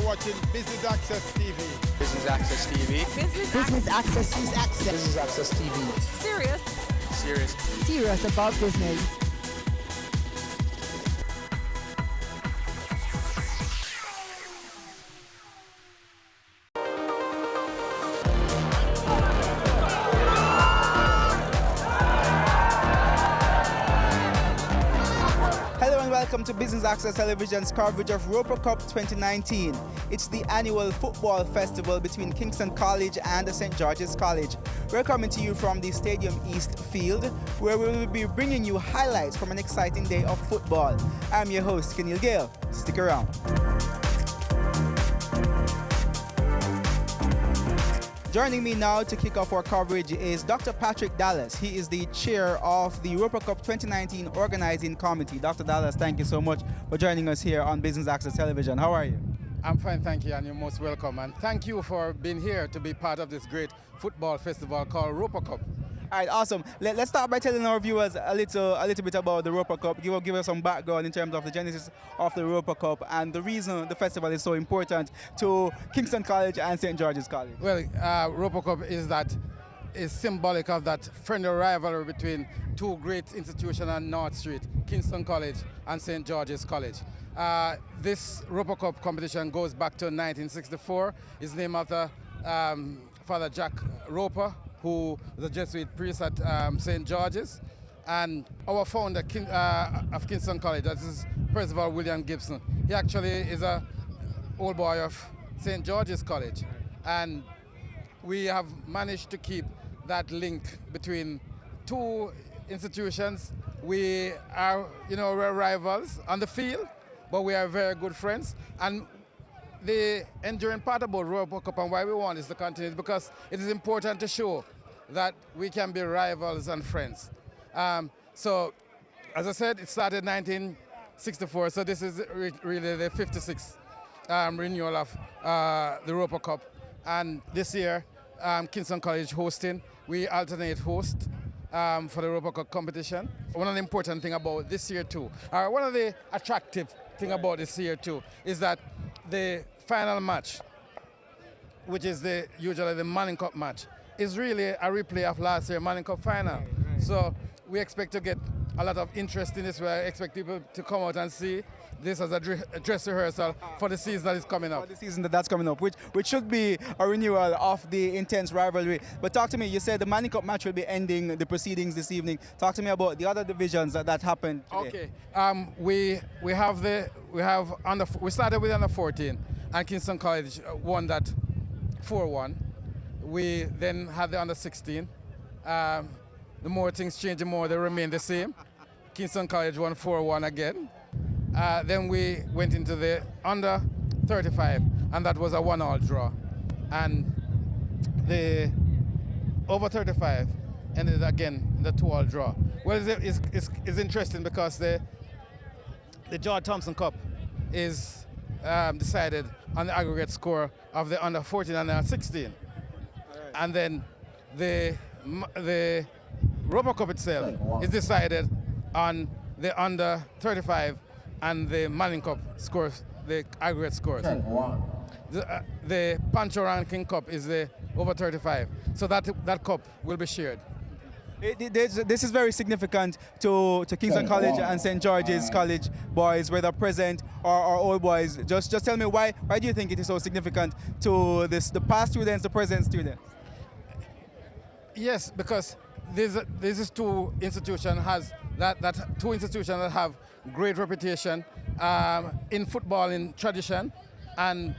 You're watching Business Access TV. Business Access TV. Business Access. Business Access TV. Serious. Serious about business. Welcome to Business Access Television's coverage of Roper Cup 2019. It's the annual football festival between Kingston College and the St. George's College. We're coming to you from the Stadium East Field, where we will be bringing you highlights from an exciting day of football. I'm your host, Kenil Gale. Stick around. Joining me now to kick off our coverage is Dr. Patrick Dallas. He is the chair of the Roper Cup 2019 Organizing Committee. Dr. Dallas, thank you so much for joining us here on Business Access Television. How are you? I'm fine, thank you, and you're most welcome. And thank you for being here to be part of this great football festival called Roper Cup. All right, awesome. Let's start by telling our viewers a little bit about the Roper Cup. Give us some background in terms of the genesis of the Roper Cup and the reason the festival is so important to Kingston College and St. George's College. Well, Roper Cup is symbolic of that friendly rivalry between two great institutions on North Street, Kingston College and St. George's College. This Roper Cup competition goes back to 1964. It's named after Father Jack Roper, who was a Jesuit priest at St. George's, and our founder of Kingston College, that is Percival William Gibson. He actually is a old boy of St. George's College, and we have managed to keep that link between two institutions. We are, we're rivals on the field, but we are very good friends. And the enduring part about Roper Cup and why we want this to continue is because it is important to show that we can be rivals and friends. So, as I said, it started in 1964, so this is really the 56th renewal of the Roper Cup. And this year, Kingston College hosting. We alternate host for the Roper Cup competition. One of the important things about this year too, one of the attractive things about this year too, is that the final match, which is usually the Manning Cup match, is really a replay of last year's Manning Cup final. Right. So we expect to get a lot of interest in this. We expect people to come out and see this as a dress rehearsal for the season that is coming up. For the season that's coming up, which should be a renewal of the intense rivalry. But talk to me, you said the Manning Cup match will be ending the proceedings this evening. Talk to me about the other divisions that happened today. Okay, we started with under 14, and Kingston College won that 4-1. We then had the under 16. The more things change, the more they remain the same. Kingston College won 4-1 again. Then we went into the under 35, and that was a 1-all draw. And the over 35 ended again in the 2-all draw. Well, it's interesting because the George Thompson Cup is decided on the aggregate score of the under 14 and under 16. And then the Roper Cup itself is decided on the under 35 and the Manning Cup scores, the aggregate scores. The Pancho Rankin Cup is the over 35, so that cup will be shared. This is very significant to Kingston College and St. George's College boys, whether present or old boys. Just tell me why do you think it is so significant to the past students, the present students? Yes, because this is two institutions that have great reputation in football in tradition, and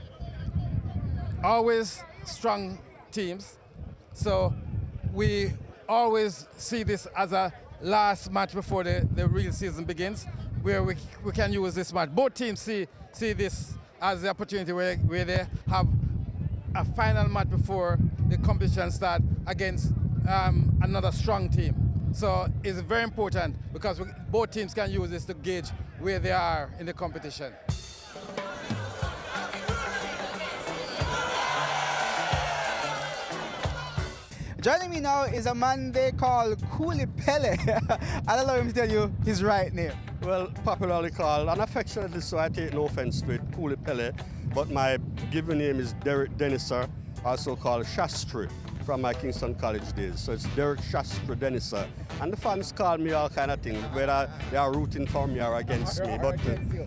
always strong teams. So we always see this as a last match before the real season begins, where we can use this match. Both teams see this as the opportunity where they have a final match before the competition start against another strong team. So it's very important because both teams can use this to gauge where they are in the competition. Joining me now is a man they call Coolie Pele. I'll allow him to tell you his right name. Well, popularly called, and affectionately so I take no offense to it, Coolie Pele. but my given name is Derek Denisser, also called Shastri, from my Kingston College days. So it's Derek Shastri Denisser. And the fans call me all kind of things, whether they are rooting for me or against me. But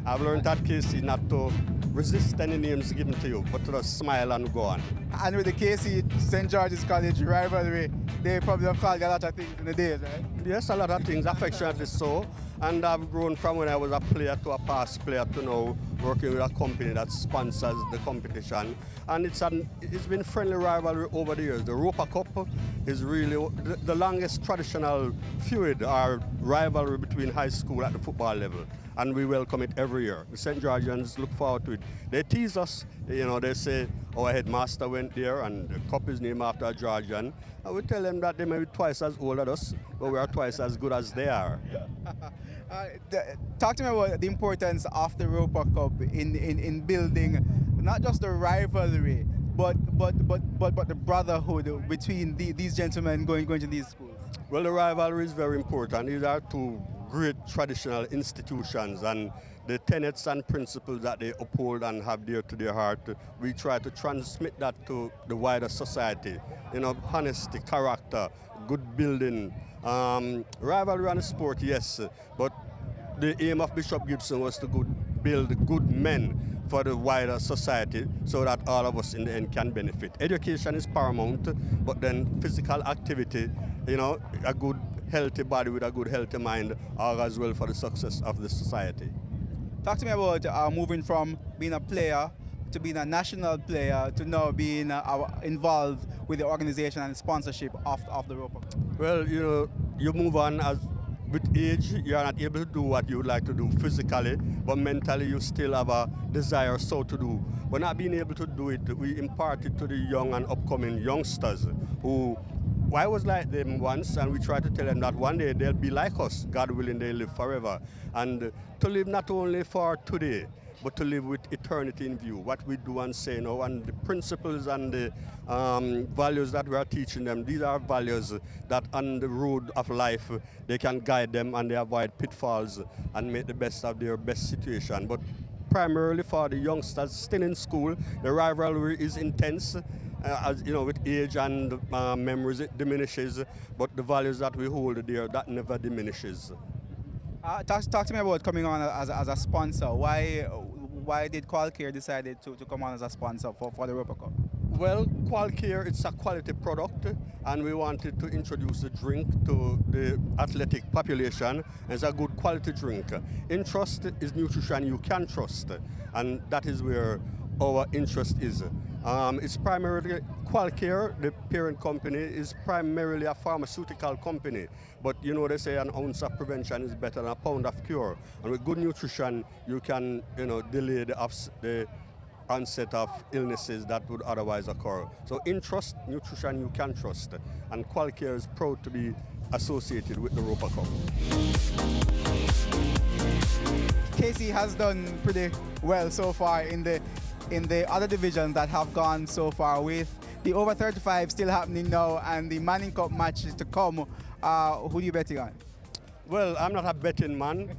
I've learned at KC not to resist any names given to you, but to just smile and go on. And with the KC St. George's College rivalry, they probably have called you a lot of things in the days, right? Yes, a lot of things, affectionately so. And I've grown from when I was a player to a past player to now working with a company that sponsors the competition. And it's been friendly rivalry over the years. The Roper Cup is really the longest traditional feud or rivalry between high school at the football level. And we welcome it every year. The St. Georgians look forward to it. They tease us, they say our headmaster went there and the cup is named after a Georgian. And we tell them that they may be twice as old as us, but we are twice as good as they are. Talk to me about the importance of the Roper Cup in building not just the rivalry, but the brotherhood between these gentlemen going to these schools. Well, the rivalry is very important. These are two great traditional institutions, and the tenets and principles that they uphold and have dear to their heart, we try to transmit that to the wider society. Honesty, character, good building. Rivalry and sport, yes, but the aim of Bishop Gibson was to build good men for the wider society so that all of us in the end can benefit. Education is paramount, but then physical activity, a good healthy body with a good healthy mind are as well for the success of the society. Talk to me about moving from being a player to being a national player to now being involved with the organization and sponsorship of the Roper. Well, you move on as with age, you are not able to do what you would like to do physically, but mentally you still have a desire so to do. But not being able to do it, we impart it to the young and upcoming youngsters who, I was like them once, and we try to tell them that one day they'll be like us, God willing, they live forever. And to live not only for today, but to live with eternity in view, what we do and say now, and the principles and the values that we are teaching them. These are values that on the road of life, they can guide them and they avoid pitfalls and make the best of their best situation. But primarily for the youngsters still in school, the rivalry is intense. With age and memories, it diminishes, but the values that we hold there, that never diminishes. Talk to me about coming on as a sponsor. Why did Qualcare decided to come on as a sponsor for the Roper Cup? Well, Qualcare, it's a quality product, and we wanted to introduce the drink to the athletic population. It's a good quality drink. Interest is nutrition you can trust, and that is where our interest is. It's primarily Qualcare, the parent company, is primarily a pharmaceutical company. But they say an ounce of prevention is better than a pound of cure. And with good nutrition, you can, delay the onset of illnesses that would otherwise occur. So in trust, nutrition you can trust. And Qualcare is proud to be associated with the Roper Cup. KC has done pretty well so far in the other divisions that have gone so far, with the over 35 still happening now and the Manning Cup matches to come. Who do you betting on? Well, I'm not a betting man.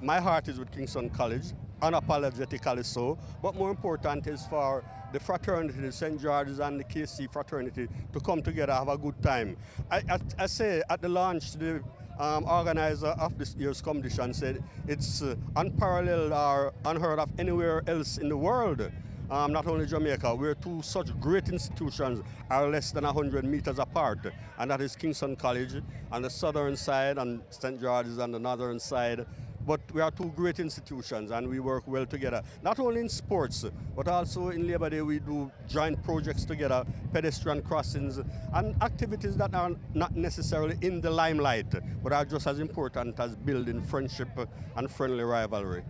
My heart is with Kingston College, unapologetically so. But more important is for the fraternity, the St. George's and the KC fraternity, to come together, have a good time. I say at the launch, the organizer of this year's competition said it's unparalleled or unheard of anywhere else in the world. Not only Jamaica, where two such great institutions are less than 100 meters apart, and that is Kingston College on the southern side and St. George's on the northern side. But we are two great institutions and we work well together, not only in sports, but also in Labor Day we do joint projects together, pedestrian crossings, and activities that are not necessarily in the limelight, but are just as important as building friendship and friendly rivalry.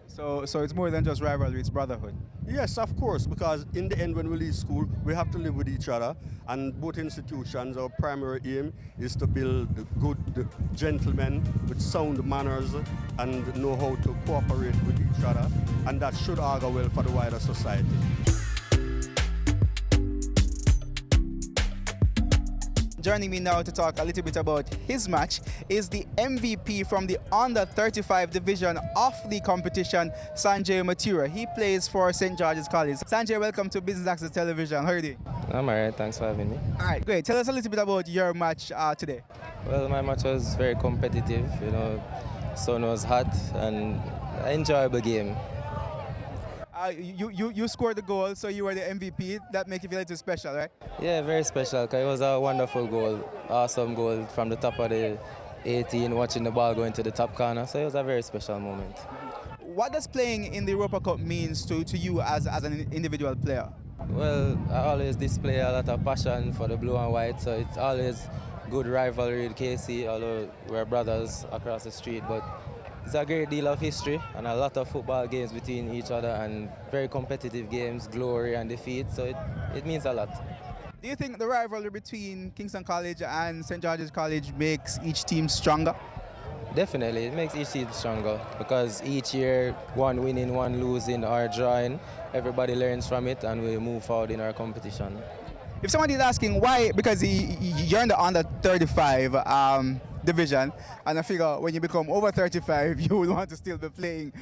So it's more than just rivalry, it's brotherhood. Yes, of course, because in the end when we leave school, we have to live with each other, and both institutions, our primary aim is to build good gentlemen with sound manners and know how to cooperate with each other, and that should augur well for the wider society. Joining me now to talk a little bit about his match is the MVP from the under 35 division of the competition, Sanjay Mathura. He plays for St. George's College. Sanjay, welcome to Business Access Television. How are you doing? I'm alright, thanks for having me. All right, great. Tell us a little bit about your match today. Well, my match was very competitive, sun was hot and an enjoyable game. You scored the goal, so you were the MVP. That makes you feel a little special, right? Yeah, very special because it was a wonderful goal, awesome goal from the top of the 18, watching the ball go into the top corner, so it was a very special moment. What does playing in the Europa Cup means to you as an individual player? Well, I always display a lot of passion for the blue and white, so it's always good rivalry with KC, although we're brothers across the street, but it's a great deal of history and a lot of football games between each other and very competitive games, glory and defeat, so it means a lot. Do you think the rivalry between Kingston College and St. George's College makes each team stronger? Definitely, it makes each team stronger because each year, one winning, one losing or drawing, everybody learns from it and we move forward in our competition. If somebody is asking why, because you're in the under 35 division, and I figure when you become over 35, you will want to still be playing.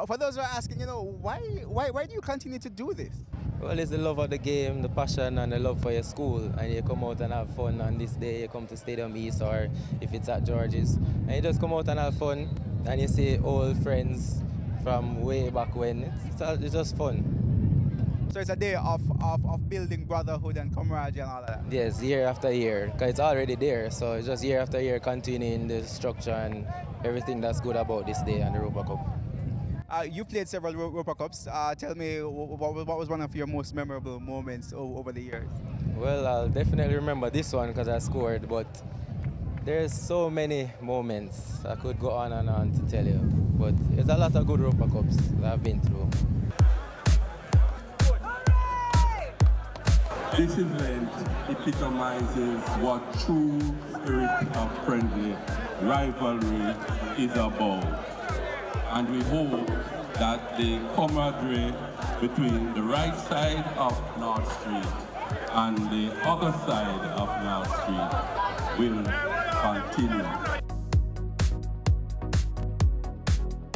For those who are asking, why do you continue to do this? Well, it's the love of the game, the passion and the love for your school, and you come out and have fun on this day, you come to Stadium East or if it's at George's, and you just come out and have fun, and you see old friends from way back when. It's just fun. So it's a day of building brotherhood and camaraderie and all of that? Yes, year after year, because it's already there, so it's just year after year continuing the structure and everything that's good about this day and the Europa Cup. You played several Europa Cups. Tell me, what was one of your most memorable moments over the years? Well, I'll definitely remember this one because I scored, but there's so many moments I could go on and on to tell you. But there's a lot of good Europa Cups that I've been through. This event epitomizes what true spirit of friendly rivalry is about. And we hope that the camaraderie between the right side of North Street and the other side of North Street will continue.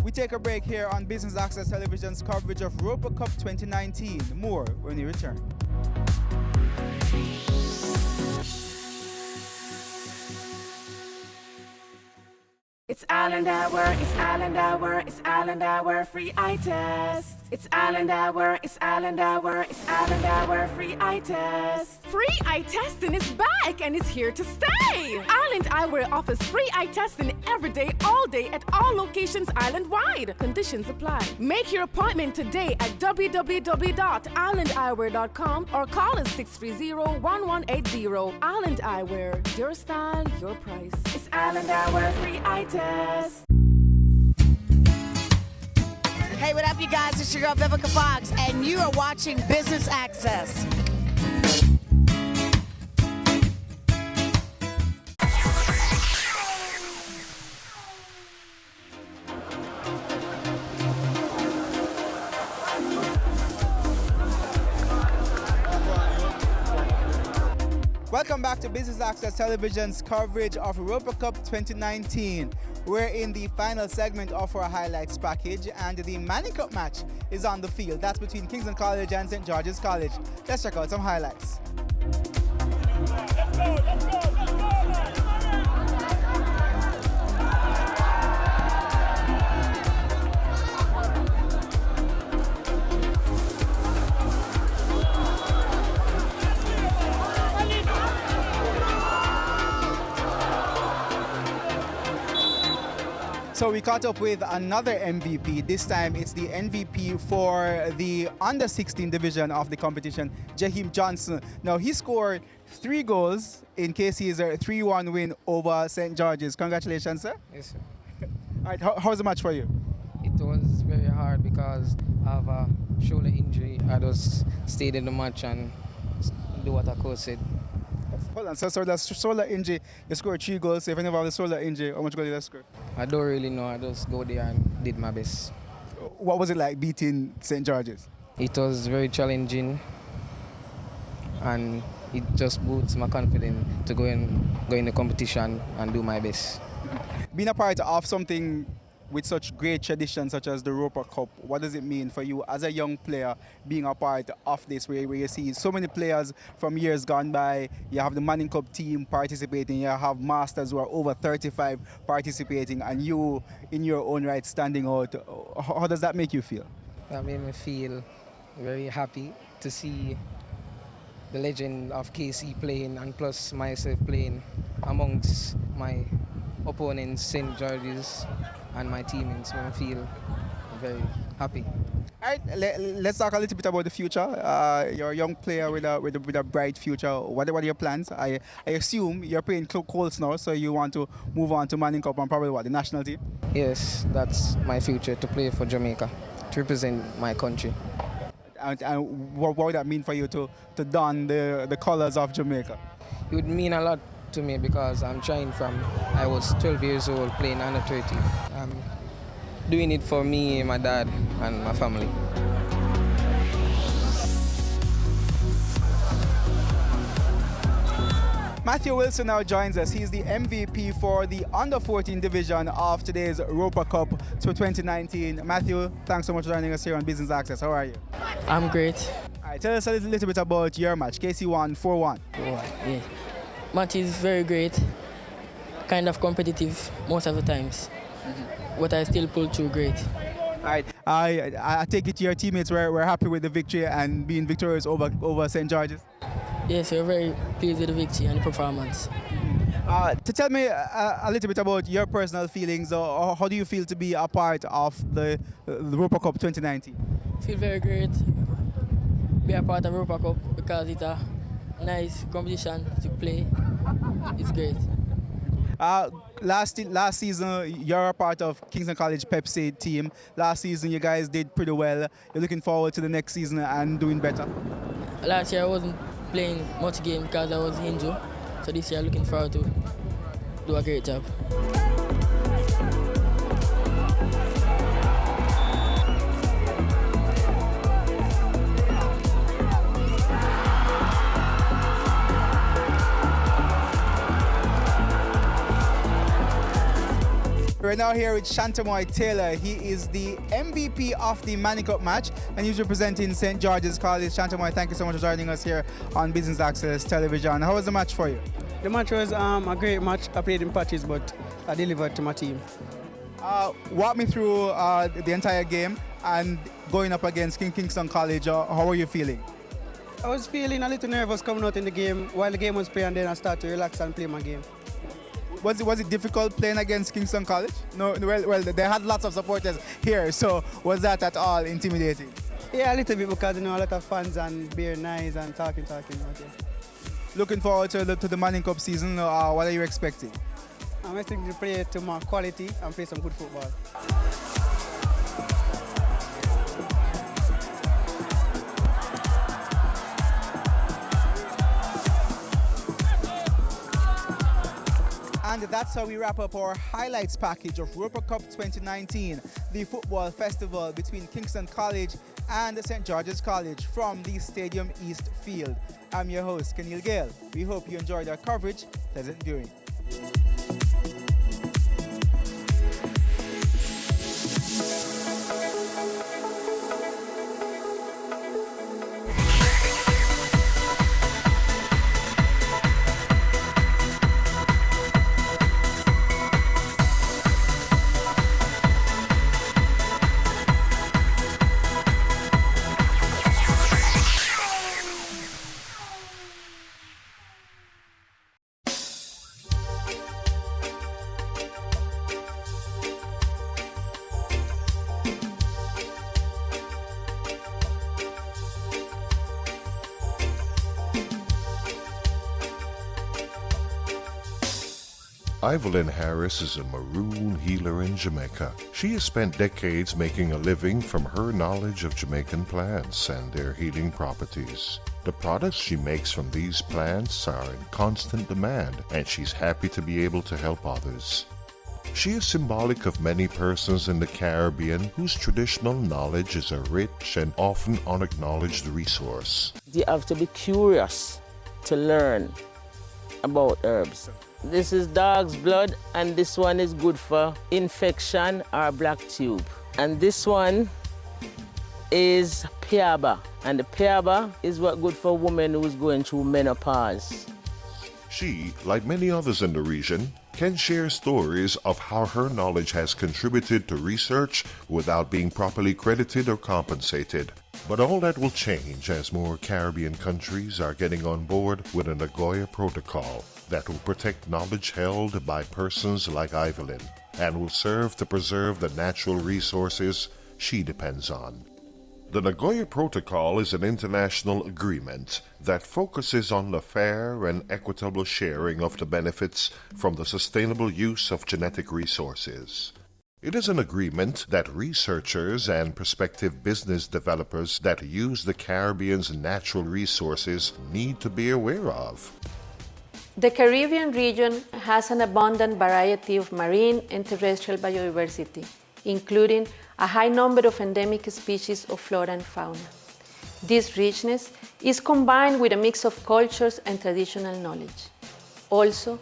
We take a break here on Business Access Television's coverage of Europa Cup 2019. More when we return. It's Island Hour, it's Island Hour, it's Island Hour, free eye test. It's Island Hour, it's Island Hour, it's Island Hour, free eye test. Free eye testing is back and it's here to stay. Island Eyewear offers free eye testing every day, all day at all locations island-wide. Conditions apply. Make your appointment today at www.islandeyewear.com or call us 630-1180. Island Eyewear, your style, your price. It's Island Hour, free eye test. Hey, what up, you guys? It's your girl, Vivica Fox, and you are watching Business Access. Welcome back to Business Access Television's coverage of Europa Cup 2019. We're in the final segment of our highlights package, and the Manning Cup match is on the field. That's between Kingston College and St. George's College. Let's check out some highlights. So we caught up with another MVP. This time it's the MVP for the under 16 division of the competition, Jaheim Johnson. Now he scored 3 goals in KC's 3-1 win over St. George's. Congratulations, sir. Yes, sir. All right, how's the match for you? It was very hard because I have a shoulder injury. I just stayed in the match and do what I coach said. Hold on, so that's shoulder injury. You scored 3 goals. So if you never have a shoulder injury, how much goal did you score? I don't really know. I just go there and did my best. What was it like beating St. George's? It was very challenging and it just boosts my confidence to go in the competition and do my best. Being a part of something with such great tradition such as the Roper Cup, what does it mean for you as a young player being a part of this, where you see so many players from years gone by? You have the Manning Cup team participating, you have masters who are over 35 participating, and you in your own right standing out. How does that make you feel? That made me feel very happy to see the legend of KC playing, and plus myself playing amongst my opponents, St. George's, and my teammates. Made me feel very happy. All right, let's talk a little bit about the future. You're a young player with a bright future. What are your plans? I assume you're playing Colts now, so you want to move on to Manning Cup and probably the national team? Yes, that's my future, to play for Jamaica, to represent my country. And what would that mean for you to don the colors of Jamaica? It would mean a lot to me because I'm trying from I was 12 years old playing under 30. I'm doing it for me, my dad, and my family. Matthew Wilson now joins us. He's the MVP for the under-14 division of today's Roper Cup 2019. Matthew, thanks so much for joining us here on Business Access. How are you? I'm great. All right, tell us a little bit about your match. KC won 4-1. Yeah. Match is very great, kind of competitive most of the times, but I still pull through great. All right, I take it your teammates were happy with the victory and being victorious over St. George's? Yes, we're very pleased with the victory and the performance. To tell me a little bit about your personal feelings, or how do you feel to be a part of the Roper Cup 2019? I feel very great be a part of Roper Cup because it's a nice competition to play. It's great. Last season, you're a part of Kingston College Pepsi team. Last season, you guys did pretty well. You're looking forward to the next season and doing better? Last year, I wasn't playing much game because I was injured. So this year, I'm looking forward to do a great job. We're now here with Shantamoy Taylor. He is the MVP of the Manning Cup match, and he's representing St. George's College. Shantamoy, thank you so much for joining us here on Business Access Television. How was the match for you? The match was a great match. I played in patches, but I delivered to my team. Walk me through the entire game and going up against Kingston College. How were you feeling? I was feeling a little nervous coming out in the game while the game was playing, and then I started to relax and play my game. Was it difficult playing against Kingston College? No, well, they had lots of supporters here, so was that at all intimidating? Yeah, a little bit because a lot of fans and being nice and talking. Okay. Looking forward to the Manning Cup season. What are you expecting? I'm expecting to play to more quality and play some good football. And that's how we wrap up our highlights package of Roper Cup 2019, the football festival between Kingston College and St. George's College from the Stadium East Field. I'm your host, Kenil Gale. We hope you enjoyed our coverage. Pleasant viewing. Evelyn Harris is a maroon healer in Jamaica. She has spent decades making a living from her knowledge of Jamaican plants and their healing properties. The products she makes from these plants are in constant demand, and she's happy to be able to help others. She is symbolic of many persons in the Caribbean whose traditional knowledge is a rich and often unacknowledged resource. You have to be curious to learn about herbs. This is dog's blood, and this one is good for infection or black tube. And this one is piaba, and the piaba is what good for women who's going through menopause. She, like many others in the region, can share stories of how her knowledge has contributed to research without being properly credited or compensated. But all that will change as more Caribbean countries are getting on board with a Nagoya Protocol that will protect knowledge held by persons like Evelyn and will serve to preserve the natural resources she depends on. The Nagoya Protocol is an international agreement that focuses on the fair and equitable sharing of the benefits from the sustainable use of genetic resources. It is an agreement that researchers and prospective business developers that use the Caribbean's natural resources need to be aware of. The Caribbean region has an abundant variety of marine and terrestrial biodiversity, including a high number of endemic species of flora and fauna. This richness is combined with a mix of cultures and traditional knowledge. Also,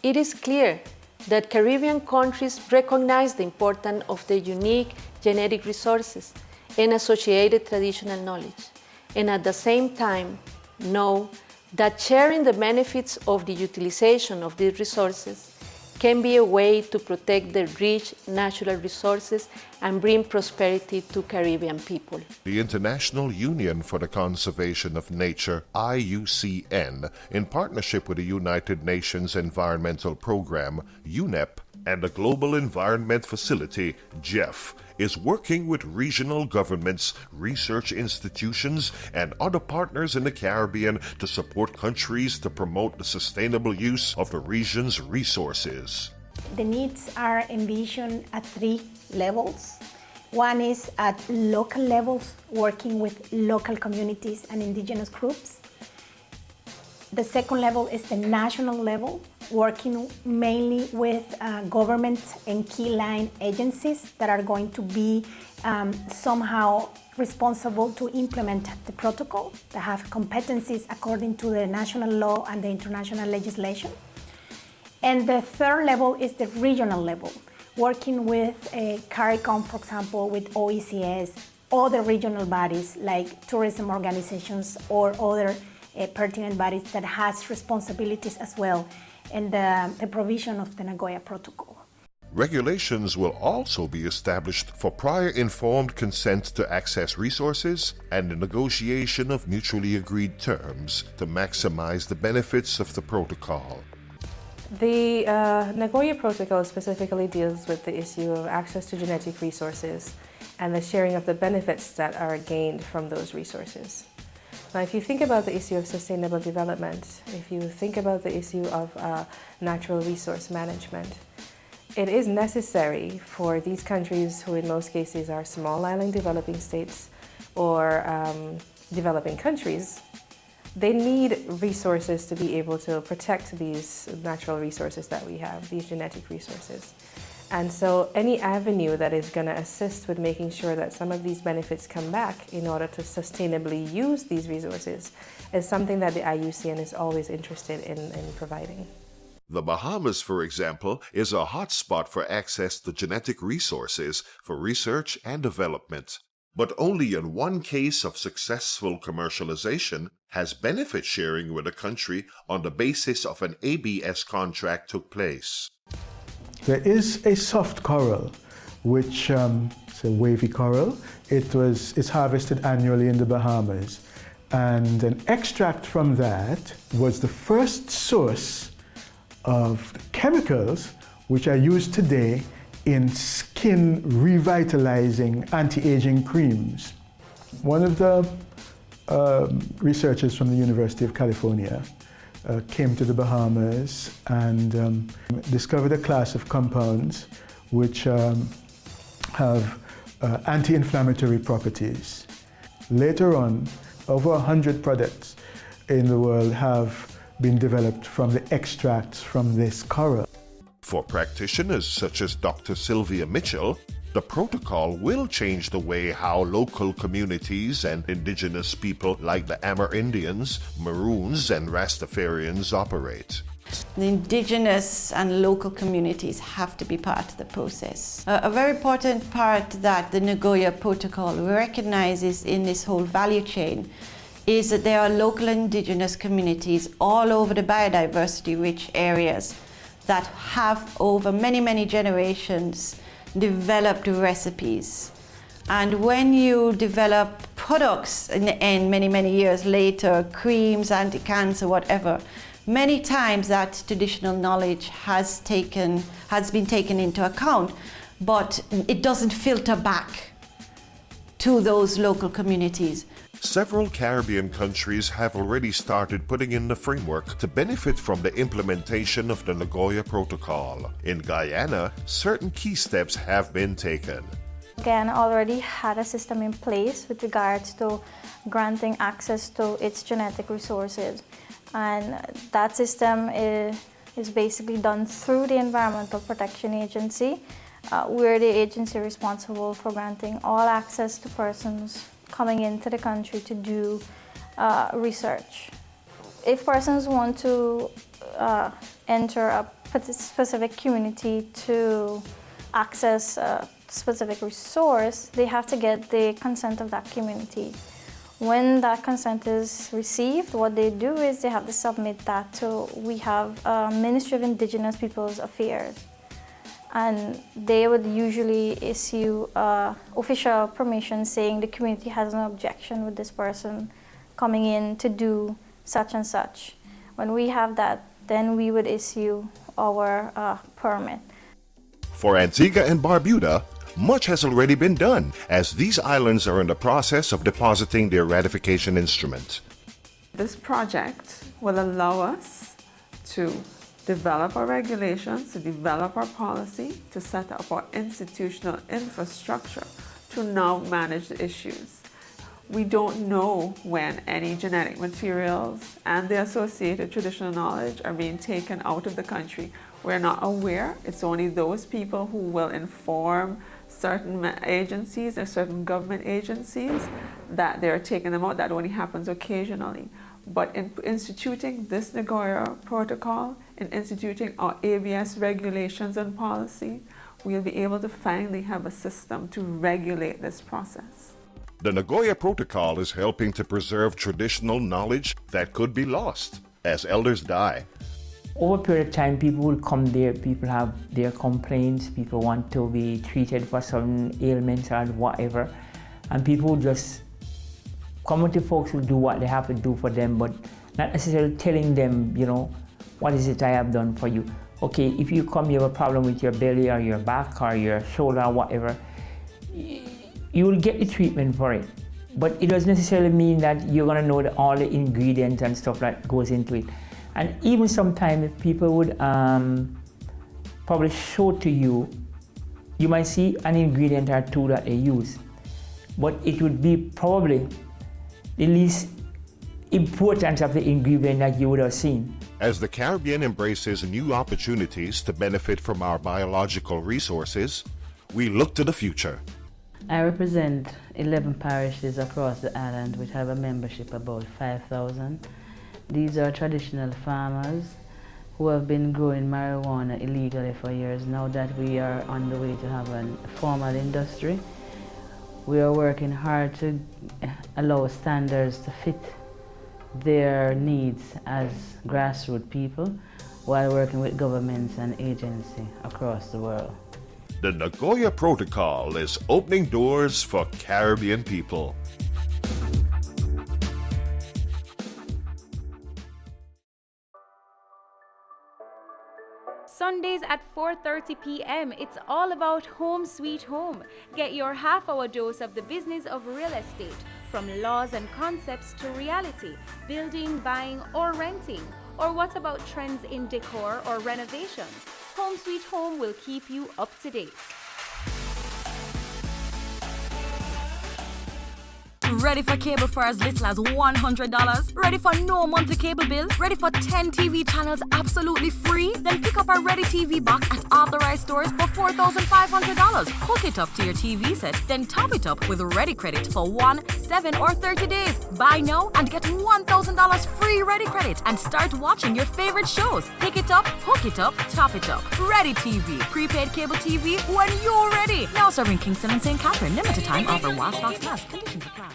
it is clear that Caribbean countries recognize the importance of their unique genetic resources and associated traditional knowledge, and at the same time know that sharing the benefits of the utilization of these resources can be a way to protect the rich natural resources and bring prosperity to Caribbean people. The International Union for the Conservation of Nature, IUCN, in partnership with the United Nations Environmental Program, UNEP, and the Global Environment Facility, GEF, is working with regional governments, research institutions, and other partners in the Caribbean to support countries to promote the sustainable use of the region's resources. The needs are envisioned at 3 levels. One is at local levels, working with local communities and indigenous groups. The second level is the national level, working mainly with government and key line agencies that are going to be somehow responsible to implement the protocol, that have competencies according to the national law and the international legislation. And the third level is the regional level, working with CARICOM, for example, with OECS, other regional bodies like tourism organizations or other pertinent bodies that has responsibilities as well in the provision of the Nagoya Protocol. Regulations will also be established for prior informed consent to access resources and the negotiation of mutually agreed terms to maximize the benefits of the protocol. The Nagoya Protocol specifically deals with the issue of access to genetic resources and the sharing of the benefits that are gained from those resources. Now, if you think about the issue of sustainable development, if you think about the issue of natural resource management, it is necessary for these countries, who in most cases are small island developing states or developing countries, they need resources to be able to protect these natural resources that we have, these genetic resources. And so any avenue that is going to assist with making sure that some of these benefits come back in order to sustainably use these resources is something that the IUCN is always interested in providing. The Bahamas, for example, is a hotspot for access to genetic resources for research and development. But only in one case of successful commercialization has benefit sharing with a country on the basis of an ABS contract took place. There is a soft coral, which it's a wavy coral. It's harvested annually in the Bahamas. And an extract from that was the first source of chemicals which are used today in skin revitalizing anti-aging creams. One of the researchers from the University of California came to the Bahamas and discovered a class of compounds which have anti-inflammatory properties. Later on, over 100 products in the world have been developed from the extracts from this coral. For practitioners such as Dr. Sylvia Mitchell, The protocol will change the way how local communities and indigenous people like the Amur Indians, Maroons, and Rastafarians operate. The indigenous and local communities have to be part of the process. A very important part that the Nagoya Protocol recognizes in this whole value chain is that there are local indigenous communities all over the biodiversity-rich areas that have, over many, many generations, developed recipes. And when you develop products in many, many years later, creams, anti-cancer, whatever, many times that traditional knowledge has been taken into account, but it doesn't filter back to those local communities. Several Caribbean countries have already started putting in the framework to benefit from the implementation of the Nagoya Protocol. In Guyana, certain key steps have been taken. Guyana already had a system in place with regards to granting access to its genetic resources. And that system is basically done through the Environmental Protection Agency. We're the agency responsible for granting all access to persons coming into the country to do research. If persons want to enter a specific community to access a specific resource, they have to get the consent of that community. When that consent is received, what they do is they have to submit that to, we have Ministry of Indigenous Peoples Affairs. And they would usually issue official permission saying the community has no objection with this person coming in to do such and such. When we have that, then we would issue our permit. For Antigua and Barbuda, much has already been done, as these islands are in the process of depositing their ratification instrument. This project will allow us to develop our regulations, to develop our policy, to set up our institutional infrastructure to now manage the issues. We don't know when any genetic materials and the associated traditional knowledge are being taken out of the country. We're not aware. It's only those people who will inform certain agencies or certain government agencies that they're taking them out. That only happens occasionally. But in instituting this Nagoya Protocol, in instituting our ABS regulations and policy, we'll be able to finally have a system to regulate this process. The Nagoya Protocol is helping to preserve traditional knowledge that could be lost as elders die. Over a period of time, people will come there, people have their complaints, people want to be treated for some ailments or whatever, and people will just come to folks who do what they have to do for them, but not necessarily telling them, you know, what is it I have done for you. Okay, if you come, you have a problem with your belly or your back or your shoulder or whatever, you will get the treatment for it. But it doesn't necessarily mean that you're gonna know all the ingredients and stuff that goes into it. And even sometimes if people would probably show to you, you might see an ingredient or two that they use, but it would be probably the least importance of the ingredient that you would have seen. As the Caribbean embraces new opportunities to benefit from our biological resources, we look to the future. I represent 11 parishes across the island which have a membership about 5,000. These are traditional farmers who have been growing marijuana illegally for years. Now that we are on the way to have a formal industry, we are working hard to allow standards to fit their needs as grassroots people while working with governments and agencies across the world. The Nagoya Protocol is opening doors for Caribbean people. Sundays at 4:30 p.m. It's all about Home Sweet Home. Get your half-hour dose of the business of real estate, from laws and concepts to reality, building, buying, or renting. Or what about trends in decor or renovations? Home Sweet Home will keep you up to date. Ready for cable for as little as $100? Ready for no monthly cable bill? Ready for 10 TV channels absolutely free? Then pick up our Ready TV box at authorized stores for $4,500. Hook it up to your TV set, then top it up with Ready Credit for 1, 7, or 30 days. Buy now and get $1,000 free Ready Credit and start watching your favorite shows. Pick it up, hook it up, top it up. Ready TV. Prepaid cable TV when you're ready. Now serving Kingston and St. Catherine. Limited time offer while stocks last. Conditions apply.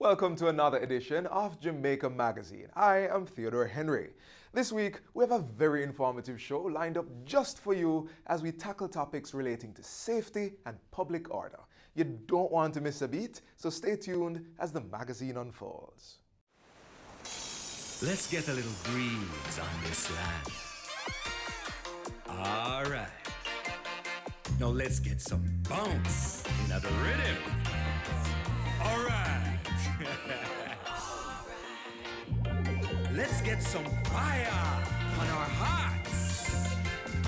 Welcome to another edition of Jamaica Magazine. I am Theodore Henry. This week, we have a very informative show lined up just for you as we tackle topics relating to safety and public order. You don't want to miss a beat, so stay tuned as the magazine unfolds. Let's get a little breeze on this land. All right. Now let's get some bounce in the rhythm. All right. Let's get some fire on our hearts.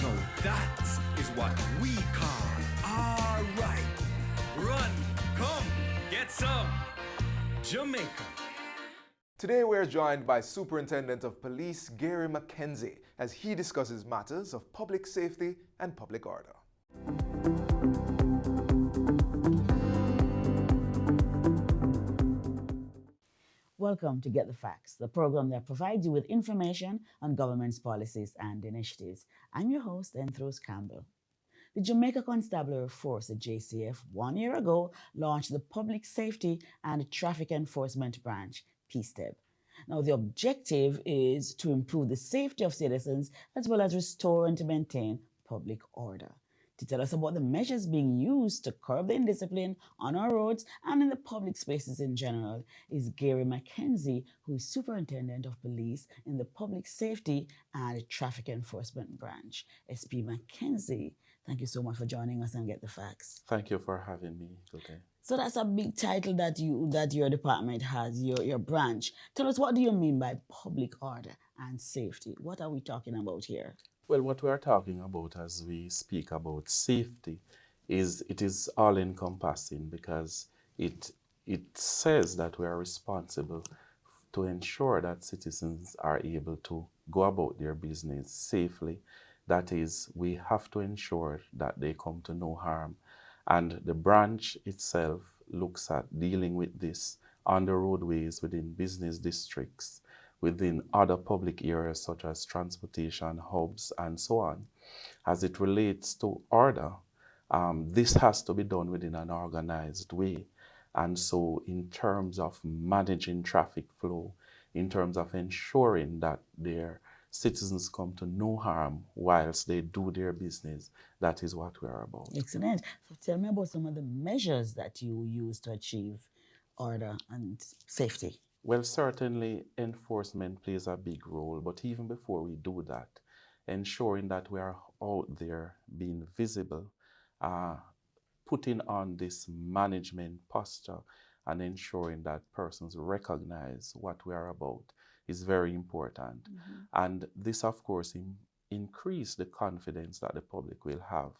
Now that is what we call all right. Run, come, get some Jamaica. Today we're joined by Superintendent of Police Gary McKenzie as he discusses matters of public safety and public order. Welcome to Get the Facts, the program that provides you with information on government's policies and initiatives. I'm your host, Enthros Campbell. The Jamaica Constabulary Force, the JCF, 1 year ago launched the Public Safety and Traffic Enforcement Branch, PSTEB. Now, the objective is to improve the safety of citizens as well as restore and to maintain public order. To tell us about the measures being used to curb the indiscipline on our roads and in the public spaces in general is Gary McKenzie, who is Superintendent of Police in the Public Safety and Traffic Enforcement Branch. SP McKenzie, thank you so much for joining us and Get the Facts. Thank you for having me today. So that's a big title that your department has, your branch. Tell us, what do you mean by public order and safety? What are we talking about here? Well, what we are talking about as we speak about safety is it is all-encompassing because it says that we are responsible to ensure that citizens are able to go about their business safely. That is, we have to ensure that they come to no harm. And the branch itself looks at dealing with this on the roadways within business districts, within other public areas such as transportation hubs and so on. As it relates to order, this has to be done within an organized way. And so in terms of managing traffic flow, in terms of ensuring that their citizens come to no harm whilst they do their business, that is what we are about. Excellent. So tell me about some of the measures that you use to achieve order and safety. Well, certainly enforcement plays a big role, but even before we do that, ensuring that we are out there being visible, putting on this management posture and ensuring that persons recognize what we are about is very important. Mm-hmm. And this, of course, increase the confidence that the public will have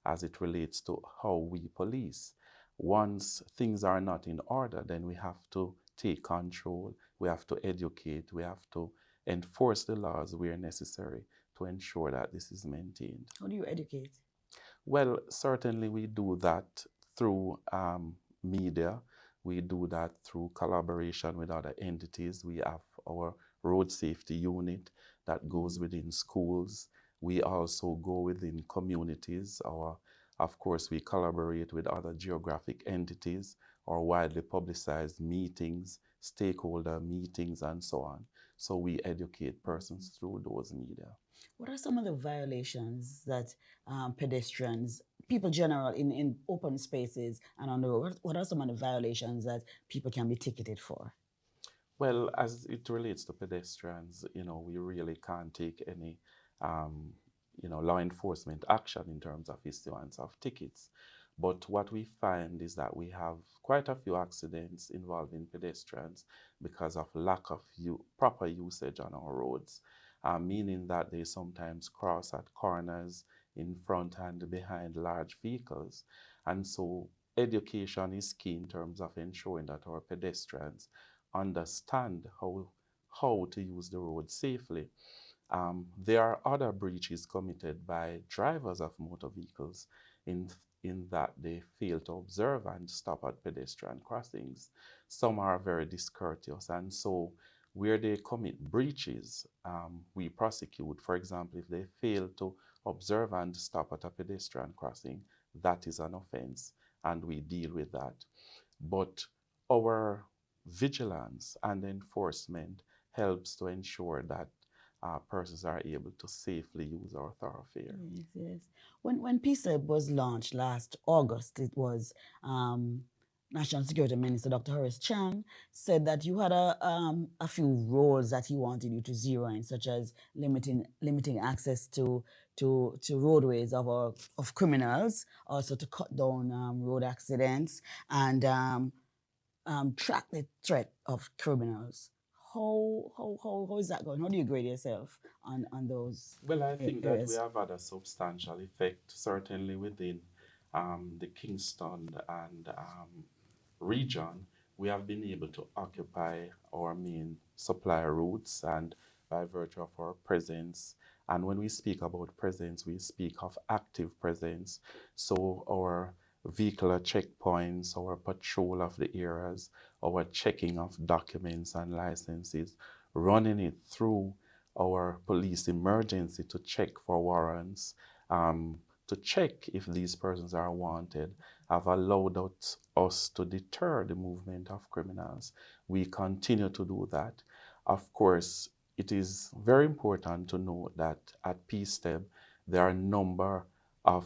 as it relates to how we police. Once things are not in order, then we have to take control, we have to educate, we have to enforce the laws where necessary to ensure that this is maintained. How do you educate? Well, certainly we do that through media. We do that through collaboration with other entities. We have our road safety unit that goes within schools. We also go within communities. Of course, we collaborate with other geographic entities or widely publicized meetings, stakeholder meetings, and so on. So we educate persons through those media. What are some of the violations that pedestrians, people general in open spaces and on the road, what are some of the violations that people can be ticketed for? Well, as it relates to pedestrians, we really can't take any, law enforcement action in terms of issuance of tickets. But what we find is that we have quite a few accidents involving pedestrians because of lack of proper usage on our roads, meaning that they sometimes cross at corners in front and behind large vehicles. And so education is key in terms of ensuring that our pedestrians understand how to use the road safely. There are other breaches committed by drivers of motor vehicles in that they fail to observe and stop at pedestrian crossings. Some are very discourteous, and so where they commit breaches, we prosecute. For example, if they fail to observe and stop at a pedestrian crossing, that is an offense, and we deal with that. But our vigilance and enforcement helps to ensure that persons are able to safely use our thoroughfare. Yes, yes. When PSEB was launched last August, it was National Security Minister Dr. Horace Chang said that you had a few roles that he wanted you to zero in, such as limiting access to roadways of criminals, also to cut down road accidents and track the threat of criminals. How is that going? How do you grade yourself on those? Well, I think areas? that we have had a substantial effect, certainly within the Kingston and region. We have been able to occupy our main supply routes, and by virtue of our presence, and when we speak about presence, we speak of active presence. So our vehicular checkpoints, our patrol of the areas, our checking of documents and licenses, running it through our police emergency to check for warrants, to check if these persons are wanted, have allowed us to deter the movement of criminals. We continue to do that. Of course, it is very important to note that at PSTEB, there are a number of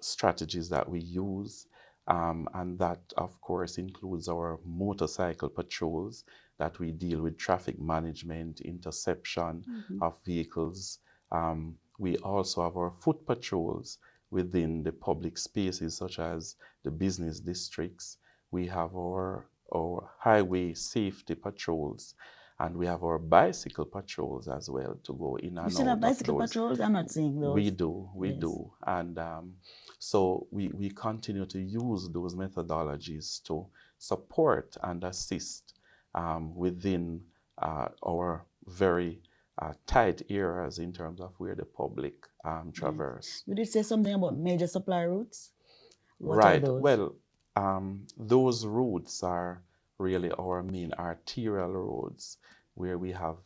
strategies that we use, and that, of course, includes our motorcycle patrols, that we deal with traffic management, interception of vehicles. We also have our foot patrols within the public spaces, such as the business districts. We have our highway safety patrols, and we have our bicycle patrols as well to go in and out. You still have bicycle patrols? I'm not seeing those. We do. And so we continue to use those methodologies to support and assist within our very tight areas in terms of where the public traverse. You did say something about major supply routes? What Right. are those? Well, those routes are really our main arterial roads, where we have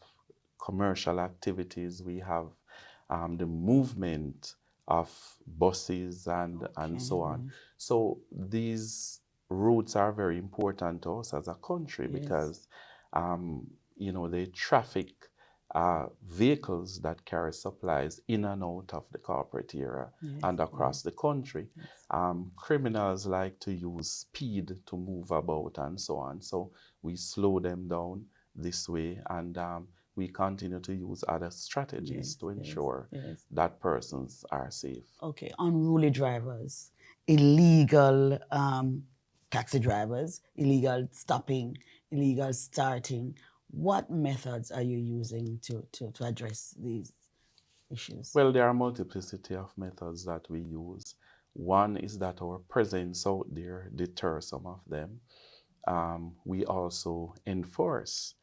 commercial activities, we have the movement of buses and so on. So these routes are very important to us as a country because they traffic vehicles that carry supplies in and out of the corporate area and across the country. Criminals like to use speed to move about and so on. So we slow them down this way, and we continue to use other strategies to ensure that persons are safe. Okay, unruly drivers, illegal taxi drivers, illegal stopping, illegal starting. What methods are you using to address these issues? Well, there are a multiplicity of methods that we use. One is that our presence out there deters some of them. We also enforce.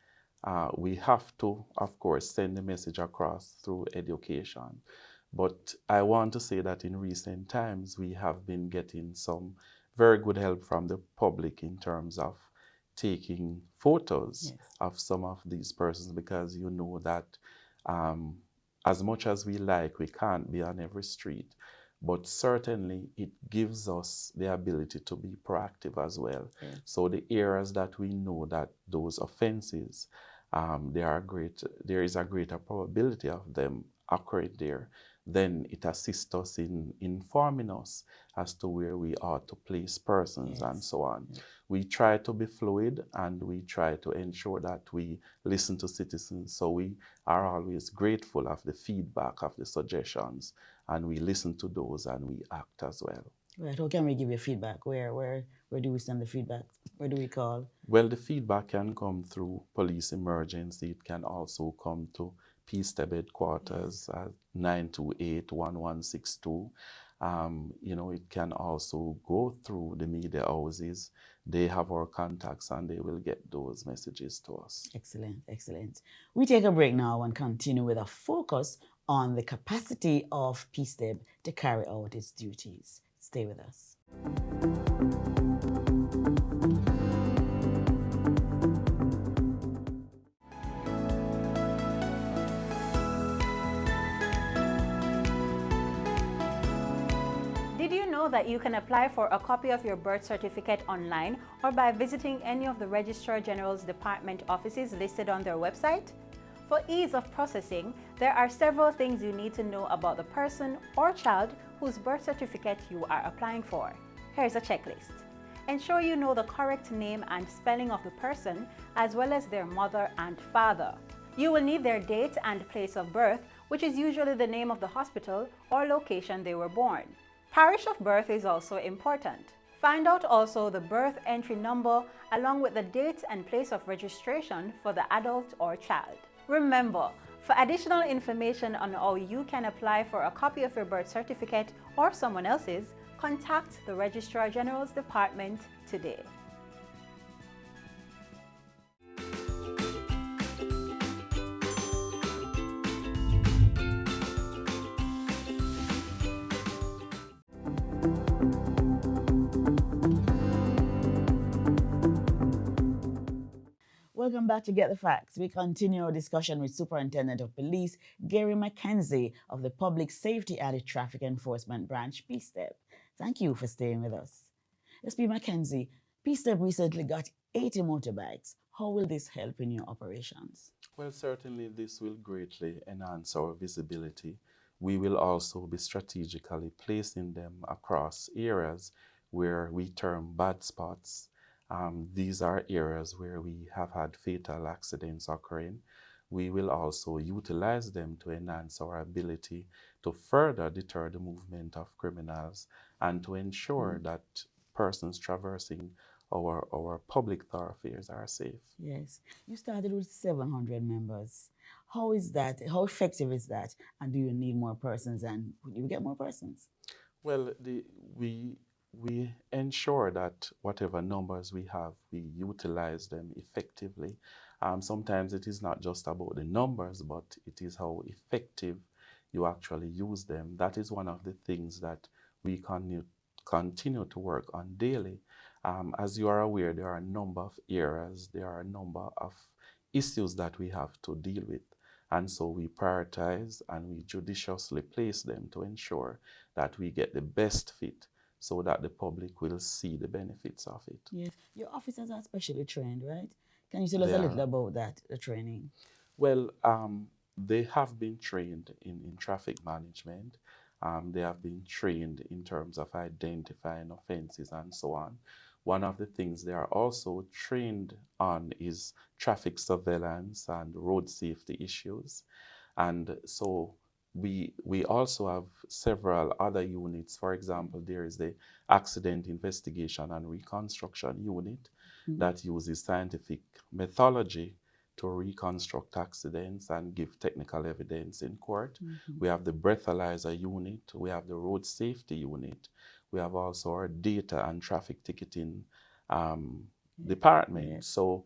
We have to, of course, send the message across through education. But I want to say that in recent times, we have been getting some very good help from the public in terms of taking photos of some of these persons, because you know that as much as we like, we can't be on every street. But certainly it gives us the ability to be proactive as well. So the areas that we know that those offenses, there is a greater probability of them occurring there, then it assists us in informing us as to where we ought to place persons and so on. We try to be fluid and we try to ensure that we listen to citizens. So we are always grateful of the feedback, of the suggestions, and we listen to those and we act as well. Right. How can we give you feedback? Where do we send the feedback? Where do we call? Well, the feedback can come through police emergency. It can also come to PSTEB headquarters at 928-1162. You know, it can also go through the media houses. They have our contacts and they will get those messages to us. Excellent, excellent. We take a break now and continue with a focus on the capacity of PSTEB to carry out its duties. Stay with us. Did you know that you can apply for a copy of your birth certificate online or by visiting any of the Registrar General's department offices listed on their website? For ease of processing, there are several things you need to know about the person or child whose birth certificate you are applying for. Here's a checklist. Ensure you know the correct name and spelling of the person, as well as their mother and father. You will need their date and place of birth, which is usually the name of the hospital or location they were born. Parish of birth is also important. Find out also the birth entry number along with the date and place of registration for the adult or child. Remember, for additional information on how you can apply for a copy of your birth certificate or someone else's, contact the Registrar General's Department today. Welcome back to Get the Facts. We continue our discussion with Superintendent of Police Gary McKenzie of the Public Safety and Traffic Enforcement Branch, PSTEB. Thank you for staying with us. SP McKenzie, PSTEB recently got 80 motorbikes. How will this help in your operations? Well, certainly this will greatly enhance our visibility. We will also be strategically placing them across areas where we term bad spots. These are areas where we have had fatal accidents occurring. We will also utilize them to enhance our ability to further deter the movement of criminals and to ensure that persons traversing our public thoroughfares are safe. Yes. You started with 700 members. How is that? How effective is that? And do you need more persons? And will you get more persons? Well, we ensure that whatever numbers we have, we utilize them effectively. Sometimes it is not just about the numbers, but it is how effective you actually use them. That is one of the things that we continue to work on daily. As you are aware, there are a number of areas, there are a number of issues that we have to deal with. And so we prioritize and we judiciously place them to ensure that we get the best fit so that the public will see the benefits of it. Yes. Your officers are specially trained, right? Can you tell us a little about that, the training? Well, they have been trained in traffic management. They have been trained in terms of identifying offenses and so on. One of the things they are also trained on is traffic surveillance and road safety issues. And so we also have several other units. For example, there is the Accident Investigation and Reconstruction Unit that uses scientific methodology to reconstruct accidents and give technical evidence in court. We have the breathalyzer unit, we have the road safety unit, we have also our data and traffic ticketing department. So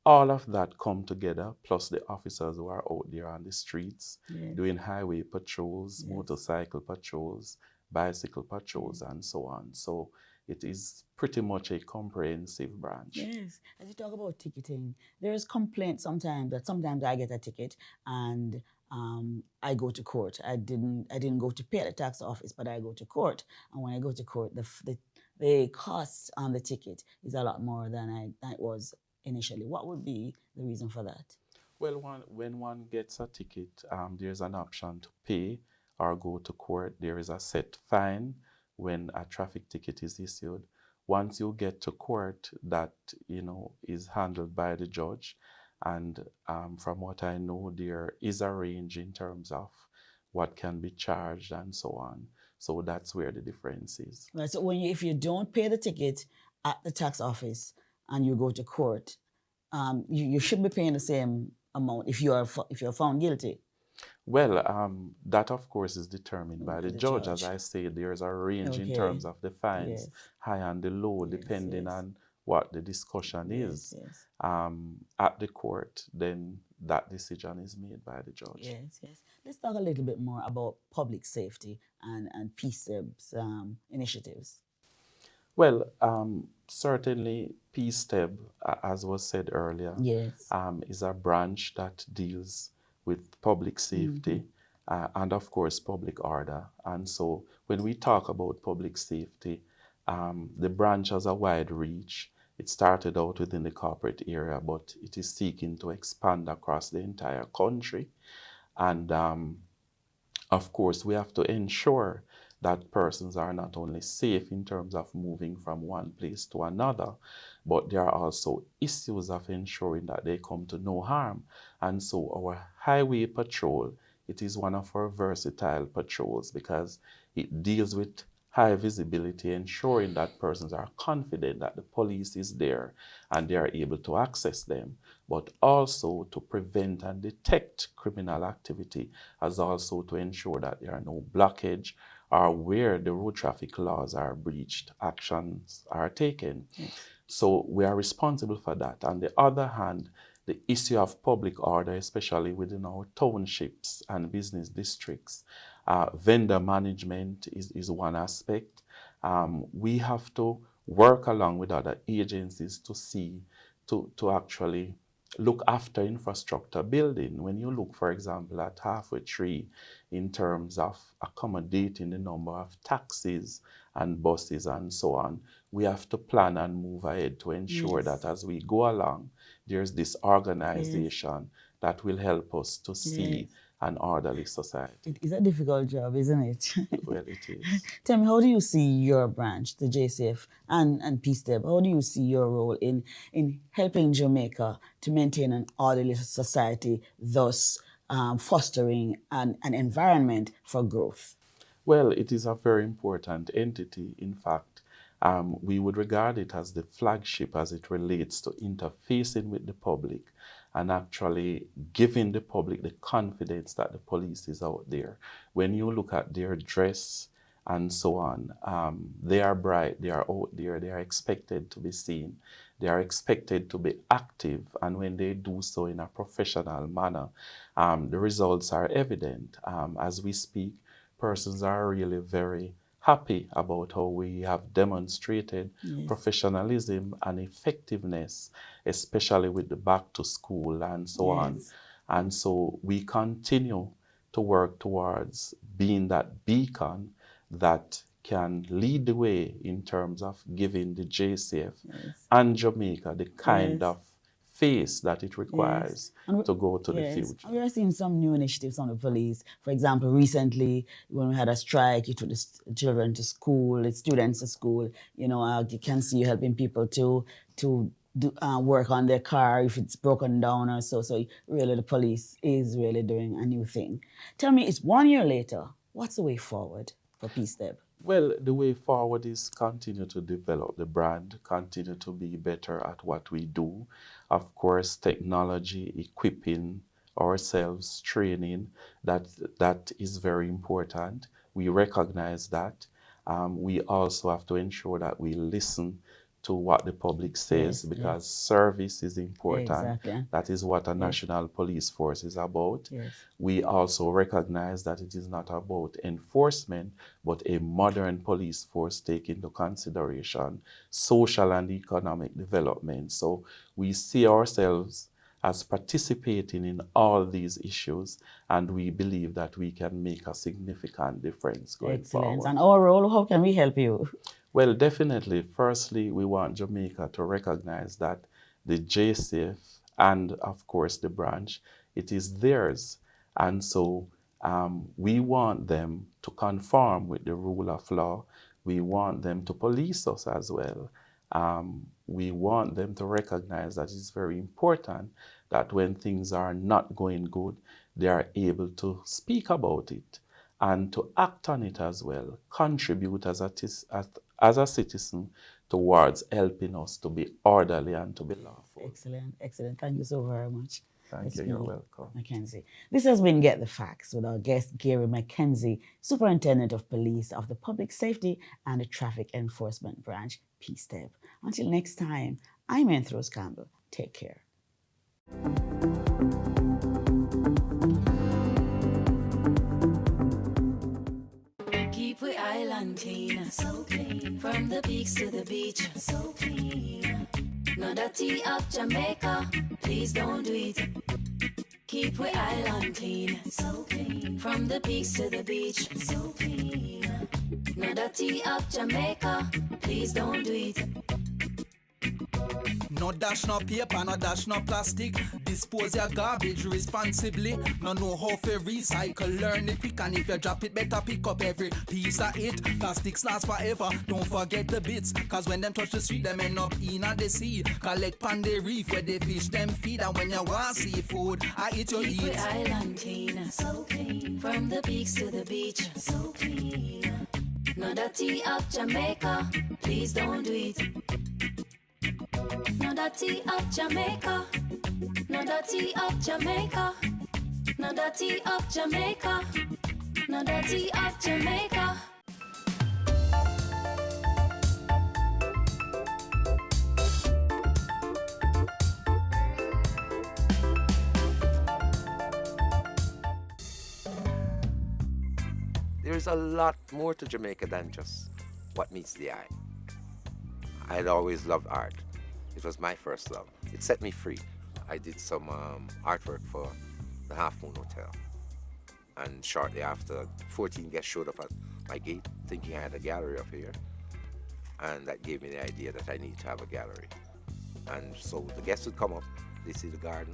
all of that come together, plus the officers who are out there on the streets doing highway patrols, motorcycle patrols, bicycle patrols, and so on. So it is pretty much a comprehensive branch. Yes. As you talk about ticketing, there is complaint sometimes that sometimes I get a ticket and I go to court. I didn't go to pay at the tax office, but I go to court. And when I go to court, the cost on the ticket is a lot more than it was initially. What would be the reason for that? Well, when one gets a ticket, there's an option to pay or go to court, there is a set fine when a traffic ticket is issued. Once you get to court, that is handled by the judge. And from what I know, there is a range in terms of what can be charged and so on. So that's where the difference is. Right. So if you don't pay the ticket at the tax office and you go to court, you should be paying the same amount if you are found guilty. Well, that of course is determined by the judge. As I say, there's a range in terms of the fines, high and the low, depending on what the discussion is at the court. Then that decision is made by the judge. Yes. Let's talk a little bit more about public safety and PSTEB's initiatives. Well, certainly PSTEB, as was said earlier, is a branch that deals with public safety and of course public order. And so when we talk about public safety, the branch has a wide reach. It started out within the corporate area, but it is seeking to expand across the entire country. And of course, we have to ensure that persons are not only safe in terms of moving from one place to another, but there are also issues of ensuring that they come to no harm. And so our highway patrol, it is one of our versatile patrols because it deals with high visibility, ensuring that persons are confident that the police is there and they are able to access them, but also to prevent and detect criminal activity, as also to ensure that there are no blockage or where the road traffic laws are breached, actions are taken. So we are responsible for that. On the other hand, the issue of public order, especially within our townships and business districts, vendor management is one aspect. We have to work along with other agencies to actually look after infrastructure building. When you look, for example, at Halfway Tree in terms of accommodating the number of taxis and buses and so on, we have to plan and move ahead to ensure that as we go along, there's this organization that will help us to see an orderly society. It is a difficult job, isn't it? Well, it is. Tell me, how do you see your branch, the JCF and PSTEB, how do you see your role in helping Jamaica to maintain an orderly society, thus fostering an environment for growth? Well, it is a very important entity. In fact, we would regard it as the flagship as it relates to interfacing with the public and actually giving the public the confidence that the police is out there. When you look at their dress and so on, they are bright, they are out there, they are expected to be seen, they are expected to be active, and when they do so in a professional manner, the results are evident. As we speak, persons are really very happy about how we have demonstrated professionalism and effectiveness, especially with the back to school and so on. And so we continue to work towards being that beacon that can lead the way in terms of giving the JCF and Jamaica the kind of face that it requires to go to the future. We are seeing some new initiatives on the police. For example, recently when we had a strike, you took the children to school, the students to school. You know, you can see you helping people to do, work on their car if it's broken down or so. So really the police is really doing a new thing. Tell me, it's 1 year later. What's the way forward for PSTEB? Well, the way forward is continue to develop the brand, continue to be better at what we do. Of course, technology, equipping ourselves, training, that is very important. We recognize that. We also have to ensure that we listen to what the public says because service is important. Exactly. That is what a national police force is about. We also recognize that it is not about enforcement, but a modern police force taking into consideration social and economic development. So we see ourselves as participating in all these issues, and we believe that we can make a significant difference going forward. And our role, how can we help you? Well, definitely. Firstly, we want Jamaica to recognize that the JCF and, of course, the branch, it is theirs. And so We want them to conform with the rule of law. We want them to police us as well. We want them to recognize that it's very important that when things are not going good, they are able to speak about it and to act on it as well, contribute as a citizen towards helping us to be orderly and to be lawful. Excellent, excellent. Thank you so very much. Thank you, you're welcome. Mackenzie. This has been Get the Facts with our guest, Gary Mackenzie, Superintendent of Police of the Public Safety and the Traffic Enforcement Branch, PSTEB. Until next time, I'm Rose Campbell. Take care. Keep we island clean, so clean. From the peaks to the beach, so clean. No dirty up Jamaica, please don't do it. Keep we island clean, so clean. From the peaks to the beach, so clean. No dirty up Jamaica, please don't do it. No dash, no paper, no dash, no plastic. Dispose your garbage responsibly. No know how to recycle, learn it quick. And if you drop it, better pick up every piece of it. Plastics last forever, don't forget the bits. Cause when them touch the street, them end up in the sea. Collect pan the reef where they fish them feed. And when you want seafood, I eat your Keep eat. we island clean, so clean. From the peaks to the beach, so clean. No dirty up Jamaica, please don't do it. No dirty up Jamaica, no dirty up Jamaica, no dirty up Jamaica, no dirty up Jamaica. There's a lot more to Jamaica than just what meets the eye. I'd always loved art. It was my first love. It set me free. I did some artwork for the Half Moon Hotel. And shortly after, 14 guests showed up at my gate thinking I had a gallery up here. And that gave me the idea that I need to have a gallery. And so the guests would come up, they see the garden,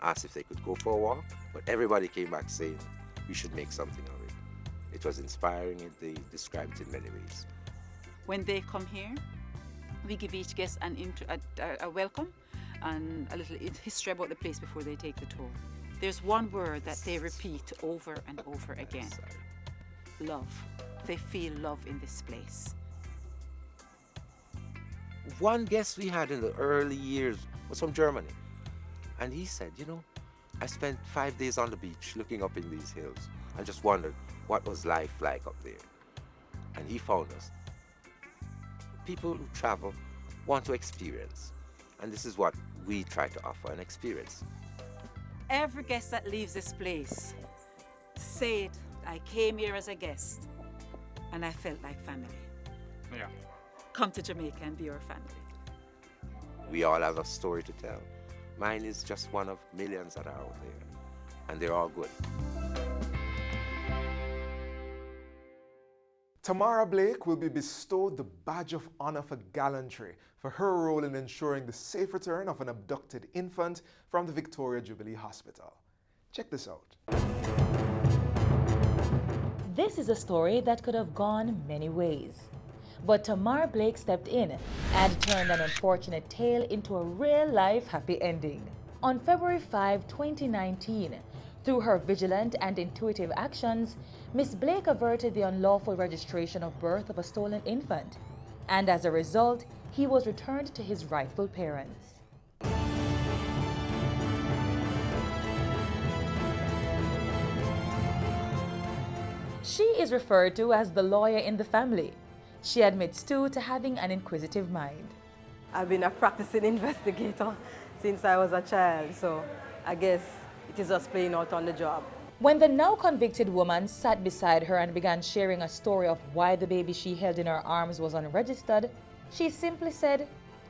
ask if they could go for a walk, but everybody came back saying, we should make something of it. It was inspiring, they described it in many ways. When they come here, we give each guest a welcome and a little history about the place before they take the tour. There's one word that they repeat over and over again. Love. They feel love in this place. One guest we had in the early years was from Germany. And he said, you know, I spent 5 days on the beach looking up in these hills and just wondered what was life like up there. And he found us. People who travel want to experience. And this is what we try to offer, an experience. Every guest that leaves this place said, I came here as a guest and I felt like family. Yeah. Come to Jamaica and be your family. We all have a story to tell. Mine is just one of millions that are out there, and they're all good. Tamara Blake will be bestowed the Badge of Honor for Gallantry for her role in ensuring the safe return of an abducted infant from the Victoria Jubilee Hospital. Check this out. This is a story that could have gone many ways. But Tamara Blake stepped in and turned an unfortunate tale into a real-life happy ending. On February 5, 2019, through her vigilant and intuitive actions, Miss Blake averted the unlawful registration of birth of a stolen infant, and as a result, he was returned to his rightful parents. She is referred to as the lawyer in the family. She admits too to having an inquisitive mind. I've been a practicing investigator since I was a child, so I guess it is just playing out on the job. When the now convicted woman sat beside her and began sharing a story of why the baby she held in her arms was unregistered, she simply said,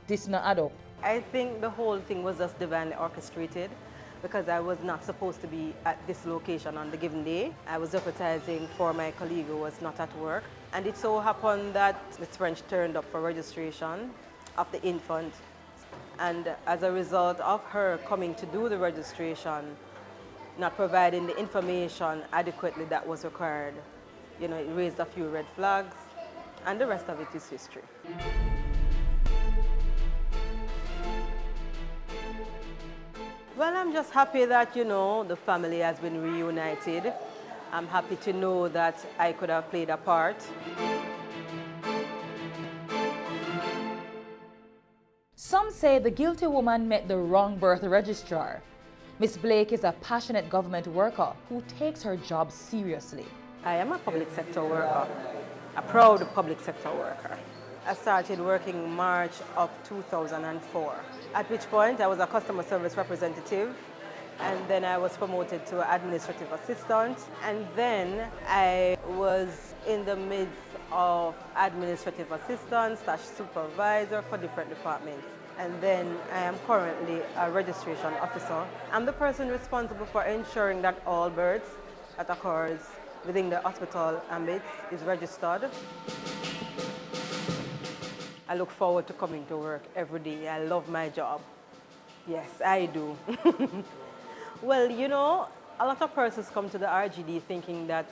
"This not add up." I think the whole thing was just divinely orchestrated because I was not supposed to be at this location on the given day. I was advertising for my colleague who was not at work. And it so happened that Ms. French turned up for registration of the infant. And as a result of her coming to do the registration, not providing the information adequately that was required. You know, it raised a few red flags, and the rest of it is history. Well, I'm just happy that, you know, the family has been reunited. I'm happy to know that I could have played a part. Some say the guilty woman met the wrong birth registrar. Miss Blake is a passionate government worker who takes her job seriously. I am a public sector worker, a proud public sector worker. I started working March of 2004, at which point I was a customer service representative, and then I was promoted to administrative assistant, and then I was in the midst of administrative assistant / supervisor for different departments. And then I am currently a registration officer. I'm the person responsible for ensuring that all births that occurs within the hospital ambit is registered. I look forward to coming to work every day. I love my job. Yes, I do. Well, you know, a lot of persons come to the RGD thinking that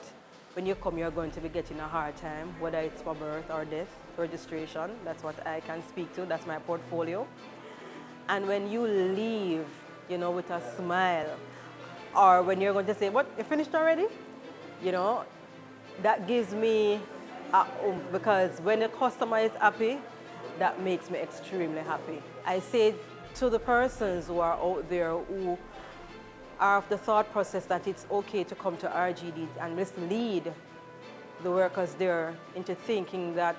when you come, you're going to be getting a hard time, whether it's for birth or death registration. That's what I can speak to. That's my portfolio. And when you leave, you know, with a smile, or when you're going to say, "What, you finished already?" You know, that gives me a oomph, because when the customer is happy, that makes me extremely happy. I say to the persons who are out there who are of the thought process that it's okay to come to RGD and mislead the workers there into thinking that,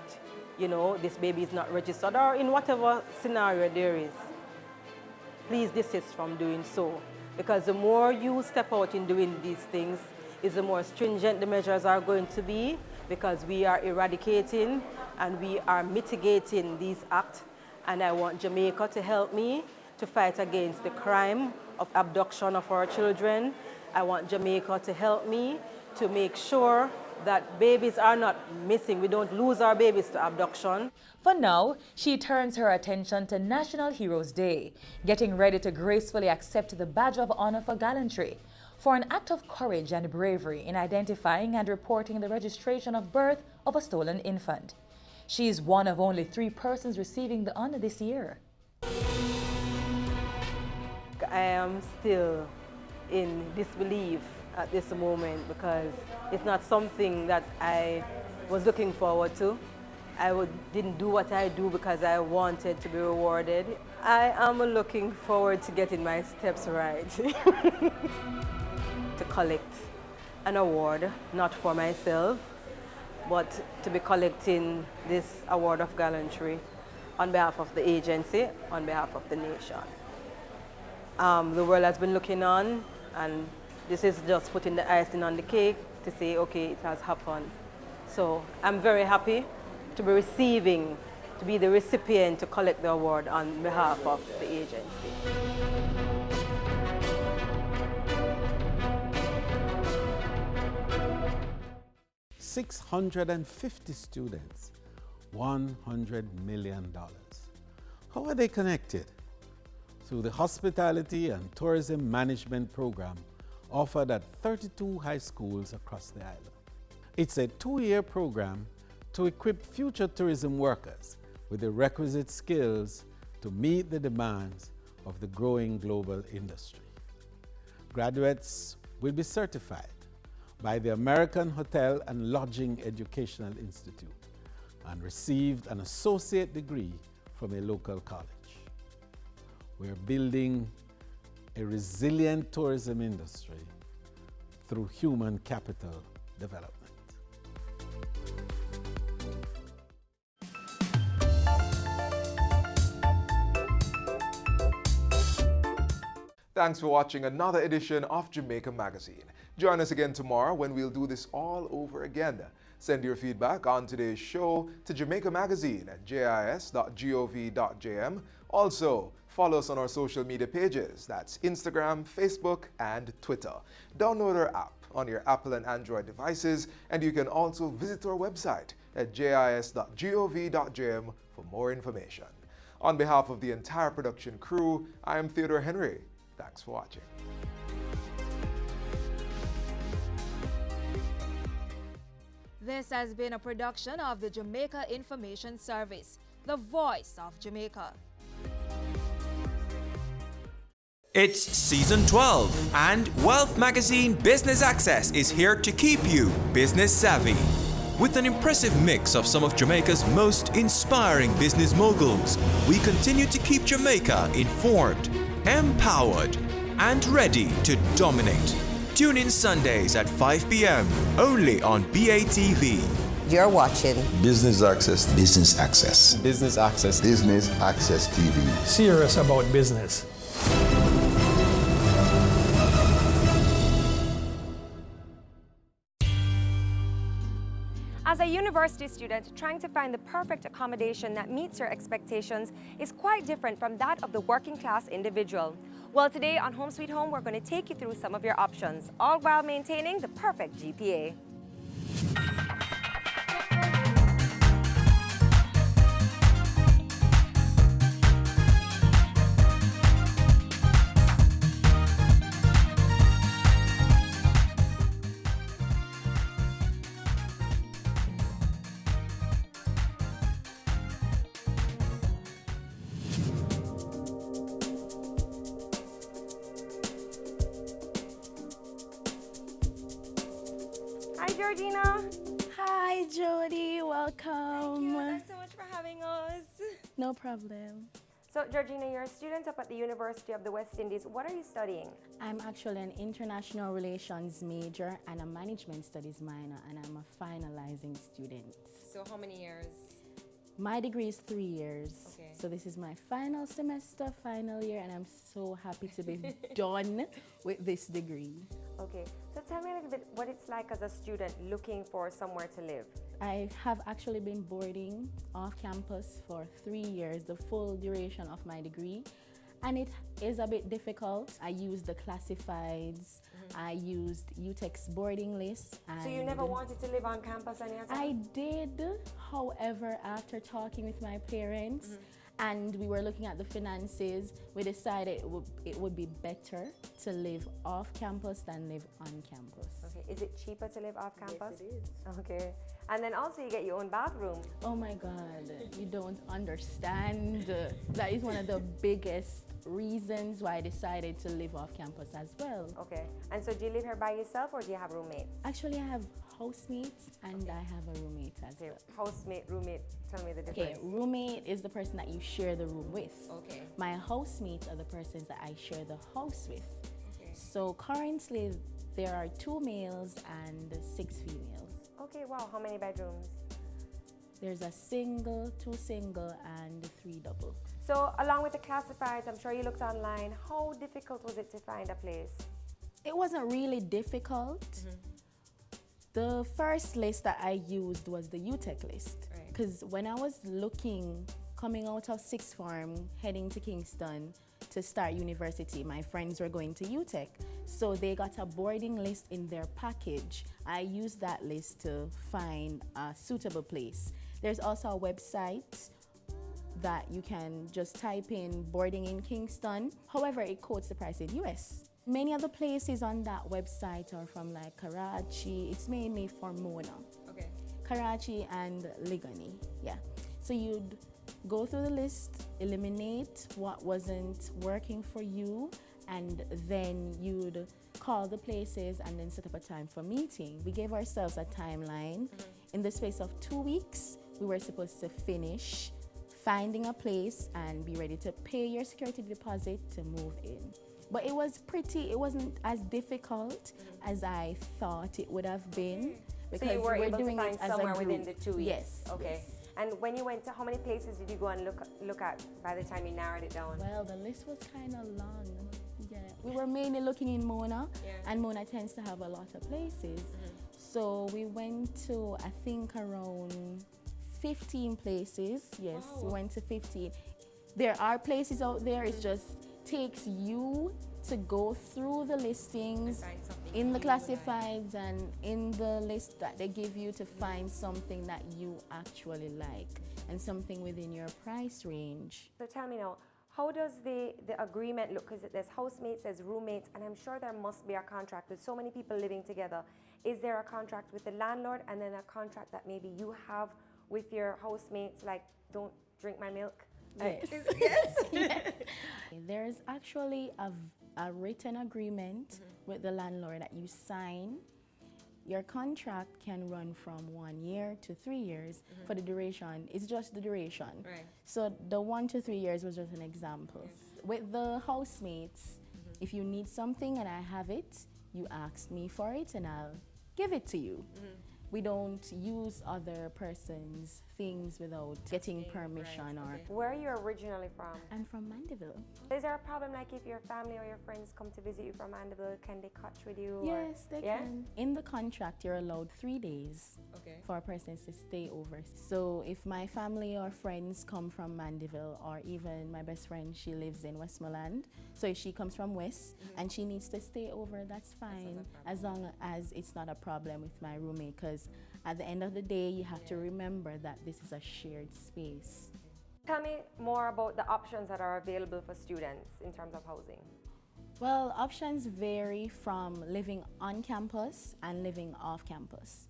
you know, this baby is not registered, or in whatever scenario there is, please desist from doing so. Because the more you step out in doing these things, is the more stringent the measures are going to be, because we are eradicating and we are mitigating these acts. And I want Jamaica to help me to fight against the crime of abduction of our children. I want Jamaica to help me to make sure that babies are not missing. We don't lose our babies to abduction. For now, she turns her attention to National Heroes Day, getting ready to gracefully accept the Badge of Honor for Gallantry, for an act of courage and bravery in identifying and reporting the registration of birth of a stolen infant. She is one of only 3 persons receiving the honor this year. I am still in disbelief at this moment, because it's not something that I was looking forward to. Didn't do what I do because I wanted to be rewarded. I am looking forward to getting my steps right. To collect an award, not for myself, but to be collecting this award of gallantry on behalf of the agency, on behalf of the nation. The world has been looking on, and this is just putting the icing on the cake to say, okay, it has happened. So I'm very happy to be receiving, to be the recipient to collect the award on behalf of the agency. $650 students, $100 million. How are they connected? Through the Hospitality and Tourism Management Program offered at 32 high schools across the island. It's a 2-year program to equip future tourism workers with the requisite skills to meet the demands of the growing global industry. Graduates will be certified by the American Hotel and Lodging Educational Institute and received an associate degree from a local college. We're building a resilient tourism industry through human capital development. Thanks for watching another edition of Jamaica Magazine. Join us again tomorrow when we'll do this all over again. Send your feedback on today's show to Jamaica Magazine at jis.gov.jm. Also, follow us on our social media pages. That's Instagram, Facebook, and Twitter. Download our app on your Apple and Android devices, and you can also visit our website at jis.gov.jm for more information. On behalf of the entire production crew, I am Theodore Henry. Thanks for watching. This has been a production of the Jamaica Information Service, the voice of Jamaica. It's season 12, and Wealth Magazine Business Access is here to keep you business savvy. With an impressive mix of some of Jamaica's most inspiring business moguls, we continue to keep Jamaica informed, empowered, and ready to dominate. Tune in Sundays at 5 p.m. only on BATV. You're watching Business Access. Business Access. Business Access. Business Access TV. Serious about business. As a university student, trying to find the perfect accommodation that meets your expectations is quite different from that of the working class individual. Well, today on Home Sweet Home, we're going to take you through some of your options, all while maintaining the perfect GPA. Hi, Georgina. Hi, Jody. Welcome. Thanks so much for having us. No problem. So, Georgina, you're a student up at the University of the West Indies. What are you studying? I'm actually an international relations major and a management studies minor, and I'm a finalizing student. So, how many years? My degree is 3 years. Okay. So this is my final semester, final year, and I'm so happy to be done with this degree. Okay, so tell me a little bit what it's like as a student looking for somewhere to live. I have actually been boarding off campus for 3 years, the full duration of my degree. And it is a bit difficult. I used the classifieds, I used UTEC's boarding list. So you never wanted to live on campus any other time? I did, however, after talking with my parents and we were looking at the finances, we decided it would be better to live off campus than live on campus. Okay, is it cheaper to live off campus? Yes, it is. Okay, and then also you get your own bathroom. Oh my God, you don't understand. That is one of the biggest reasons why I decided to live off campus as well. Okay, and so do you live here by yourself or do you have roommates? Actually, I have housemates and I have a roommate as well. Housemate, roommate, tell me the difference. Okay, roommate is the person that you share the room with. Okay. My housemates are the persons that I share the house with. Okay. So currently there are 2 males and 6 females. Okay, wow, how many bedrooms? There's a single, 2 single, and 3 double. So along with the classifieds, I'm sure you looked online. How difficult was it to find a place? It wasn't really difficult. The first list that I used was the UTEC list. Because when I was looking, coming out of sixth form, heading to Kingston to start university, my friends were going to UTEC. So they got a boarding list in their package. I used that list to find a suitable place. There's also a website that you can just type in boarding in Kingston. However, it quotes the price in US. Many of the places on that website are from like Karachi. It's mainly for Mona. Okay. Karachi and Ligani, yeah. So you'd go through the list, eliminate what wasn't working for you, and then you'd call the places and then set up a time for meeting. We gave ourselves a timeline. In the space of 2 weeks, we were supposed to finish finding a place and be ready to pay your security deposit to move in. But it wasn't as difficult as I thought it would have been. Because so you were we're able doing to find it as somewhere a group. within the 2 weeks? Yes. Okay. Yes. And when you went to, how many places did you go and look at by the time you narrowed it down? Well, the list was kind of long. Yeah. We were mainly looking in Mona, and Mona tends to have a lot of places. So we went to, I think, around 15 places. Yes, we went to 15. There are places out there, it just takes you to go through the listings in the classifieds and in the list that they give you to find something that you actually like and something within your price range. So tell me now, how does the agreement look? Because there's housemates, there's roommates, and I'm sure there must be a contract with so many people living together. Is there a contract with the landlord and then a contract that maybe you have with your housemates, like don't drink my milk? Yes. Yes. Yes. There's actually a written agreement with the landlord that you sign. Your contract can run from 1 year to 3 years for the duration. It's just the duration. Right. So the 1 to 3 years was just an example. Yes. With the housemates, if you need something and I have it, you ask me for it and I'll give it to you. We don't use other person's things without getting permission or... Where are you originally from? I'm from Mandeville. Is there a problem like if your family or your friends come to visit you from Mandeville, can they catch with you? Yes, they Yeah? can. In the contract, you're allowed 3 days for a person to stay over. So if my family or friends come from Mandeville, or even my best friend, she lives in Westmoreland, so if she comes from West and she needs to stay over, that's fine, as long as it's not a problem with my roommate, because at the end of the day, you have to remember that this is a shared space. Tell me more about the options that are available for students in terms of housing. Well, options vary from living on campus and living off campus.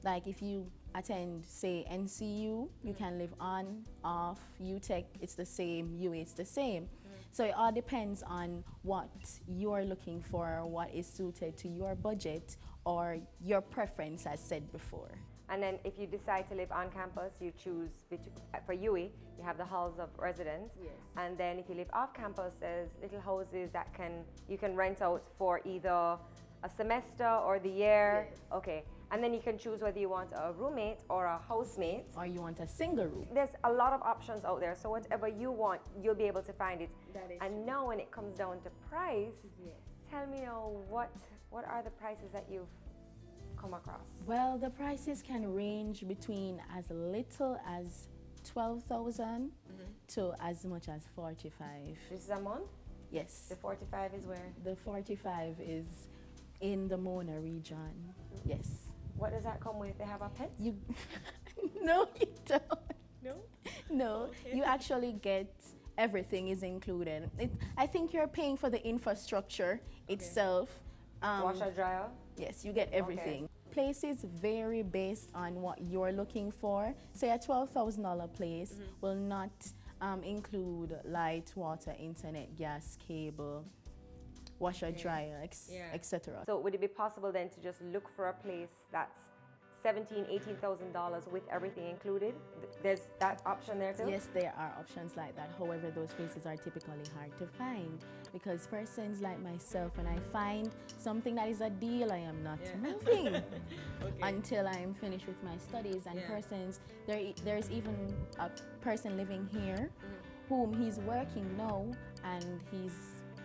Like if you attend, say, NCU, you can live on, off, UTech, it's the same, UA, it's the same. So it all depends on what you're looking for, what is suited to your budget or your preference, as said before. And then if you decide to live on campus, you choose, for UE, you have the halls of residence. Yes. And then if you live off campus, there's little houses that you can rent out for either a semester or the year. Yes. Okay. And then you can choose whether you want a roommate or a housemate. Or you want a single room. There's a lot of options out there, so whatever you want, you'll be able to find it. That is and true. now when it comes down to price, tell me now, what are the prices that you've come across? Well, the prices can range between as little as 12,000 to as much as 45. This is a month? Yes. The 45 is where? The 45 is in the Mona region. Yes. What does that come with? They have a pet? You No, you don't. No? No, you actually get everything is included. I think you're paying for the infrastructure itself. Washer, dryer? Yes, you get everything. Places vary based on what you're looking for. Say a $12,000 place will not include light, water, internet, gas, cable, washer, dryer, etc. So would it be possible then to just look for a place that's $17,000, $18,000 with everything included? There's that option there too? Yes, there are options like that. However, those places are typically hard to find because persons like myself, when I find something that is a deal, I am not moving until I'm finished with my studies. And persons, there's even a person living here whom he's working now and he's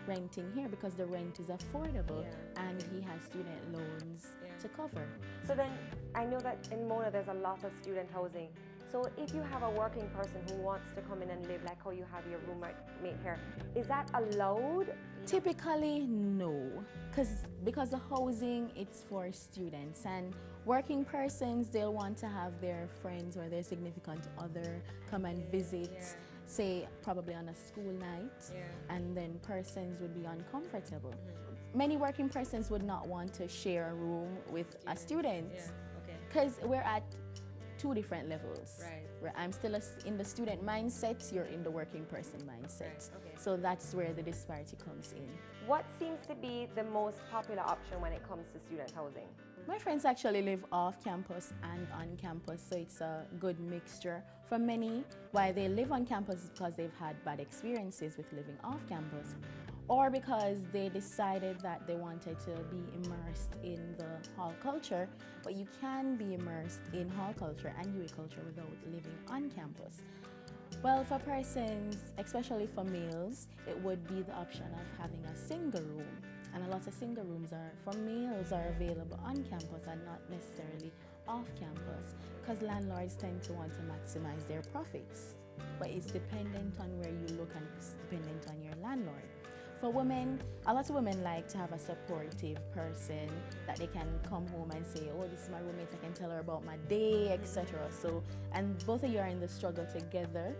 renting here because the rent is affordable and he has student loans to cover. So then, I know that in Mona there's a lot of student housing. So if you have a working person who wants to come in and live like how you have your roommate here, is that allowed? Typically, no, because the housing, it's for students, and working persons, they'll want to have their friends or their significant other come and visit, say probably on a school night, and then persons would be uncomfortable. Many working persons would not want to share a room with a student because we're at two different levels. Where I'm still in the student mindset, you're in the working person mindset. So that's where the disparity comes in. What seems to be the most popular option when it comes to student housing? My friends actually live off campus and on campus, so it's a good mixture. For many, why they live on campus is because they've had bad experiences with living off campus, or because they decided that they wanted to be immersed in the hall culture, but you can be immersed in hall culture and UA culture without living on campus. Well, for persons, especially for males, it would be the option of having a single room. And a lot of single rooms for males are available on campus and not necessarily off campus because landlords tend to want to maximize their profits. But it's dependent on where you look and it's dependent on your landlord. For women, a lot of women like to have a supportive person that they can come home and say, oh, this is my roommate, I can tell her about my day, etc. So, and both of you are in the struggle together.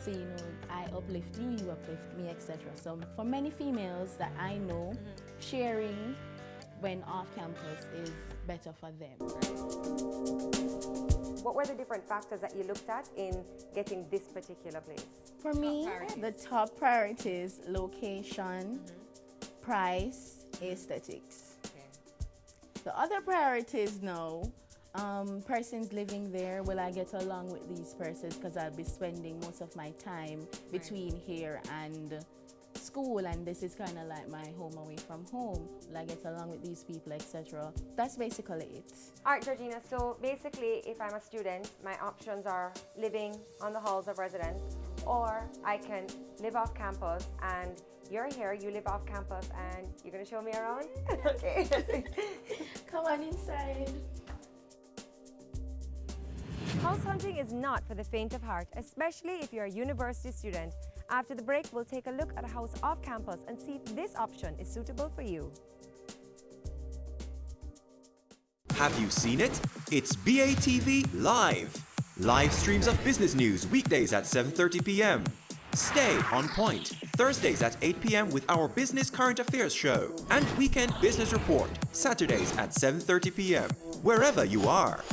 So, you know, I uplift you, you uplift me, etc. So for many females that I know, sharing when off campus is better for them. What were the different factors that you looked at in getting this particular place? For me, the top priorities: location, price, aesthetics. The other priorities now, persons living there, will I get along with these persons, because I'll be spending most of my time between here and school, and this is kind of like my home away from home. Will I get along with these people, etc. That's basically it. All right, Georgina, so basically if I'm a student, my options are living on the halls of residence, or I can live off campus, and you're here, you live off campus, and you're going to show me around? Okay. Come on inside. House hunting is not for the faint of heart, especially if you're a university student. After the break, we'll take a look at a house off campus and see if this option is suitable for you. Have you seen it? It's BATV Live. Live streams of business news weekdays at 7:30 p.m. Stay on point Thursdays at 8 p.m. with our Business Current Affairs show, and Weekend Business Report Saturdays at 7:30 p.m. wherever you are.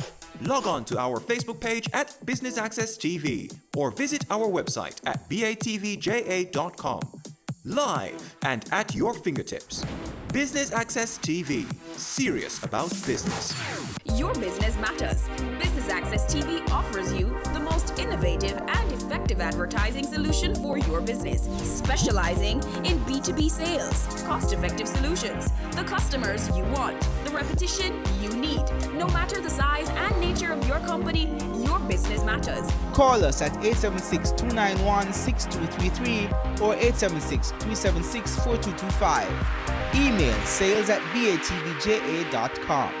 Log on to our Facebook page at Business Access TV or visit our website at batvja.com. Live and at your fingertips. Business Access TV. Serious about business. Your business matters. Business Access TV offers you the most innovative and effective advertising solution for your business, specializing in B2B sales, cost-effective solutions, the customers you want, the repetition you need. No matter the size and nature of your company, your business matters. Call us at 876-291-6233 or 876-376-4225. Email sales@batvja.com.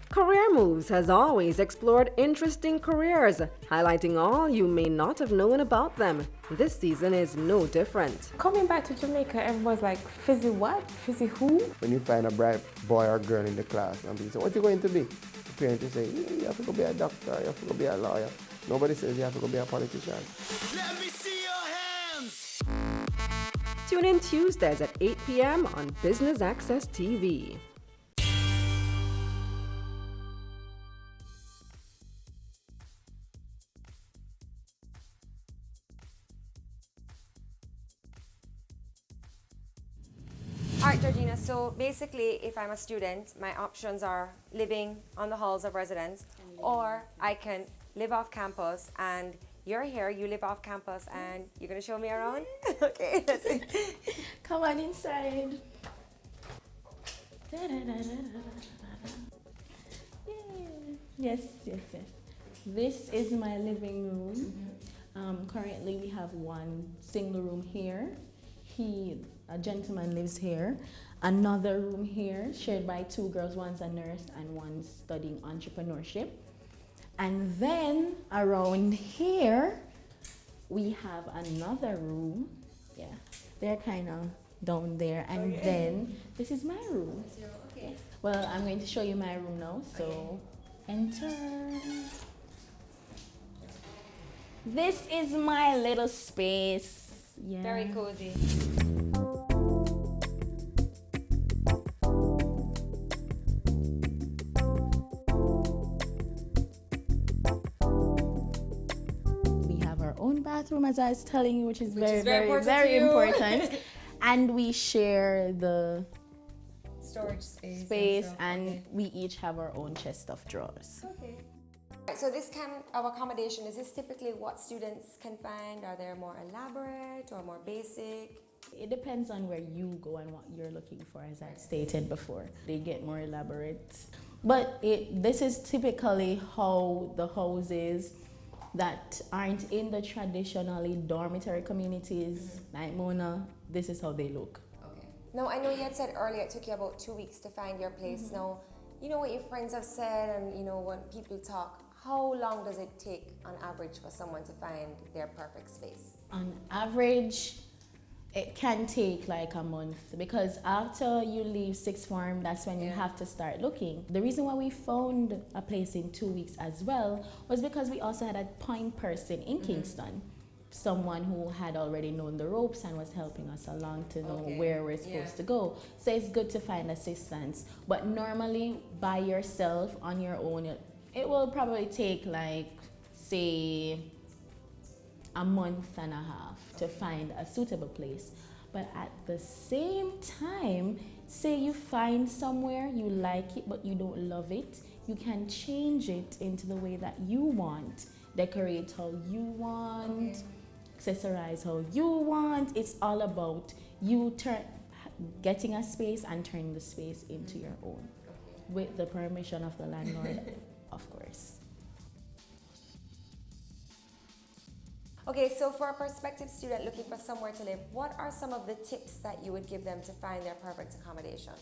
Career Moves has always explored interesting careers, highlighting all you may not have known about them. This season is no different. Coming back to Jamaica, everyone's like, fizzy what? Fizzy who? When you find a bright boy or girl in the class and people say, what are you going to be? The parents will say, you have to go be a doctor, you have to go be a lawyer. Nobody says you have to go be a politician. Let me see your hands! Tune in Tuesdays at 8 p.m. on Business Access TV. All right, Georgina, so basically if I'm a student, my options are living on the halls of residence, or I can live off campus, and you're here, you live off campus, and you're going to show me around? Okay. Come on inside. Yes. This is my living room. Currently we have one single room here. A gentleman lives here. Another room here shared by two girls, one's a nurse and one's studying entrepreneurship. And then around here, we have another room. Yeah, they're kind of down there. And then this is my room. Okay. Well, I'm going to show you my room now. So enter. This is my little space. Yeah. Very cozy. Bathroom, as I was telling you, which is very very important. And we share the storage space and we each have our own chest of drawers. Okay. So this kind of accommodation, is this typically what students can find? Are they more elaborate or more basic? It depends on where you go and what you're looking for, as I've stated before. They get more elaborate. But this is typically how the houses that aren't in the traditionally dormitory communities, like Mona, this is how they look. Okay. Now, I know you had said earlier it took you about 2 weeks to find your place. Now, you know what your friends have said, and you know when people talk, how long does it take on average for someone to find their perfect space? On average, it can take like a month, because after you leave sixth form, that's when you have to start looking. The reason why we found a place in 2 weeks as well was because we also had a point person in Kingston. someone who had already known the ropes and was helping us along to know where we're supposed to go. So it's good to find assistance. But normally by yourself on your own, it will probably take like, say, a month and a half to find a suitable place. But at the same time, say you find somewhere, you like it, but you don't love it, you can change it into the way that you want. Decorate how you want, accessorize how you want. It's all about you getting a space and turning the space into your own, with the permission of the landlord, of course. Okay, so for a prospective student looking for somewhere to live, what are some of the tips that you would give them to find their perfect accommodation?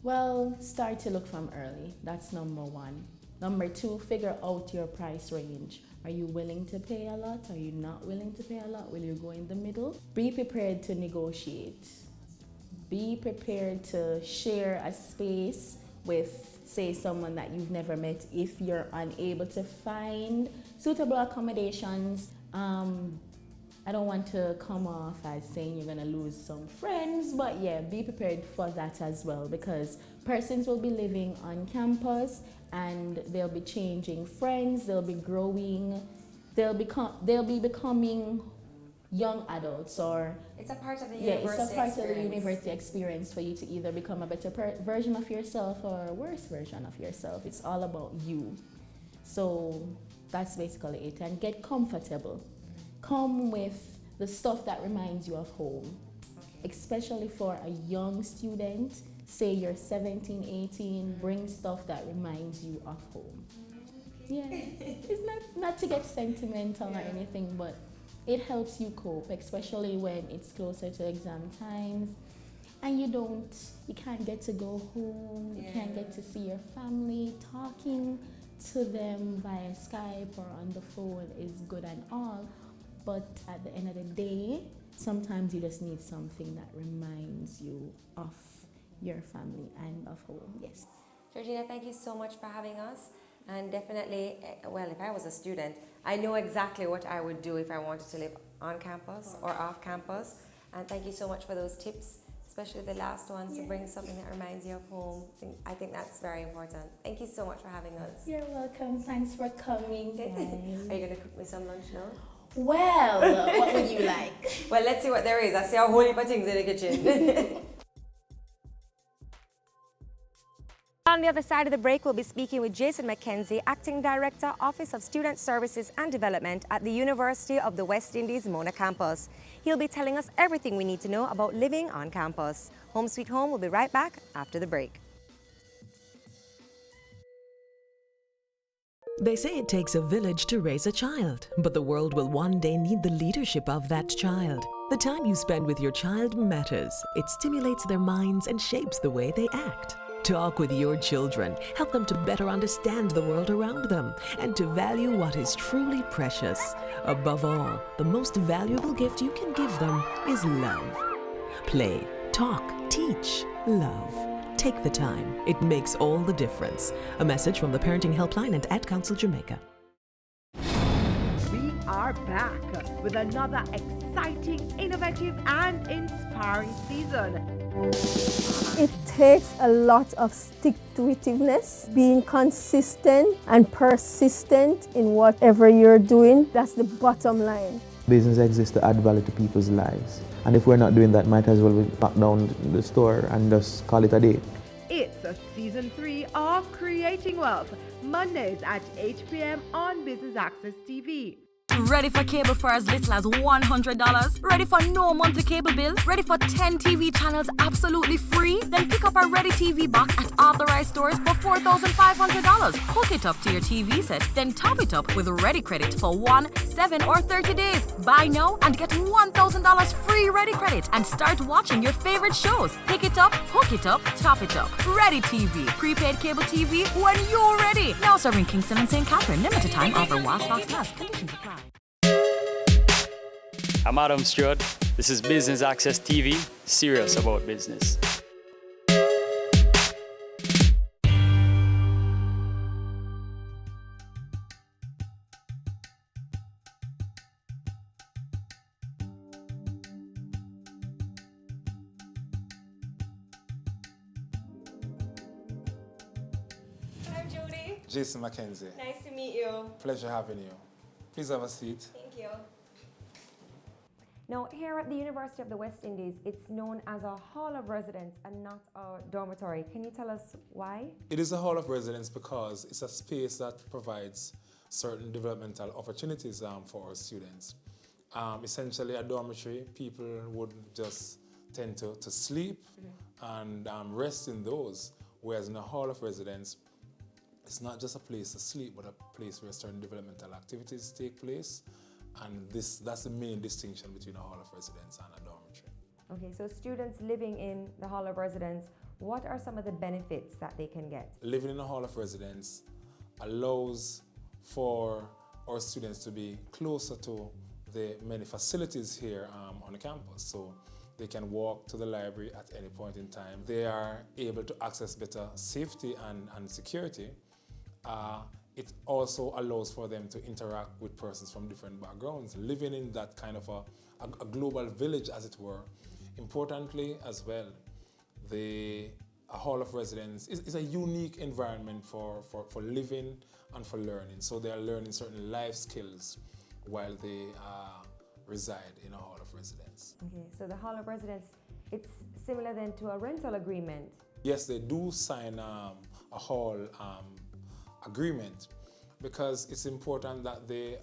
Well, start to look from early. That's number one. Number two, figure out your price range. Are you willing to pay a lot? Are you not willing to pay a lot? Will you go in the middle? Be prepared to negotiate. Be prepared to share a space with, say, someone that you've never met if you're unable to find suitable accommodations. I don't want to come off as saying you're going to lose some friends, but yeah, be prepared for that as well, because persons will be living on campus and they'll be changing friends, they'll be growing, they'll be becoming young adults, or it's a part of the university it's a part of the university experience for you to either become a better version of yourself or a worse version of yourself. It's all about you. So that's basically it. And get comfortable. Come with the stuff that reminds you of home, especially for a young student. Say you're 17, 18, bring stuff that reminds you of home. Yeah, it's not to get sentimental or anything, but it helps you cope, especially when it's closer to exam times and you can't get to go home, you can't get to see your family. Talking to them via Skype or on the phone is good and all, but at the end of the day, sometimes you just need something that reminds you of your family and of home. Yes. Georgina, thank you so much for having us. And definitely, well, if I was a student, I know exactly what I would do if I wanted to live on campus or off campus. And thank you so much for those tips, especially the last one, to bring something that reminds you of home. I think that's very important. Thank you so much for having us. You're welcome. Thanks for coming. Are you going to cook me some lunch now? Well, what would you like? Well, let's see what there is. I see a whole heap of things in the kitchen. On the other side of the break, we'll be speaking with Jason McKenzie, Acting Director, Office of Student Services and Development at the University of the West Indies Mona campus. He'll be telling us everything we need to know about living on campus. Home Sweet Home will be right back after the break. They say it takes a village to raise a child, but the world will one day need the leadership of that child. The time you spend with your child matters. It stimulates their minds and shapes the way they act. Talk with your children. Help them to better understand the world around them and to value what is truly precious. Above all, the most valuable gift you can give them is love. Play, talk, teach, love. Take the time. It makes all the difference. A message from the Parenting Helpline and Ad Council Jamaica. We are back with another exciting, innovative and inspiring season. It takes a lot of stick-to-itiveness, being consistent and persistent in whatever you're doing. That's the bottom line. Business exists to add value to people's lives. And if we're not doing that, might as well back down the store and just call it a day. It's a season 3 of Creating Wealth, Mondays at 8 p.m. on Business Access TV. Ready for cable for as little as $100? Ready for no monthly cable bill? Ready for 10 TV channels absolutely free? Then pick up our Ready TV box at authorized stores for $4,500. Hook it up to your TV set, then top it up with Ready Credit for 1, 7, or 30 days. Buy now and get $1,000 free Ready Credit and start watching your favorite shows. Pick it up, hook it up, top it up. Ready TV. Prepaid cable TV when you're ready. Now serving Kingston and St. Catherine. Limited time offer while stocks last. Conditions apply. I'm Adam Stewart. This is Business Access TV, serious about business. I'm Judy. Jason McKenzie. Nice to meet you. Pleasure having you. Please have a seat. Thank you. Now, here at the University of the West Indies, it's known as a hall of residence and not a dormitory. Can you tell us why? It is a hall of residence because it's a space that provides certain developmental opportunities for our students. Essentially, a dormitory, people would just tend to sleep and rest in those, whereas in a hall of residence, it's not just a place to sleep, but a place where certain developmental activities take place. And that's the main distinction between a hall of residence and a dormitory. Okay, so students living in the hall of residence, what are some of the benefits that they can get? Living in a hall of residence allows for our students to be closer to the many facilities here on the campus. So they can walk to the library at any point in time. They are able to access better safety and security. It also allows for them to interact with persons from different backgrounds, living in that kind of a global village, as it were. Importantly as well, a hall of residence is a unique environment for living and for learning. So they are learning certain life skills while they reside in a hall of residence. Okay, so the hall of residence, it's similar then to a rental agreement? Yes, they do sign a hall agreement because it's important that they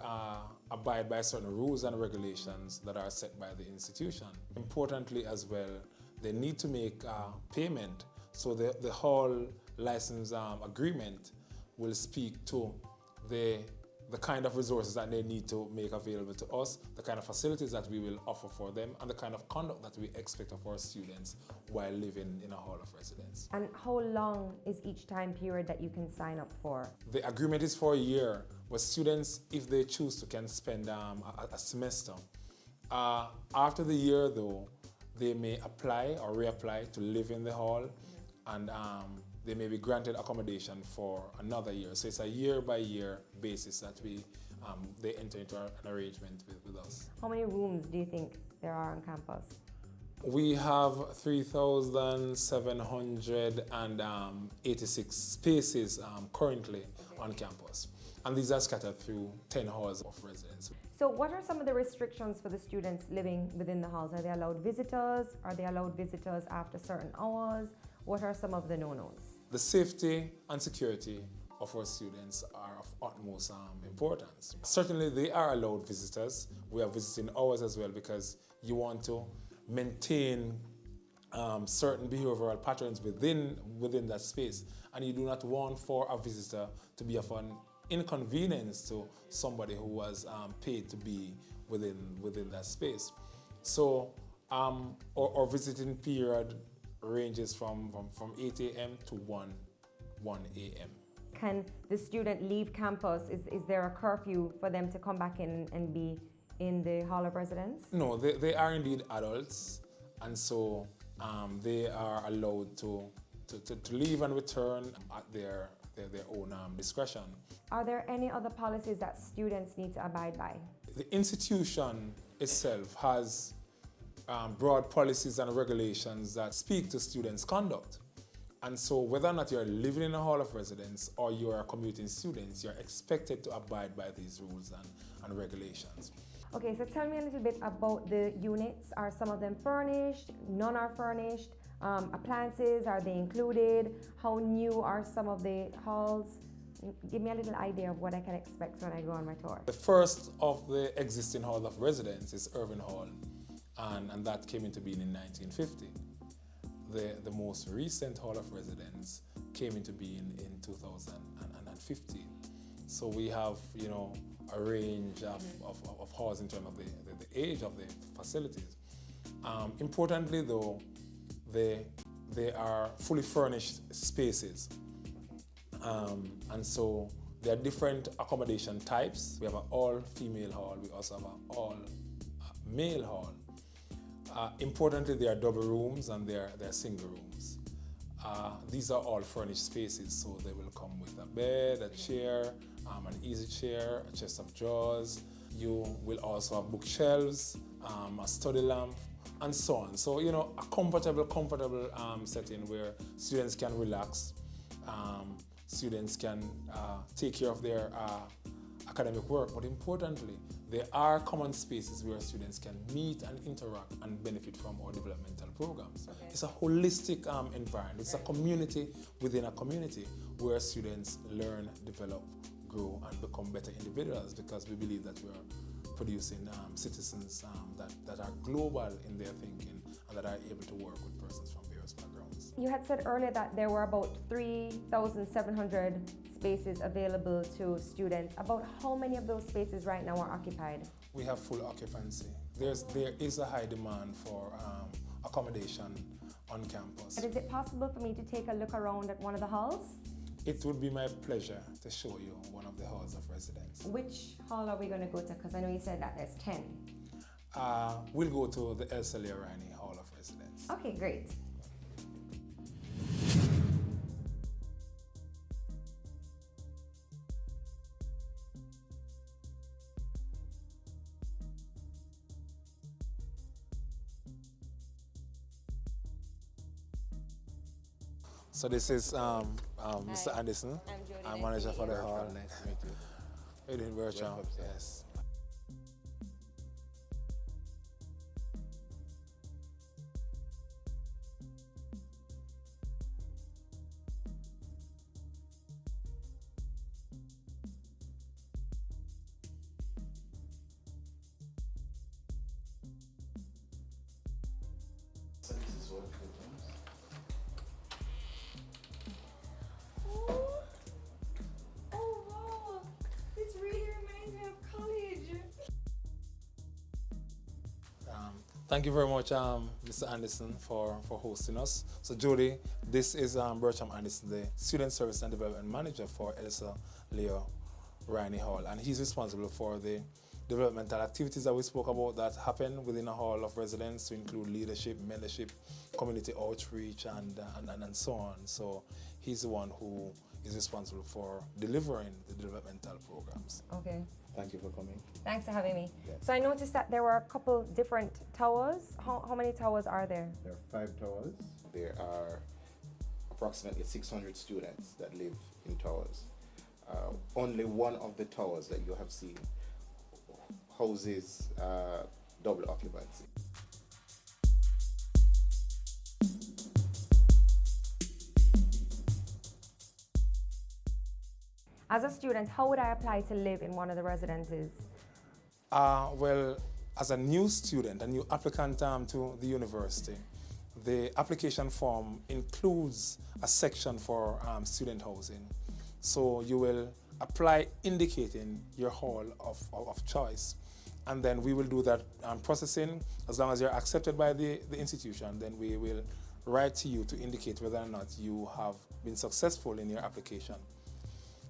abide by certain rules and regulations that are set by the institution. Importantly as well, they need to make payment. So the hall license agreement will speak to the kind of resources that they need to make available to us, the kind of facilities that we will offer for them, and the kind of conduct that we expect of our students while living in a hall of residence. And how long is each time period that you can sign up for? The agreement is for a year, but students, if they choose to, can spend a semester. After the year though, they may apply or reapply to live in the hall, and they may be granted accommodation for another year. So it's a year-by-year basis that they enter into an arrangement with us. How many rooms do you think there are on campus? We have 3,786 spaces currently on campus. And these are scattered through 10 halls of residence. So what are some of the restrictions for the students living within the halls? Are they allowed visitors? Are they allowed visitors after certain hours? What are some of the no-nos? The safety and security of our students are of utmost importance. Certainly they are allowed visitors. We have visiting hours as well because you want to maintain certain behavioral patterns within that space, and you do not want for a visitor to be of an inconvenience to somebody who was paid to be within that space. So our visiting period ranges from 8 a.m. to 1 a.m. Can the student leave campus? Is there a curfew for them to come back in and be in the hall of residence? No, they are indeed adults, and so they are allowed to leave and return at their own discretion. Are there any other policies that students need to abide by? The institution itself has broad policies and regulations that speak to students' conduct. And so whether or not you're living in a hall of residence or you are commuting students, you're expected to abide by these rules and regulations. Okay, so tell me a little bit about the units. Are some of them furnished? None are furnished? Appliances, are they included? How new are some of the halls? Give me a little idea of what I can expect when I go on my tour. The first of the existing halls of residence is Irving Hall, and that came into being in 1950. The most recent hall of residence came into being in 2015. So we have, a range of halls in terms of the age of the facilities. Importantly though, they are fully furnished spaces. And so there are different accommodation types. We have an all-female hall. We also have an all-male hall. Importantly, there are double rooms and there are single rooms. These are all furnished spaces, so they will come with a bed, a chair, an easy chair, a chest of drawers. You will also have bookshelves, a study lamp, and so on. So, a comfortable setting where students can relax, students can take care of their academic work, but importantly, there are common spaces where students can meet and interact and benefit from our developmental programs. Okay. It's a holistic environment. It's a community within a community where students learn, develop, grow, and become better individuals, because we believe that we are producing citizens that are global in their thinking and that are able to work with persons from various backgrounds. You had said earlier that there were about 3,700 spaces available to students. About how many of those spaces right now are occupied? We have full occupancy. There is a high demand for accommodation on campus. But is it possible for me to take a look around at one of the halls? It would be my pleasure to show you one of the halls of residence. Which hall are we going to go to? Because I know you said that there's 10. We'll go to the Elsa Leorani Hall of Residence. Okay, great. So this is Mr. Anderson. I'm manager for the hall. Nice to meet you. We're doing virtual. Yes. So this is what Thank you very much, Mr. Anderson, for hosting us. So Jody, this is Bertram Anderson, the Student Service and Development Manager for Elsa Leo Riney Hall, and he's responsible for the developmental activities that we spoke about that happen within a hall of residence, to include leadership, mentorship, community outreach, and so on. So he's the one who is responsible for delivering the developmental programs. Okay. Thank you for coming. Thanks for having me. Yes. So I noticed that there were a couple different towers. How many towers are there? There are 5 towers. There are approximately 600 students that live in towers. Only one of the towers that you have seen houses double occupancy. As a student, how would I apply to live in one of the residences? Well, as a new student, a new applicant to the university, the application form includes a section for student housing. So you will apply indicating your hall of choice, and then we will do that processing. As long as you're accepted by the institution, then we will write to you to indicate whether or not you have been successful in your application.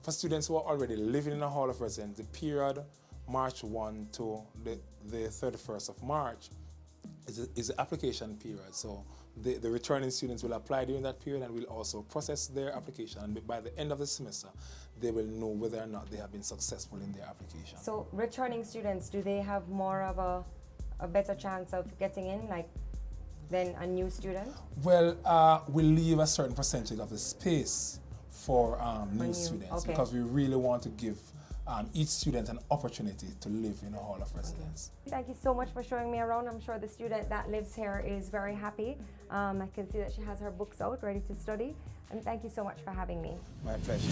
For students who are already living in a hall of residence, the period March 1 to the 31st of March is the application period. So the returning students will apply during that period, and will also process their application. And by the end of the semester, they will know whether or not they have been successful in their application. So returning students, do they have more of a better chance of getting in, than a new student? Well, we'll leave a certain percentage of the space for new students, because we really want to give each student an opportunity to live in a hall of residence. Thank you so much for showing me around. I'm sure the student that lives here is very happy. I can see that she has her books out ready to study. And thank you so much for having me. My pleasure.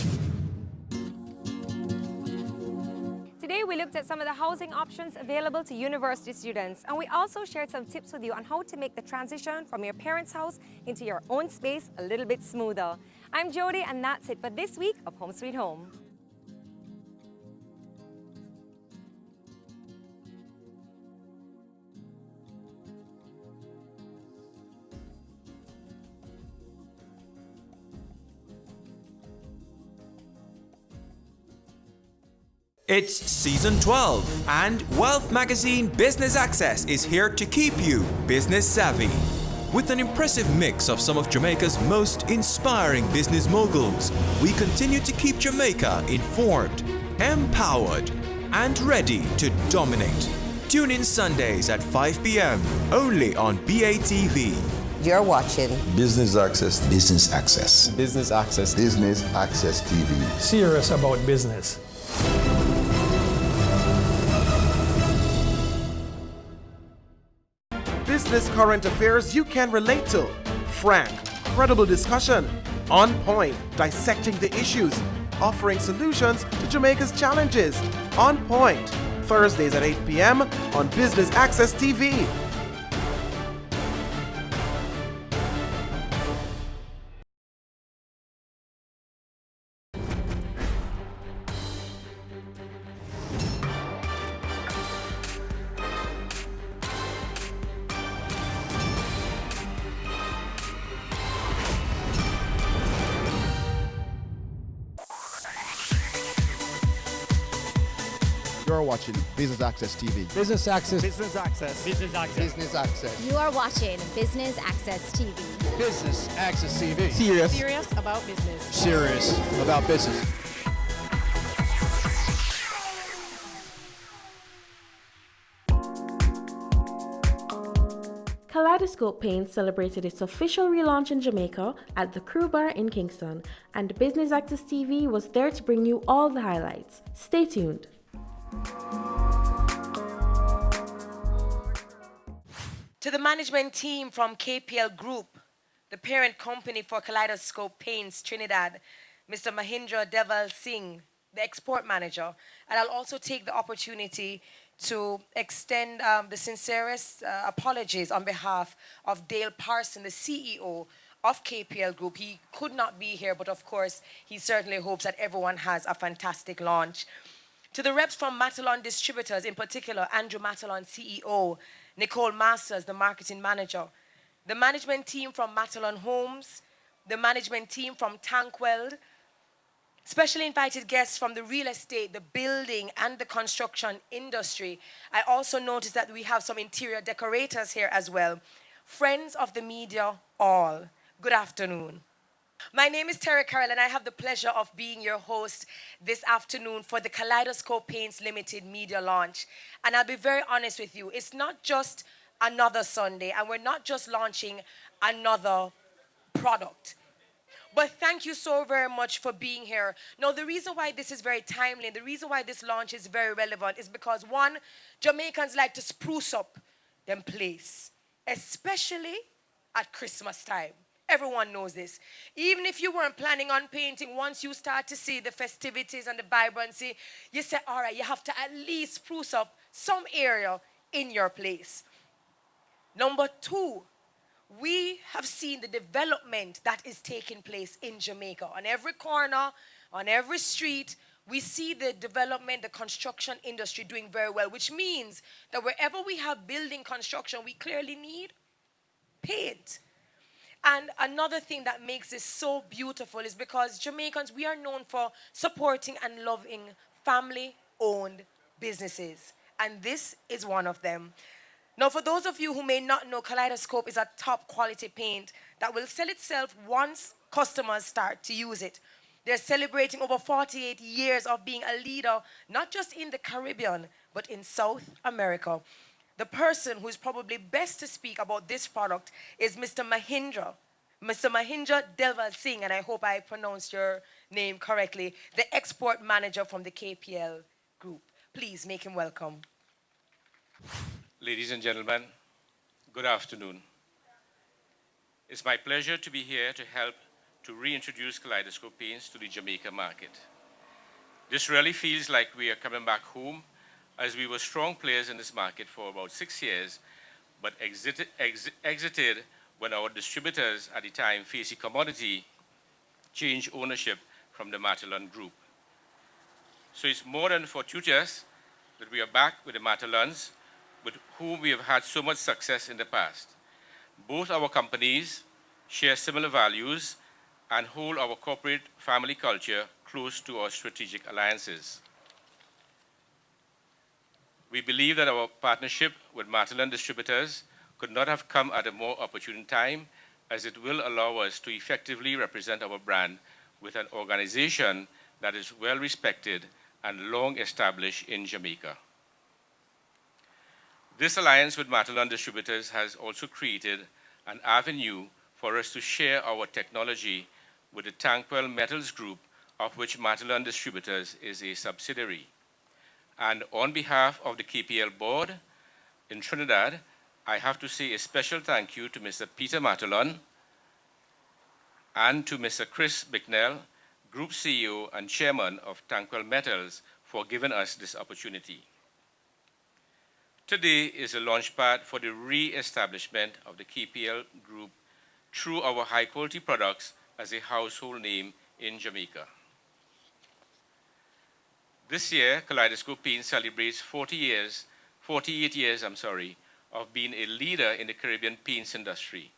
Today we looked at some of the housing options available to university students, and we also shared some tips with you on how to make the transition from your parents' house into your own space a little bit smoother. I'm Jody, and that's it for this week of Home Sweet Home. It's season 12, and Wealth Magazine Business Access is here to keep you business savvy. With an impressive mix of some of Jamaica's most inspiring business moguls, we continue to keep Jamaica informed, empowered, and ready to dominate. Tune in Sundays at 5 p.m. only on BATV. You're watching Business Access. Business Access. Business Access. Business Access TV. Serious about business. Business current affairs you can relate to. Frank, credible discussion. On point, dissecting the issues. Offering solutions to Jamaica's challenges. On Point, Thursdays at 8 p.m. on Business Access TV. You're watching Business Access TV. Business Access. Business Access. Business Access. Business Access. You are watching Business Access TV. Business Access TV. Serious about business. Serious about business. Kaleidoscope Paints celebrated its official relaunch in Jamaica at the Crew Bar in Kingston, and Business Access TV was there to bring you all the highlights. Stay tuned. To the management team from KPL Group, the parent company for Kaleidoscope Paints Trinidad, Mr. Mahindra Deval Singh, the export manager, and I'll also take the opportunity to extend the sincerest apologies on behalf of Dale Parson, the CEO of KPL Group. He could not be here, but of course, he certainly hopes that everyone has a fantastic launch. To the reps from Matalon Distributors, in particular, Andrew Matalon, CEO, Nicole Masters, the marketing manager, the management team from Matalon Homes, the management team from Tankweld, specially invited guests from the real estate, the building, and the construction industry. I also noticed that we have some interior decorators here as well. Friends of the media, all. Good afternoon. My name is Terry Carroll, and I have the pleasure of being your host this afternoon for the Kaleidoscope Paints Limited media launch. And I'll be very honest with you, it's not just another Sunday, and we're not just launching another product. But thank you so very much for being here. Now, the reason why this is very timely and the reason why this launch is very relevant is because, one, Jamaicans like to spruce up them place, especially at Christmas time. Everyone knows this. Even if you weren't planning on painting, once you start to see the festivities and the vibrancy, you say, all right, you have to at least spruce up some area in your place. Number two, we have seen the development that is taking place in Jamaica. On every corner, on every street, we see the development, the construction industry doing very well, which means that wherever we have building construction, we clearly need paint. And another thing that makes this so beautiful is because Jamaicans, we are known for supporting and loving family-owned businesses. And this is one of them. Now, for those of you who may not know, Kaleidoscope is a top quality paint that will sell itself once customers start to use it. They're celebrating over 48 years of being a leader, not just in the Caribbean, but in South America. The person who's probably best to speak about this product is Mr. Mahindra Deval Singh, and I hope I pronounced your name correctly, the export manager from the KPL Group. Please make him welcome. Ladies and gentlemen, good afternoon. It's my pleasure to be here to help to reintroduce Kaleidoscope Paints to the Jamaica market. This really feels like we are coming back home, as we were strong players in this market for about 6 years, but exited when our distributors at the time, Facey Commodity, changed ownership from the Matalon Group. So it's more than fortuitous that we are back with the Matalons, with whom we have had so much success in the past. Both our companies share similar values and hold our corporate family culture close to our strategic alliances. We believe that our partnership with Matalon Distributors could not have come at a more opportune time, as it will allow us to effectively represent our brand with an organization that is well respected and long established in Jamaica. This alliance with Matalon Distributors has also created an avenue for us to share our technology with the Tankwell Metals Group, of which Matalan Distributors is a subsidiary. And on behalf of the KPL board in Trinidad, I have to say a special thank you to Mr. Peter Matalan and to Mr. Chris Bicknell, Group CEO and Chairman of Tankwell Metals, for giving us this opportunity. Today is a launchpad for the re-establishment of the KPL Group through our high-quality products as a household name in Jamaica. This year, Kaleidoscope Paints celebrates 48 years of being a leader in the Caribbean paints industry.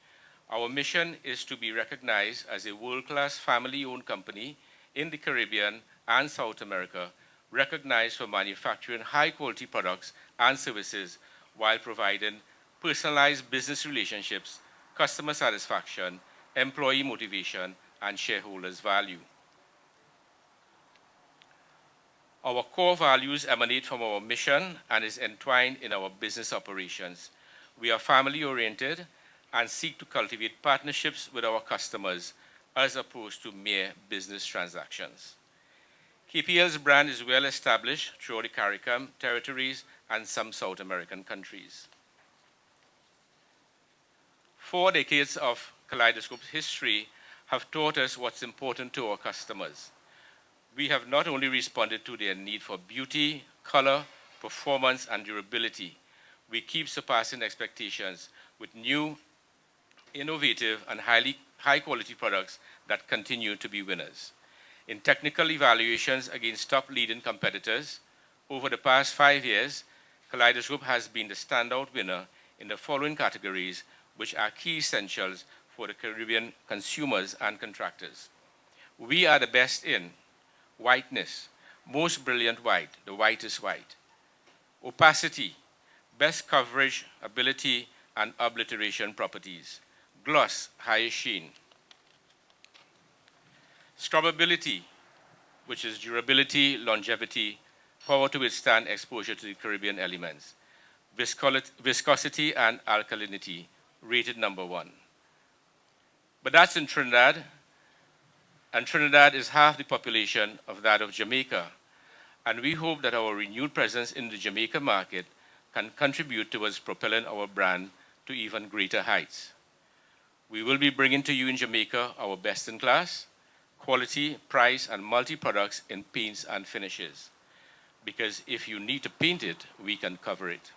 Our mission is to be recognized as a world-class family-owned company in the Caribbean and South America, recognized for manufacturing high-quality products and services while providing personalized business relationships, customer satisfaction, employee motivation, and shareholders' value. Our core values emanate from our mission and is entwined in our business operations. We are family-oriented and seek to cultivate partnerships with our customers as opposed to mere business transactions. KPL's brand is well established throughout the CARICOM territories and some South American countries. 4 decades of Kaleidoscope's history have taught us what's important to our customers. We have not only responded to their need for beauty, color, performance, and durability, we keep surpassing expectations with new, innovative, and high-quality products that continue to be winners. In technical evaluations against top leading competitors, over the past 5 years, Kaleidoscope has been the standout winner in the following categories, which are key essentials for the Caribbean consumers and contractors. We are the best in whiteness, most brilliant white, the whitest white. Opacity, best coverage, ability, and obliteration properties. Gloss, highest sheen. Scrubbability, which is durability, longevity, power to withstand exposure to the Caribbean elements. Viscosity and alkalinity, rated number 1. But that's in Trinidad, and Trinidad is half the population of that of Jamaica, and we hope that our renewed presence in the Jamaica market can contribute towards propelling our brand to even greater heights. We will be bringing to you in Jamaica our best-in-class, quality, price, and multi-products in paints and finishes, because if you need to paint it, we can cover it.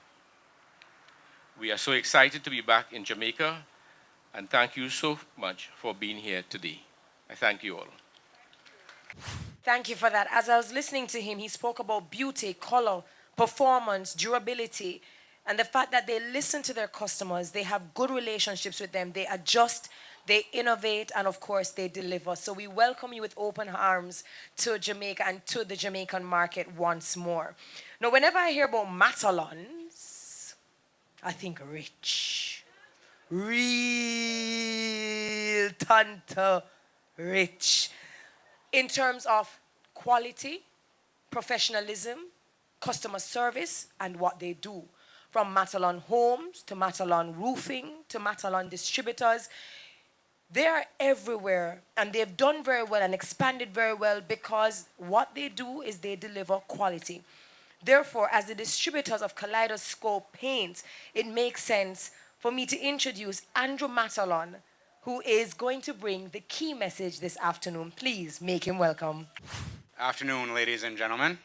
We are so excited to be back in Jamaica, and thank you so much for being here today. I thank you all. Thank you for that. As I was listening to him, he spoke about beauty, color, performance, durability, and the fact that they listen to their customers, they have good relationships with them, they adjust, they innovate, and of course, they deliver. So we welcome you with open arms to Jamaica and to the Jamaican market once more. Now, whenever I hear about Matalons, I think rich. Real tanta rich. In terms of quality, professionalism, customer service, and what they do. From Matalon Homes to Matalon Roofing to Matalon Distributors, they are everywhere, and they've done very well and expanded very well because what they do is they deliver quality. Therefore, as the distributors of Kaleidoscope Paints, it makes sense for me to introduce Andrew Matalon, who is going to bring the key message this afternoon. Please make him welcome. Afternoon, ladies and gentlemen.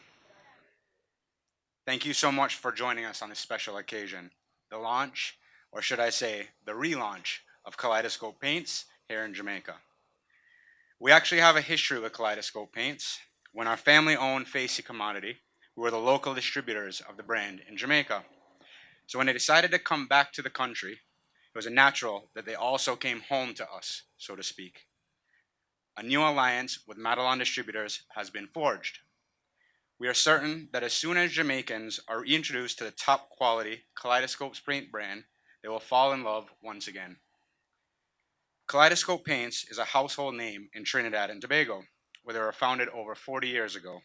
Thank you so much for joining us on this special occasion, the launch, or should I say, the relaunch of Kaleidoscope Paints here in Jamaica. We actually have a history with Kaleidoscope Paints. When our family-owned Facey Commodity, we were the local distributors of the brand in Jamaica. So when they decided to come back to the country, it was a natural that they also came home to us, so to speak. A new alliance with Matalon Distributors has been forged. We are certain that as soon as Jamaicans are reintroduced to the top quality Kaleidoscope Paint brand, they will fall in love once again. Kaleidoscope Paints is a household name in Trinidad and Tobago, where they were founded over 40 years ago.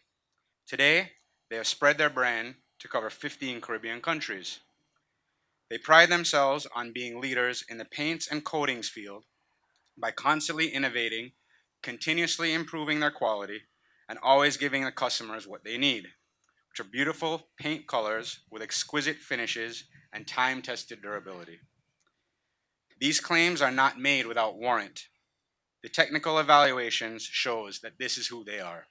Today, they have spread their brand to cover 15 Caribbean countries. They pride themselves on being leaders in the paints and coatings field by constantly innovating, continuously improving their quality, and always giving the customers what they need, which are beautiful paint colors with exquisite finishes and time-tested durability. These claims are not made without warrant. The technical evaluations shows that this is who they are.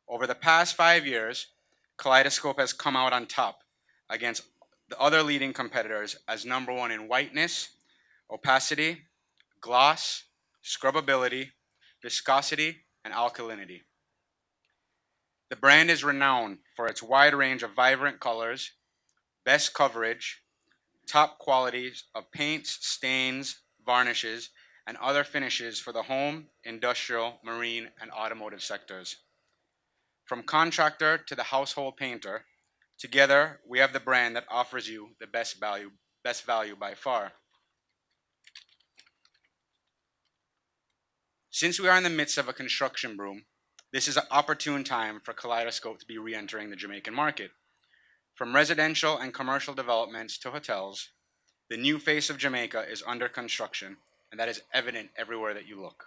Over the past 5 years, Kaleidoscope has come out on top against the other leading competitors as number one in whiteness, opacity, gloss, scrubbability, viscosity, and alkalinity. The brand is renowned for its wide range of vibrant colors, best coverage, top qualities of paints, stains, varnishes, and other finishes for the home, industrial, marine, and automotive sectors. From contractor to the household painter, together we have the brand that offers you the best value by far. Since we are in the midst of a construction boom, this is an opportune time for Kaleidoscope to be re-entering the Jamaican market. From residential and commercial developments to hotels, the new face of Jamaica is under construction, and that is evident everywhere that you look.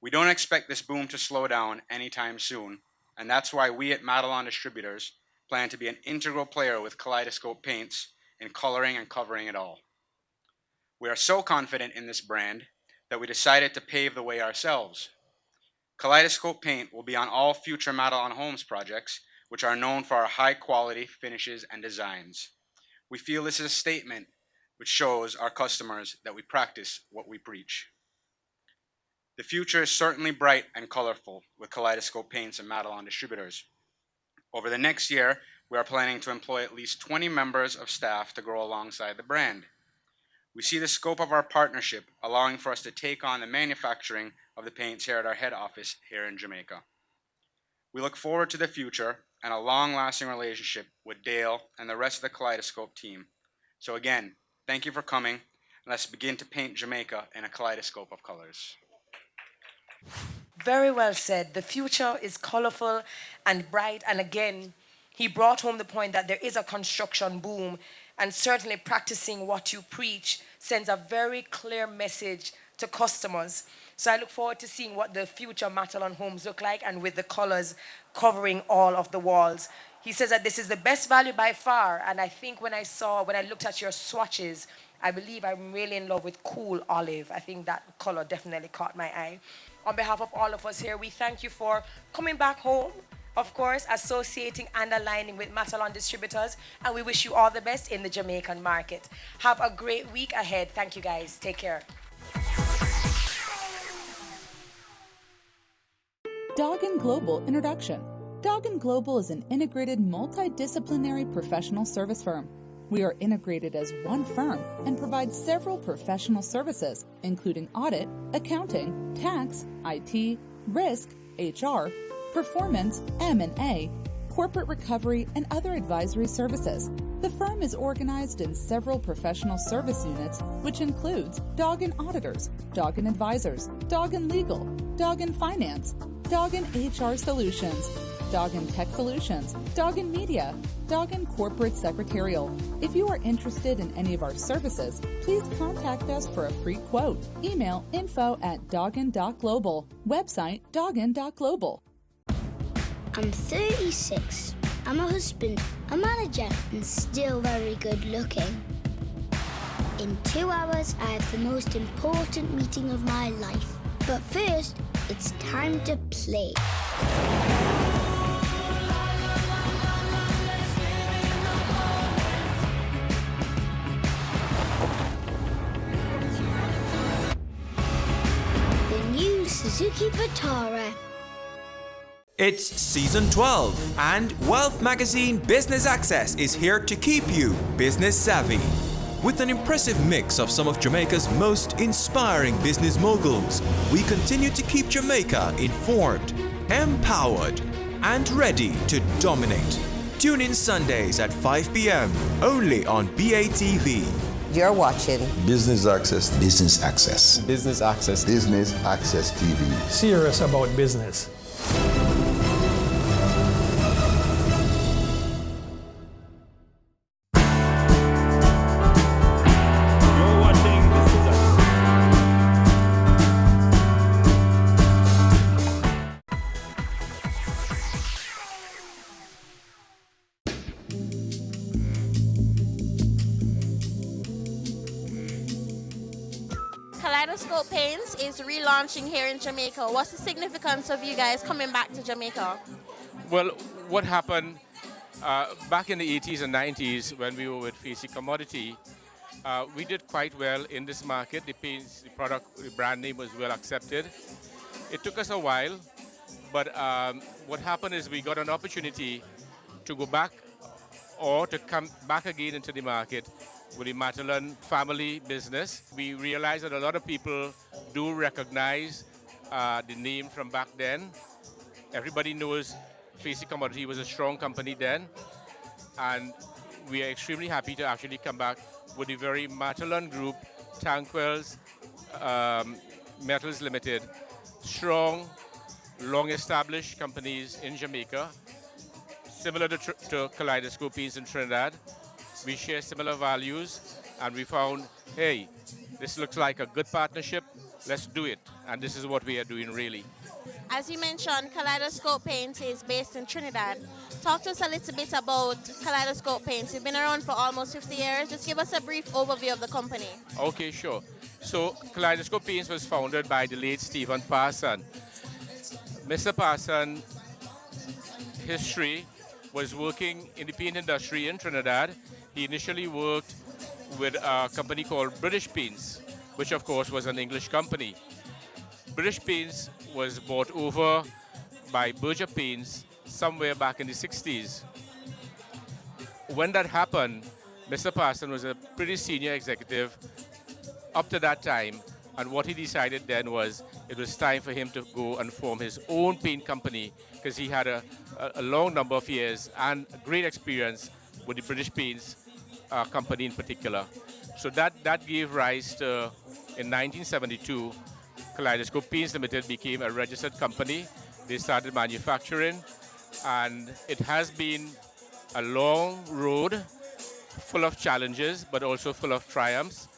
We don't expect this boom to slow down anytime soon, and that's why we at Madelon Distributors plan to be an integral player with Kaleidoscope Paints in coloring and covering it all. We are so confident in this brand that we decided to pave the way ourselves. Kaleidoscope Paint will be on all future Madelon Homes projects, which are known for our high quality finishes and designs. We feel this is a statement which shows our customers that we practice what we preach. The future is certainly bright and colorful with Kaleidoscope Paints and Madelon Distributors. Over the next year, we are planning to employ at least 20 members of staff to grow alongside the brand. We see the scope of our partnership allowing for us to take on the manufacturing of the paints here at our head office here in Jamaica. We look forward to the future and a long-lasting relationship with Dale and the rest of the Kaleidoscope team. So again, thank you for coming, and let's begin to paint Jamaica in a kaleidoscope of colors. Very well said. The future is colorful and bright, and again, he brought home the point that there is a construction boom, and certainly practicing what you preach sends a very clear message to customers. So I look forward to seeing what the future Madelon Homes look like, and with the colors covering all of the walls. He says that this is the best value by far, and I think when I looked at your swatches, I believe I'm really in love with Cool Olive. I think that color definitely caught my eye. On behalf of all of us here, we thank you for coming back home, of course, associating and aligning with Madelon Distributors, and we wish you all the best in the Jamaican market. Have a great week ahead. Thank you, guys. Take care. Doggin Global Introduction. Doggin Global is an integrated multidisciplinary professional service firm. We are integrated as one firm and provide several professional services, including audit, accounting, tax, IT, risk, HR, performance, M&A, corporate recovery, and other advisory services. The firm is organized in several professional service units, which includes Doggin Auditors, Doggin Advisors, Doggin Legal, Doggin Finance, Doggin HR Solutions, Doggin Tech Solutions, Doggin Media, Doggin Corporate Secretarial. If you are interested in any of our services, please contact us for a free quote. Email info@doggin.global. Website doggin.global. I'm 36. I'm a husband, a manager, and still very good looking. In 2 hours, I have the most important meeting of my life. But first, it's time to play. The new Suzuki Vitara. It's season 12, and Wealth Magazine Business Access is here to keep you business savvy. With an impressive mix of some of Jamaica's most inspiring business moguls, we continue to keep Jamaica informed, empowered, and ready to dominate. Tune in Sundays at 5 p.m. only on BATV. You're watching Business Access. Business Access. Business Access. Business Access TV. Serious about business. Kaleidoscope Paints is relaunching here in Jamaica. What's the significance of you guys coming back to Jamaica? Well, what happened back in the 80s and 90s when we were with Facey Commodity, we did quite well in this market. The paints, the product, the brand name was well accepted. It took us a while, but what happened is we got an opportunity to go back or to come back again into the market with the Matalan family business. We realized that a lot of people do recognize the name from back then. Everybody knows Facey Commodity was a strong company then, and we are extremely happy to actually come back with the very Matalan group, Tanquils Metals Limited, strong, long-established companies in Jamaica, similar to Kaleidoscope Paints in Trinidad. We share similar values, and we found, hey, this looks like a good partnership, let's do it. And this is what we are doing, really. As you mentioned, Kaleidoscope Paints is based in Trinidad. Talk to us a little bit about Kaleidoscope Paints. You've been around for almost 50 years. Just give us a brief overview of the company. Okay, sure. So Kaleidoscope Paints was founded by the late Stephen Parson. Mr. Parson, history, was working in the paint industry in Trinidad. He initially worked with a company called British Paints, which of course was an English company. British Paints was bought over by Berger Paints somewhere back in the 60s. When that happened, Mr. Parson was a pretty senior executive up to that time, and what he decided then was it was time for him to go and form his own paint company, because he had a long number of years and great experience with the British Paints company in particular. So that gave rise to, in 1972, Kaleidoscope Paints Limited became a registered company. They started manufacturing, and it has been a long road full of challenges, but also full of triumphs.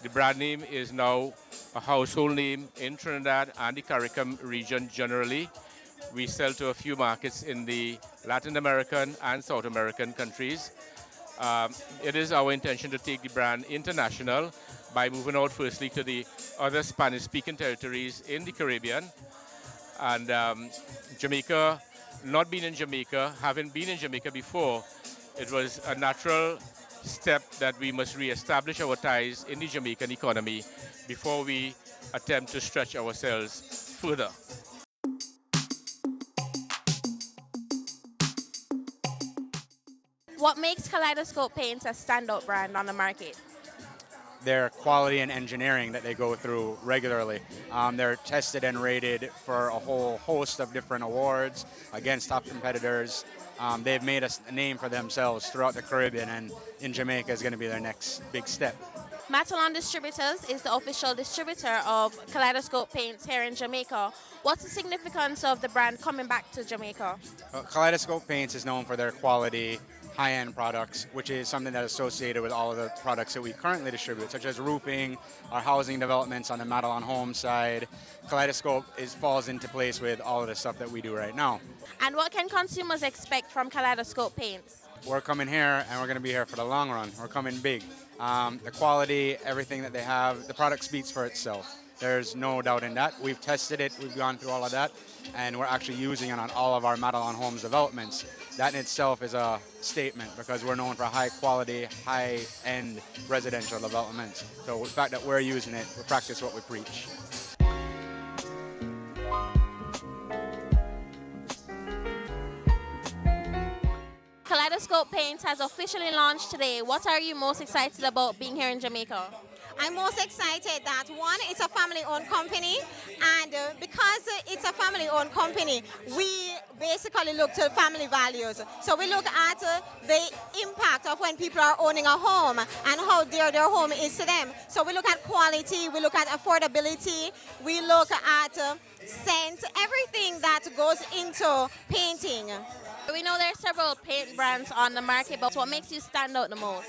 The brand name is now a household name in Trinidad and the CARICOM region generally. We sell to a few markets in the Latin American and South American countries. It is our intention to take the brand international by moving out firstly to the other Spanish-speaking territories in the Caribbean. And Jamaica, not being in Jamaica, having been in Jamaica before, it was a natural step that we must re-establish our ties in the Jamaican economy before we attempt to stretch ourselves further. What makes Kaleidoscope Paints a standout brand on the market? Their quality and engineering that they go through regularly. They're tested and rated for a whole host of different awards against top competitors. They've made a name for themselves throughout the Caribbean, and in Jamaica is going to be their next big step. Matalan Distributors is the official distributor of Kaleidoscope Paints here in Jamaica. What's the significance of the brand coming back to Jamaica? Kaleidoscope Paints is known for their quality, high-end products, which is something that is associated with all of the products that we currently distribute, such as roofing, our housing developments on the Matalan Home side. Kaleidoscope falls into place with all of the stuff that we do right now. And what can consumers expect from Kaleidoscope Paints? We're coming here, and we're going to be here for the long run. We're coming big. The quality, everything that they have, the product speaks for itself. There's no doubt in that. We've tested it, we've gone through all of that, and we're actually using it on all of our Matalan Homes developments. That in itself is a statement, because we're known for high quality, high-end residential developments. So the fact that we're using it, we practice what we preach. Kaleidoscope Paints has officially launched today. What are you most excited about being here in Jamaica? I'm most excited that, one, it's a family-owned company, and because it's a family-owned company, we basically look to family values. So we look at the impact of when people are owning a home and how dear their home is to them. So we look at quality, we look at affordability, we look at scent, everything that goes into painting. We know there are several paint brands on the market, but what makes you stand out the most?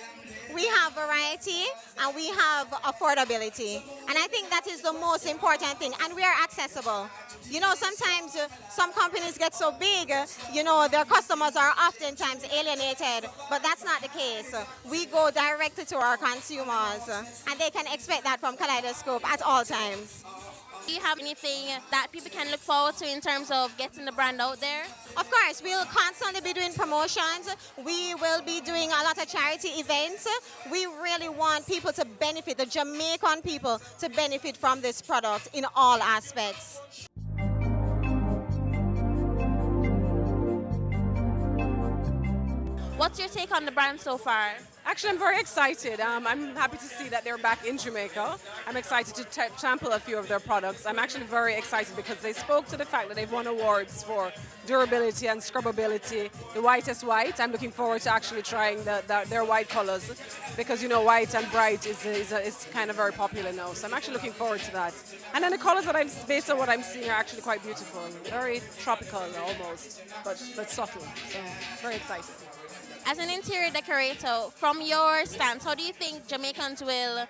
We have variety and we have affordability. And I think that is the most important thing. And we are accessible. You know, sometimes some companies get so big, you know, their customers are oftentimes alienated, but that's not the case. We go directly to our consumers and they can expect that from Kaleidoscope at all times. Do you have anything that people can look forward to in terms of getting the brand out there? Of course, we'll constantly be doing promotions. We will be doing a lot of charity events. We really want people to benefit, the Jamaican people to benefit from this product in all aspects. What's your take on the brand so far? Actually, I'm very excited. I'm happy to see that they're back in Jamaica. I'm excited to sample a few of their products. I'm actually very excited because they spoke to the fact that they've won awards for durability and scrubbability. The whitest white. I'm looking forward to actually trying their white colors because, you know, white and bright is kind of very popular now. So I'm actually looking forward to that. And then the colors that based on what I'm seeing, are actually quite beautiful. Very tropical almost, but subtle. So very excited. As an interior decorator, from your stance, how do you think Jamaicans will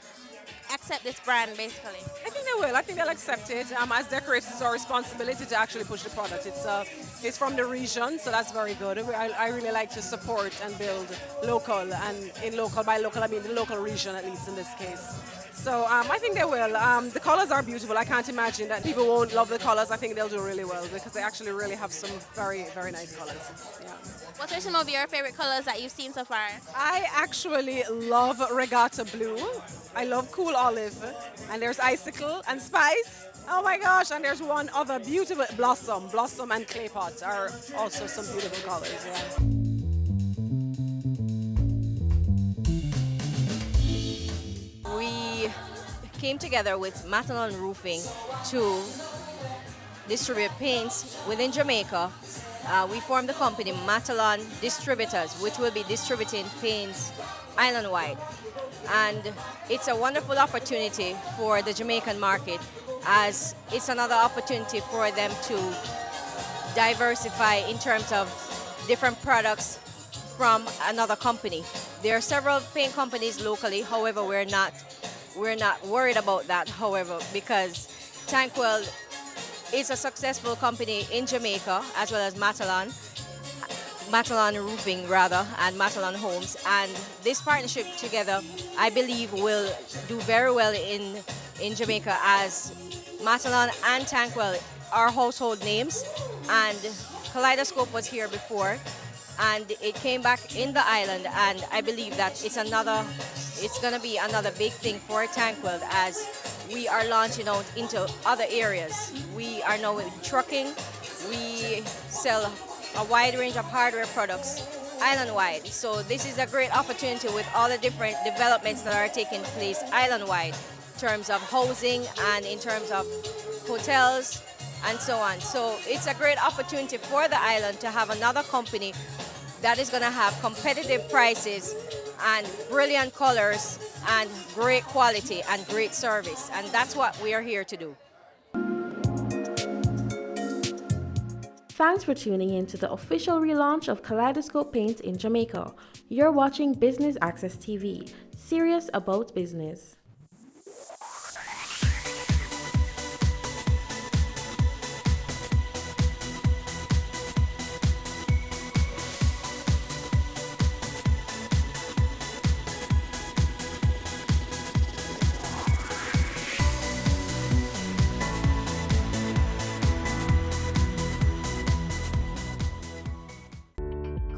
accept this brand, basically? I think they will. I think they'll accept it. As decorators, it's our responsibility to actually push the product. It's from the region, so that's very good. I really like to support and build local, and in local, by local, I mean the local region, at least in this case. So I think they will. The colors are beautiful. I can't imagine that people won't love the colors. I think they'll do really well because they actually really have some very, very nice colors. Yeah. What are some of your favorite colors that you've seen so far? I actually love Regatta Blue. I love Cool Olive. And there's Icicle and Spice. Oh my gosh, and there's one other beautiful Blossom. Blossom and Clay Pot are also some beautiful colors. Yeah. We came together with Matalon Roofing to distribute paints within Jamaica. We formed the company Matalon Distributors, which will be distributing paints island-wide. And it's a wonderful opportunity for the Jamaican market, as it's another opportunity for them to diversify in terms of different products from another company. There are several paint companies locally, however, we're not worried about that, however, because Tankwell is a successful company in Jamaica, as well as Matalon Roofing rather, and Matalon Homes. And this partnership together, I believe, will do very well in Jamaica, as Matalon and Tankwell are household names, and Kaleidoscope was here before, and it came back in the island, and I believe that it's going to be another big thing for Tankwell, as we are launching out into other areas. We are now in trucking. We sell a wide range of hardware products island-wide. So this is a great opportunity with all the different developments that are taking place island-wide in terms of housing and in terms of hotels and so on. So it's a great opportunity for the island to have another company that is going to have competitive prices and brilliant colors and great quality and great service. And that's what we are here to do. Thanks for tuning in to the official relaunch of Kaleidoscope Paint in Jamaica. You're watching Business Access TV, serious about business.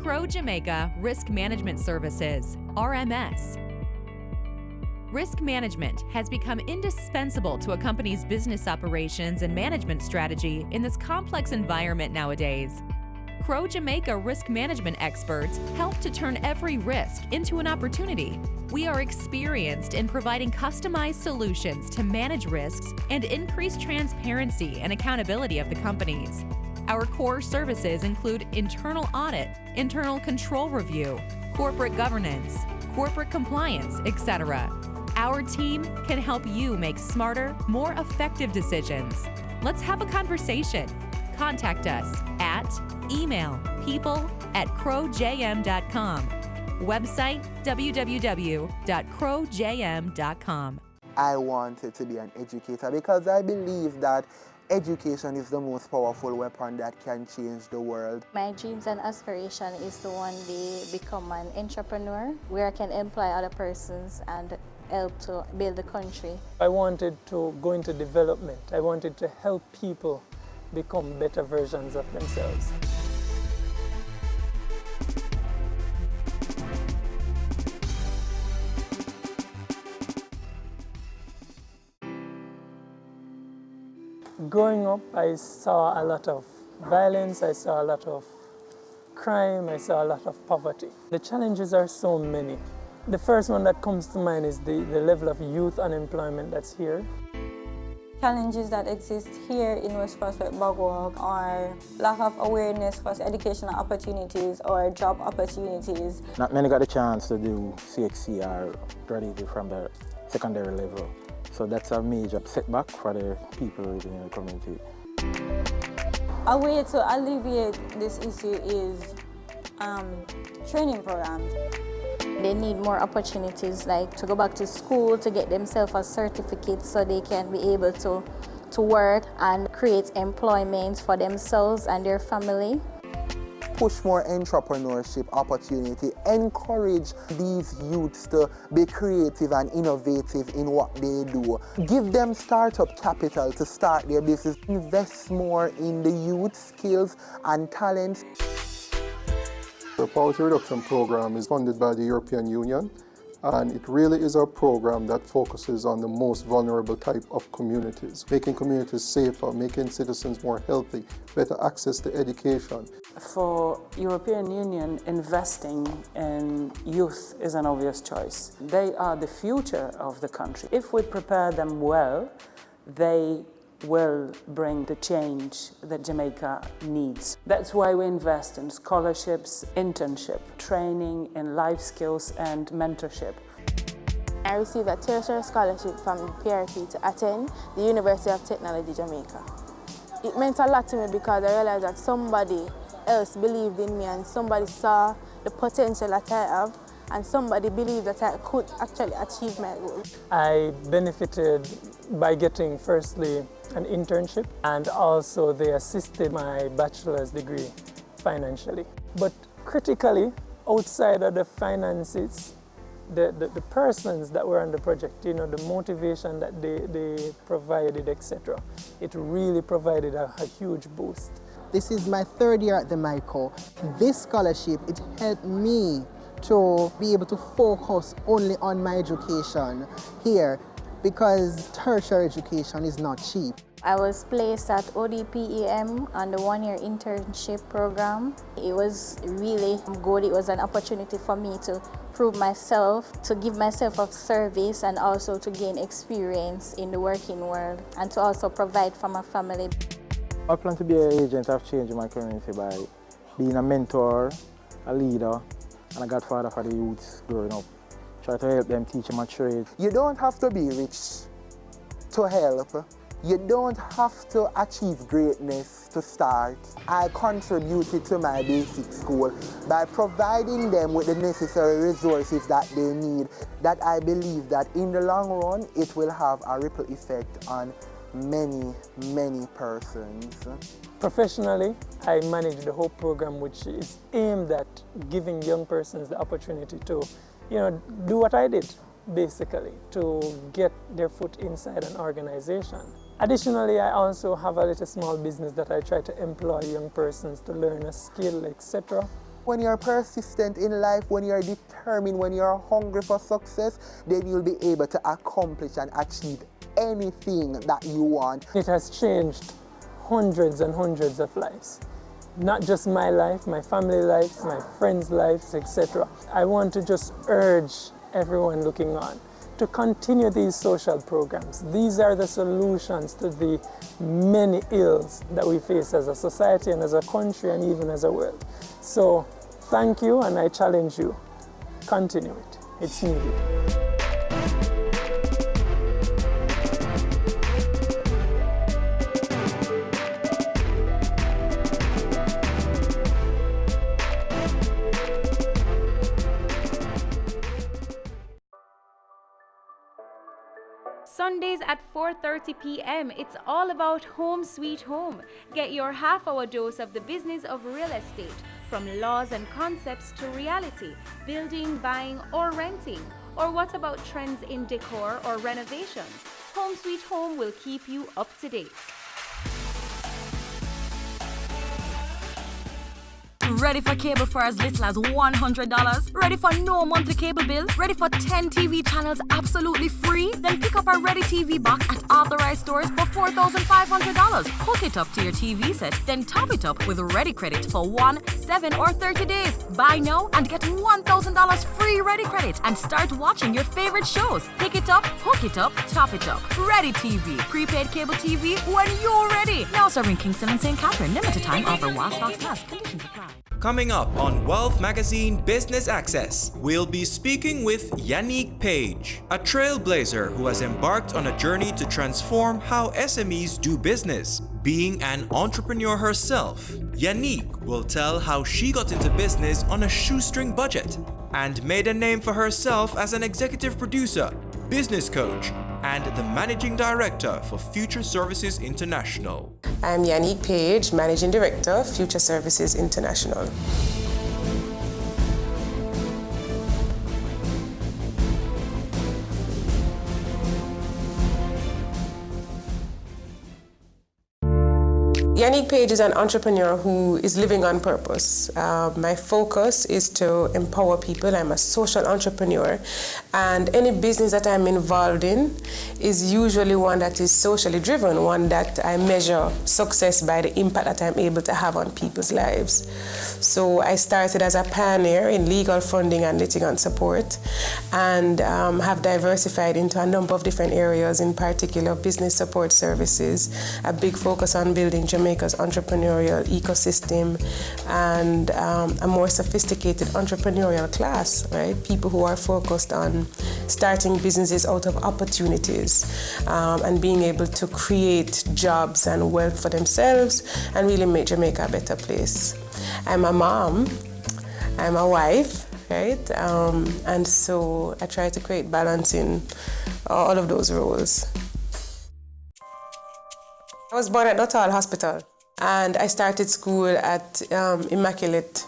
Crow Jamaica Risk Management Services, RMS. Risk management has become indispensable to a company's business operations and management strategy in this complex environment nowadays. Crow Jamaica risk management experts help to turn every risk into an opportunity. We are experienced in providing customized solutions to manage risks and increase transparency and accountability of the companies. Our core services include internal audit, internal control review, corporate governance, corporate compliance, etc. Our team can help you make smarter, more effective decisions. Let's have a conversation. Contact us at email people@crowjm.com. Website www.crowjm.com. I wanted to be an educator because I believe that education is the most powerful weapon that can change the world. My dreams and aspiration is to one day become an entrepreneur where I can employ other persons and help to build the country. I wanted to go into development. I wanted to help people become better versions of themselves. Growing up, I saw a lot of violence, I saw a lot of crime, I saw a lot of poverty. The challenges are so many. The first one that comes to mind is the level of youth unemployment that's here. Challenges that exist here in West Prospect Bogwalk are lack of awareness for educational opportunities or job opportunities. Not many got the chance to do CXCR graduated from the secondary level. So that's a major setback for the people living in the community. A way to alleviate this issue is training programs. They need more opportunities, like to go back to school to get themselves a certificate so they can be able to work and create employment for themselves and their family. Push more entrepreneurship opportunity, encourage these youths to be creative and innovative in what they do. Give them startup capital to start their business. Invest more in the youth skills and talents. The Poverty Reduction Program is funded by the European Union, and it really is a program that focuses on the most vulnerable type of communities, making communities safer, making citizens more healthy, better access to education. For European Union, investing in youth is an obvious choice. They are the future of the country. If we prepare them well, they will bring the change that Jamaica needs. That's why we invest in scholarships, internship, training in life skills and mentorship. I received a tertiary scholarship from PRP to attend the University of Technology, Jamaica. It meant a lot to me because I realized that somebody else believed in me and somebody saw the potential that I have and somebody believed that I could actually achieve my goals. I benefited by getting firstly an internship, and also they assisted my bachelor's degree financially. But critically, outside of the finances, the persons that were on the project, you know, the motivation that they provided, etc., it really provided a huge boost. This is my third year at the MICO. This scholarship, it helped me to be able to focus only on my education here, because tertiary education is not cheap. I was placed at ODPEM on the one-year internship program. It was really good. It was an opportunity for me to prove myself, to give myself a service, and also to gain experience in the working world, and to also provide for my family. I plan to be an agent of change in my community by being a mentor, a leader, and a godfather for the youths growing up. Try to help them, teach them a trade. You don't have to be rich to help. You don't have to achieve greatness to start. I contributed to my basic school by providing them with the necessary resources that they need, that I believe that in the long run, it will have a ripple effect on many, many persons. Professionally, I manage the whole program, which is aimed at giving young persons the opportunity to, you know, do what I did, basically, to get their foot inside an organization. Additionally, I also have a little small business that I try to employ young persons to learn a skill, etc. When you're persistent in life, when you're determined, when you're hungry for success, then you'll be able to accomplish and achieve anything that you want. It has changed hundreds and hundreds of lives. Not just my life, my family lives, my friends' lives, etc. I want to just urge everyone looking on to continue these social programs. These are the solutions to the many ills that we face as a society and as a country and even as a world. So thank you, and I challenge you, continue it. It's needed. Sundays at 4:30 p.m. It's all about Home Sweet Home. Get your half-hour dose of the business of real estate, from laws and concepts to reality, building, buying, or renting. Or what about trends in decor or renovations? Home Sweet Home will keep you up to date. Ready for cable for as little as $100? Ready for no monthly cable bill? Ready for 10 TV channels absolutely free? Then pick up our Ready TV box at authorized stores for $4,500. Hook it up to your TV set, then top it up with Ready Credit for 1, 7, or 30 days. Buy now and get $1,000 free Ready Credit and start watching your favorite shows. Pick it up, hook it up, top it up. Ready TV. Prepaid cable TV when you're ready. Now serving Kingston and St. Catherine. Limited time offer while stocks last. Conditions apply. Coming up on Wealth Magazine Business Access, we'll be speaking with Yannick Page, a trailblazer who has embarked on a journey to transform how SMEs do business. Being an entrepreneur herself, Yannick will tell how she got into business on a shoestring budget and made a name for herself as an executive producer, business coach, and the managing director for Future Services International. I'm Yannick Page, Managing Director, Future Services International. Yannick Page is an entrepreneur who is living on purpose. My focus is to empower people. I'm a social entrepreneur, and any business that I'm involved in is usually one that is socially driven, one that I measure success by the impact that I'm able to have on people's lives. So I started as a pioneer in legal funding and litigant support, and have diversified into a number of different areas, in particular business support services, a big focus on building Jamaica's entrepreneurial ecosystem, and a more sophisticated entrepreneurial class, right? People who are focused on starting businesses out of opportunities, and being able to create jobs and wealth for themselves and really make Jamaica a better place. I'm a mom, I'm a wife, right? And so I try to create balance in all of those roles. I was born at Nuttall Hospital, and I started school at Immaculate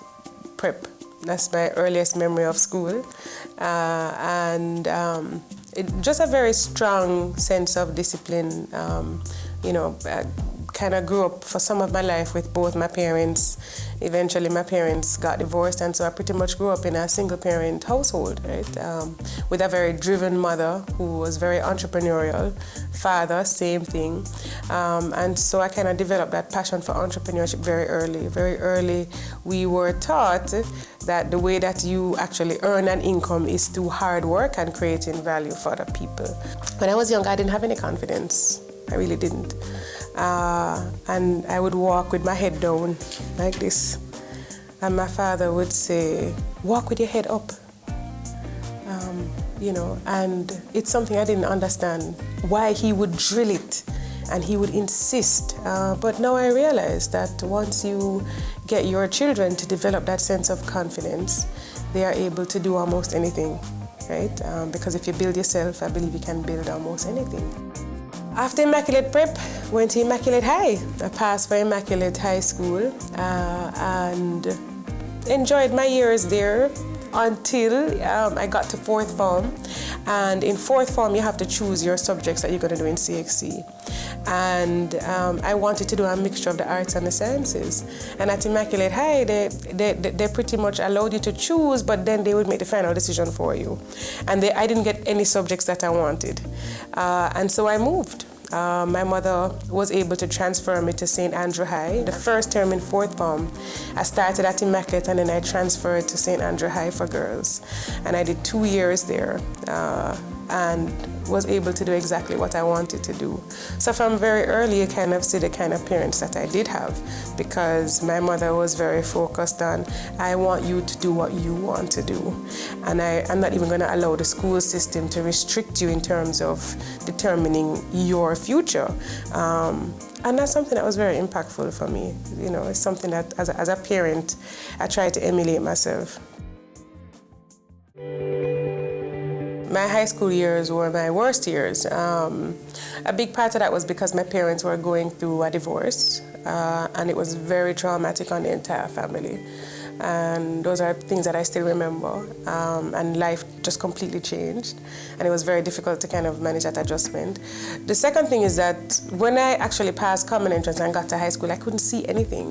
Prep. That's my earliest memory of school. Just a very strong sense of discipline. I kind of grew up for some of my life with both my parents. Eventually my parents got divorced, and so I pretty much grew up in a single parent household, right? With a very driven mother who was very entrepreneurial, father, same thing. And so I kind of developed that passion for entrepreneurship very early. Very early we were taught that the way that you actually earn an income is through hard work and creating value for other people. When I was young, I didn't have any confidence. I really didn't. And I would walk with my head down like this. And my father would say, walk with your head up. And it's something I didn't understand, why he would drill it and he would insist. But now I realize that once you get your children to develop that sense of confidence, they are able to do almost anything, right? Because if you build yourself, I believe you can build almost anything. After Immaculate Prep, went to Immaculate High. I passed for Immaculate High School and enjoyed my years there until I got to fourth form. And in fourth form, you have to choose your subjects that you're going to do in CXC. And I wanted to do a mixture of the arts and the sciences. And at Immaculate High, they pretty much allowed you to choose, but then they would make the final decision for you. And I didn't get any subjects that I wanted. And so I moved. My mother was able to transfer me to St. Andrew High. The first term in fourth form, I started at Immaculate and then I transferred to St. Andrew High for girls. And I did 2 years there and was able to do exactly what I wanted to do. So from very early, you kind of see the kind of parents that I did have, because my mother was very focused on, I want you to do what you want to do. And I'm not even going to allow the school system to restrict you in terms of determining your future. And that's something that was very impactful for me. It's something that as a parent, I try to emulate myself. my high school years were my worst years. A big part of that was because my parents were going through a divorce, and it was very traumatic on the entire family. And those are things that I still remember. And life just completely changed. And it was very difficult to kind of manage that adjustment. The second thing is that when I actually passed common entrance and got to high school, I couldn't see anything.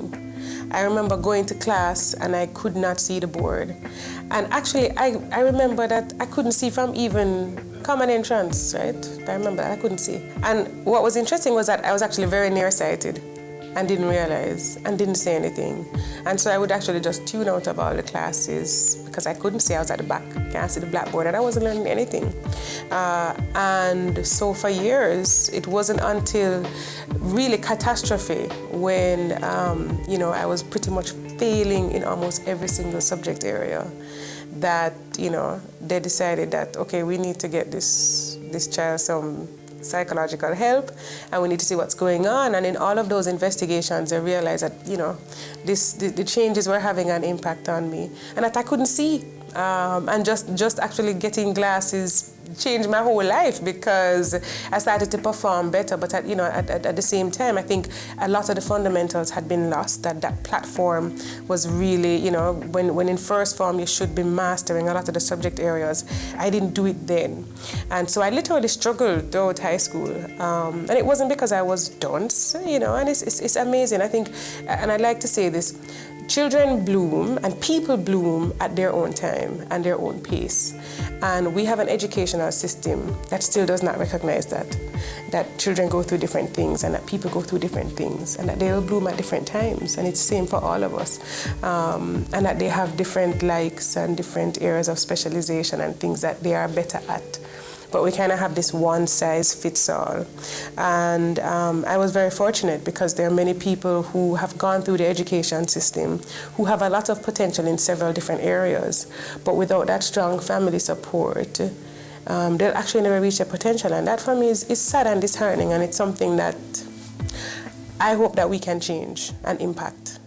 I remember going to class and I could not see the board. And actually, I remember that I couldn't see from even common entrance, right? I remember that I couldn't see. And what was interesting was that I was actually very nearsighted and didn't realize and didn't say anything. And so I would actually just tune out of all the classes because I couldn't see. I was at the back, can't see the blackboard, and I wasn't learning anything. And so for years, it wasn't until really catastrophe when, I was pretty much failing in almost every single subject area that, they decided that, okay, we need to get this child some psychological help, and we need to see what's going on. And in all of those investigations, I realized that, the changes were having an impact on me, and that I couldn't see. And just actually getting glasses changed my whole life because I started to perform better. But at the same time, I think a lot of the fundamentals had been lost. That platform was really, when in first form you should be mastering a lot of the subject areas. I didn't do it then, and so I literally struggled throughout high school. And it wasn't because I was dunce, And it's amazing. I think, and I'd like to say this. Children bloom and people bloom at their own time and their own pace. And we have an educational system that still does not recognize that children go through different things and that people go through different things and that they will bloom at different times. And it's the same for all of us. And that they have different likes and different areas of specialization and things that they are better at. But we kind of have this one-size-fits-all. And I was very fortunate because there are many people who have gone through the education system who have a lot of potential in several different areas. But without that strong family support, they'll actually never reach their potential. And that for me is sad and disheartening, and it's something that I hope that we can change and impact,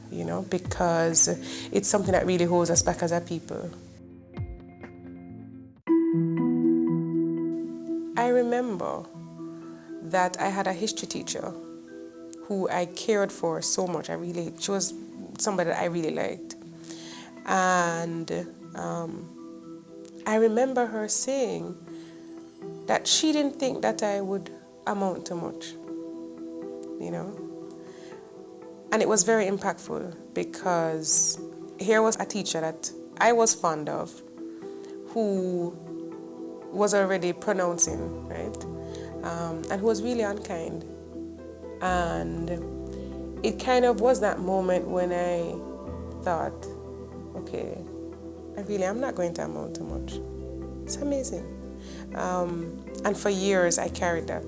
because it's something that really holds us back as a people. I remember that I had a history teacher who I cared for so much. She was somebody that I really liked. And I remember her saying that she didn't think that I would amount to much, And it was very impactful because here was a teacher that I was fond of who was already pronouncing, right? And who was really unkind. And it kind of was that moment when I thought, okay, I'm not going to amount to much. It's amazing. And for years I carried that.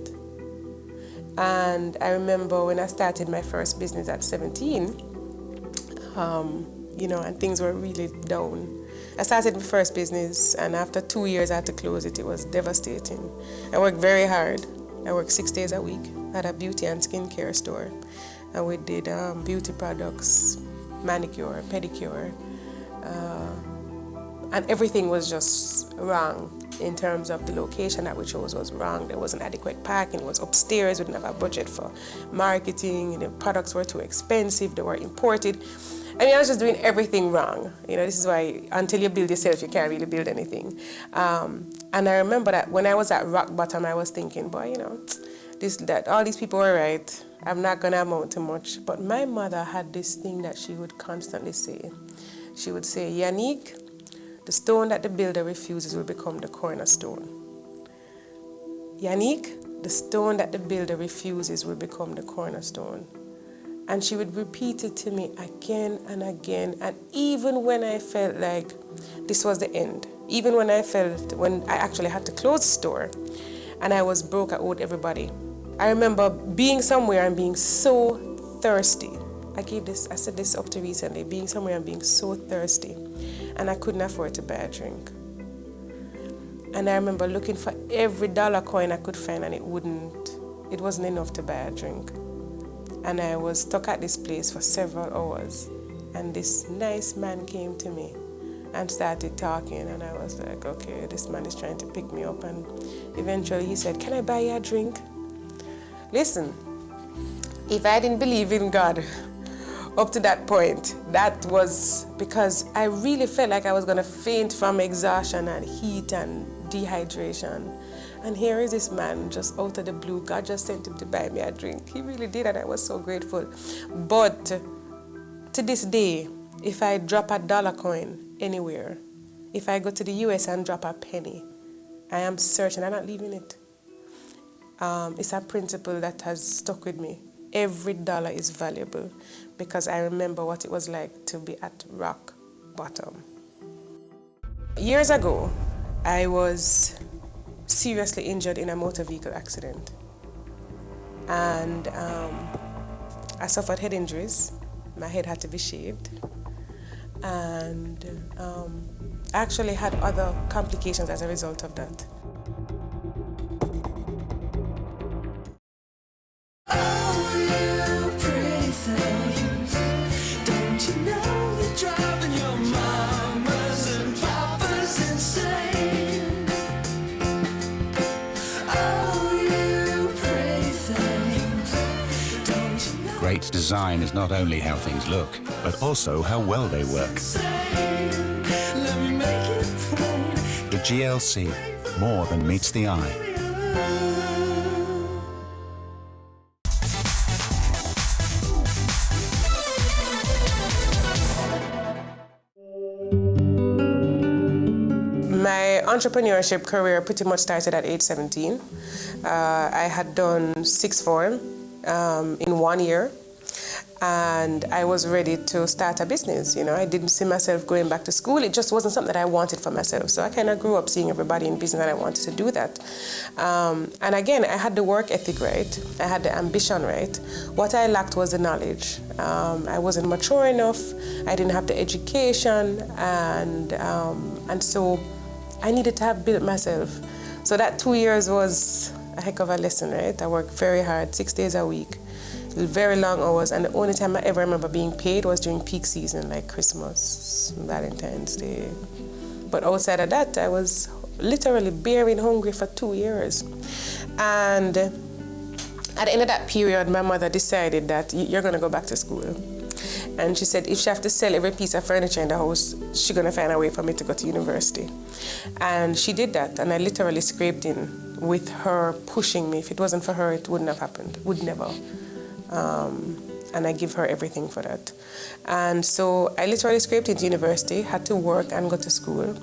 And I remember when I started my first business at 17, and things were really down. I started my first business, and after 2 years I had to close it. It was devastating. I worked very hard. I worked 6 days a week at a beauty and skincare store. And we did beauty products, manicure, pedicure, and everything was just wrong in terms of the location that we chose was wrong. There wasn't adequate parking. It was upstairs. We didn't have a budget for marketing. The products were too expensive. They were imported. I was just doing everything wrong. This is why until you build yourself, you can't really build anything. And I remember that when I was at rock bottom, I was thinking, boy, all these people were right. I'm not going to amount to much. But my mother had this thing that she would constantly say. She would say, Yannick, the stone that the builder refuses will become the cornerstone. Yannick, the stone that the builder refuses will become the cornerstone. And she would repeat it to me again and again. And even when I felt like this was the end, even when I actually had to close the store and I was broke, I owed everybody. I remember being somewhere and being so thirsty. I said this up to recently, being somewhere and being so thirsty. And I couldn't afford to buy a drink. And I remember looking for every dollar coin I could find, and it wasn't enough to buy a drink. And I was stuck at this place for several hours. And this nice man came to me and started talking, and I was like, okay, this man is trying to pick me up. And eventually he said, can I buy you a drink? Listen, if I didn't believe in God up to that point, that was because I really felt like I was gonna faint from exhaustion and heat and dehydration. And here is this man just out of the blue. God just sent him to buy me a drink. He really did, and I was so grateful. But to this day, if I drop a dollar coin anywhere, if I go to the US and drop a penny, I am certain I'm not leaving it. It's a principle that has stuck with me. Every dollar is valuable because I remember what it was like to be at rock bottom. Years ago, I was seriously injured in a motor vehicle accident. And I suffered head injuries. My head had to be shaved. And I actually had other complications as a result of that. Great design is not only how things look, but also how well they work. The GLC, more than meets the eye. My entrepreneurship career pretty much started at age 17. I had done sixth form in 1 year, and I was ready to start a business. You know, I didn't see myself going back to school. It just wasn't something that I wanted for myself. So I kind of grew up seeing everybody in business, and I wanted to do that. And again, I had the work ethic right. I had the ambition right. What I lacked was the knowledge. I wasn't mature enough. I didn't have the education, and so I needed to have built myself. So that 2 years was a heck of a lesson, right? I worked very hard, 6 days a week, very long hours, and the only time I ever remember being paid was during peak season, like Christmas, Valentine's Day. But outside of that, I was literally bearing hungry for 2 years. And at the end of that period, my mother decided that you're gonna go back to school. And she said if she have to sell every piece of furniture in the house, she's gonna find a way for me to go to university. And she did that, and I literally scraped in with her pushing me. If it wasn't for her, it wouldn't have happened, would never. And I give her everything for that. And so I literally scraped into university, had to work and go to school.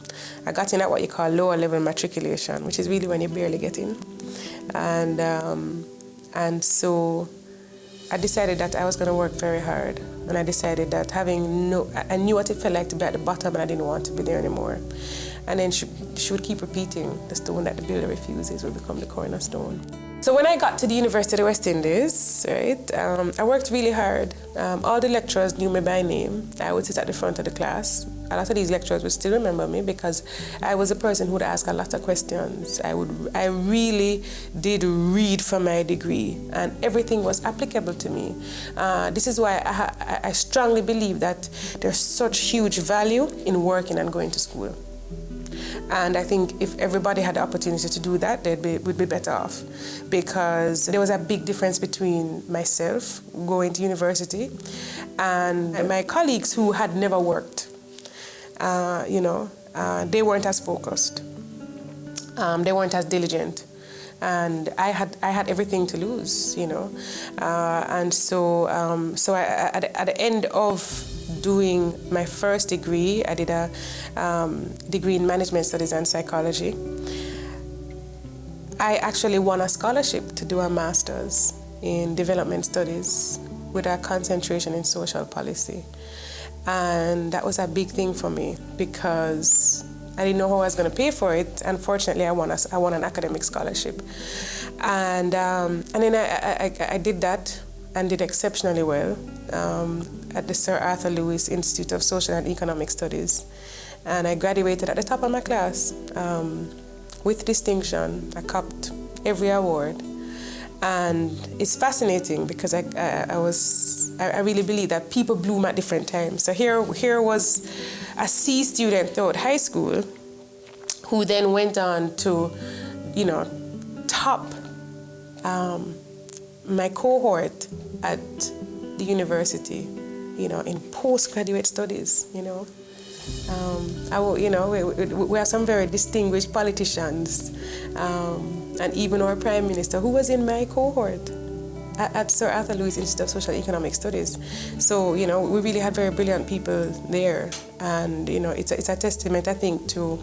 I got in at what you call lower level matriculation, which is really when you barely get in. And so I decided that I was going to work very hard. And I decided that I knew what it felt like to be at the bottom, and I didn't want to be there anymore. And then she would keep repeating, the stone that the builder refuses will become the cornerstone. So when I got to the University of the West Indies, right, I worked really hard. All the lecturers knew me by name. I would sit at the front of the class. A lot of these lecturers would still remember me because I was a person who would ask a lot of questions. I really did read for my degree, and everything was applicable to me. This is why I strongly believe that there's such huge value in working and going to school. And I think if everybody had the opportunity to do that, would be better off, because there was a big difference between myself going to university and my colleagues who had never worked. They weren't as focused. They weren't as diligent. And I had everything to lose, and so at the end of doing my first degree, I did a degree in management studies and psychology. I actually won a scholarship to do a master's in development studies with a concentration in social policy, and that was a big thing for me because I didn't know how I was going to pay for it. Unfortunately, I won an academic scholarship, and then I did that and did exceptionally well at the Sir Arthur Lewis Institute of Social and Economic Studies, and I graduated at the top of my class with distinction. I copped every award, And it's fascinating because I really believe that people bloom at different times. So here was a C student throughout high school who then went on to, top my cohort at the university, in postgraduate studies, we have some very distinguished politicians, and even our Prime Minister, who was in my cohort at Sir Arthur Lewis Institute of Social Economic Studies. So, we really had very brilliant people there. And, it's a testament, I think, to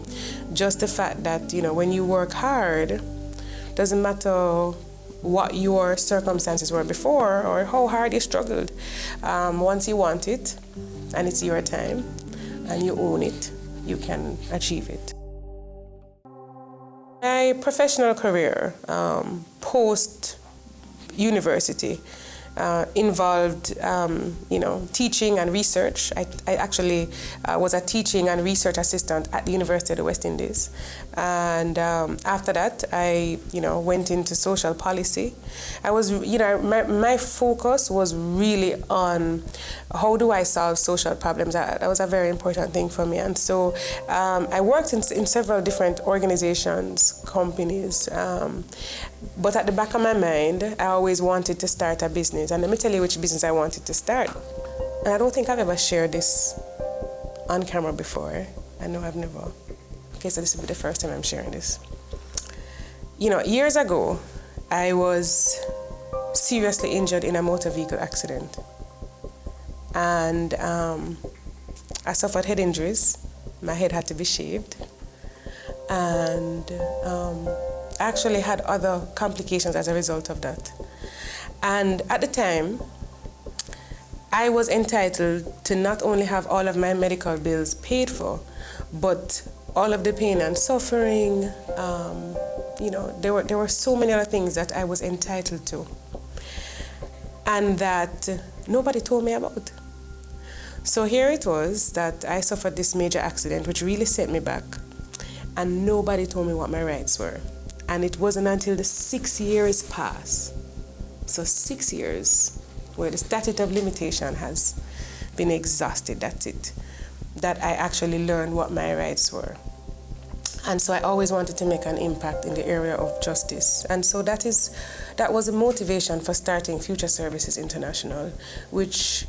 just the fact that, when you work hard, doesn't matter what your circumstances were before or how hard you struggled. Once you want it, and it's your time, and you own it, you can achieve it. My professional career post-university involved, teaching and research. I actually was a teaching and research assistant at the University of the West Indies. And after that, I, went into social policy. I was, my focus was really on how do I solve social problems. That was a very important thing for me. And so I worked in several different organizations, companies, but at the back of my mind, I always wanted to start a business. And let me tell you which business I wanted to start. And I don't think I've ever shared this on camera before. I know I've never. Okay, so this will be the first time I'm sharing this. Years ago, I was seriously injured in a motor vehicle accident. And I suffered head injuries. My head had to be shaved. And I actually had other complications as a result of that. And at the time, I was entitled to not only have all of my medical bills paid for, but all of the pain and suffering, there were so many other things that I was entitled to, and that nobody told me about. So here it was that I suffered this major accident, which really set me back, and nobody told me what my rights were. And it wasn't until the 6 years passed, so 6 years, where the statute of limitation has been exhausted, that's it, that I actually learned what my rights were. And so I always wanted to make an impact in the area of justice. And so that was a motivation for starting Future Services International, which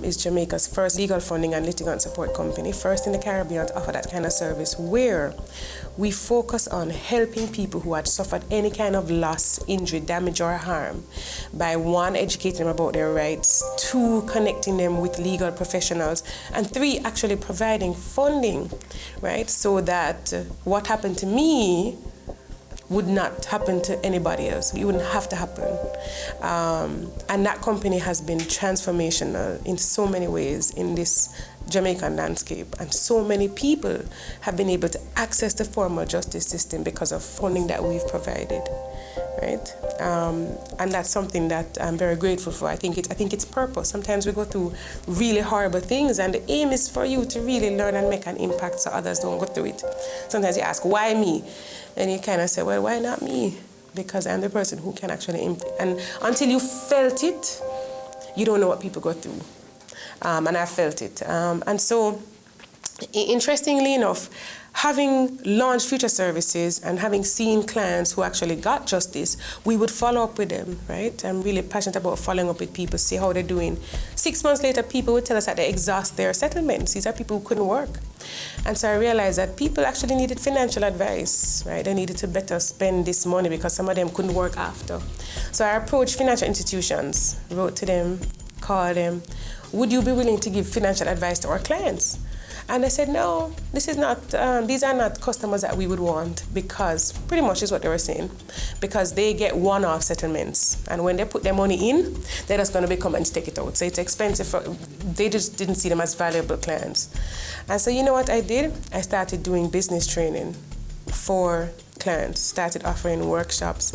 is Jamaica's first legal funding and litigant support company, first in the Caribbean to offer that kind of service, where we focus on helping people who had suffered any kind of loss, injury, damage, or harm by, one, educating them about their rights, two, connecting them with legal professionals, and three, actually providing funding, right? So that what happened to me would not happen to anybody else. It wouldn't have to happen. And that company has been transformational in so many ways in this Jamaican landscape. And so many people have been able to access the formal justice system because of funding that we've provided, right? And that's something that I'm very grateful for. I think it's purpose. Sometimes we go through really horrible things, and the aim is for you to really learn and make an impact so others don't go through it. Sometimes you ask, why me? And you kind of say, well, why not me? Because I'm the person who can actually impact. And until you felt it, you don't know what people go through. And I felt it. And so, interestingly enough, having launched Future Services and having seen clients who actually got justice, we would follow up with them, right? I'm really passionate about following up with people, see how they're doing. 6 months later, people would tell us that they exhaust their settlements. These are people who couldn't work. And so I realized that people actually needed financial advice, right? They needed to better spend this money because some of them couldn't work after. So I approached financial institutions, wrote to them, called them, would you be willing to give financial advice to our clients? And they said, no, this is not, these are not customers that we would want, because pretty much is what they were saying, because they get one-off settlements. And when they put their money in, they're just going to come and take it out. So it's expensive. They just didn't see them as valuable clients. And so you know what I did? I started doing business training for clients, started offering workshops,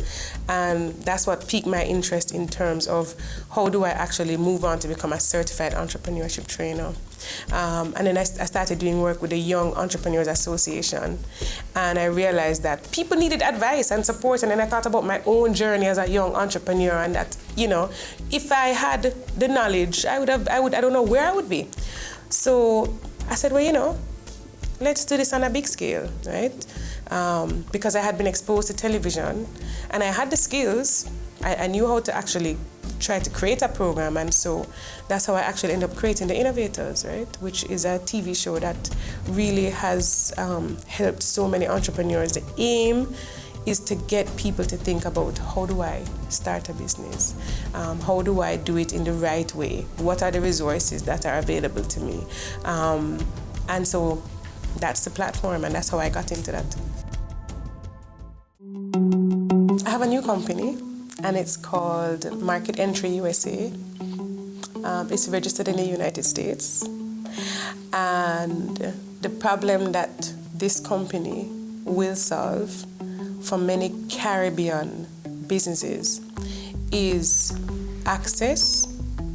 and that's what piqued my interest in terms of how do I actually move on to become a certified entrepreneurship trainer. And then I started doing work with the Young Entrepreneurs Association, and I realized that people needed advice and support. And then I thought about my own journey as a young entrepreneur, and that, you know, if I had the knowledge, I don't know where I would be. So I said, well, you know, let's do this on a big scale, right? Because I had been exposed to television and I had the skills. I knew how to actually try to create a program, and so that's how I actually ended up creating The Innovators, right? Which is a TV show that really has helped so many entrepreneurs. The aim is to get people to think about, how do I start a business? How do I do it in the right way? What are the resources that are available to me? And so that's the platform, and that's how I got into that. I have a new company, and it's called Market Entry USA. It's registered in the United States. And the problem that this company will solve for many Caribbean businesses is access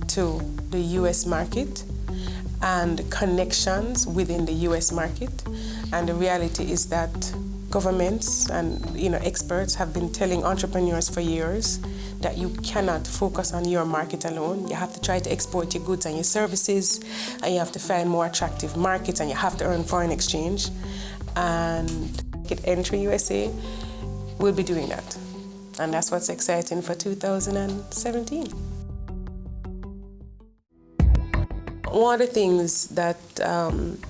to the US market and connections within the US market. And the reality is that governments and experts have been telling entrepreneurs for years that you cannot focus on your market alone. You have to try to export your goods and your services, and you have to find more attractive markets, and you have to earn foreign exchange. And Market Entry USA will be doing that. And that's what's exciting for 2017. One of the things that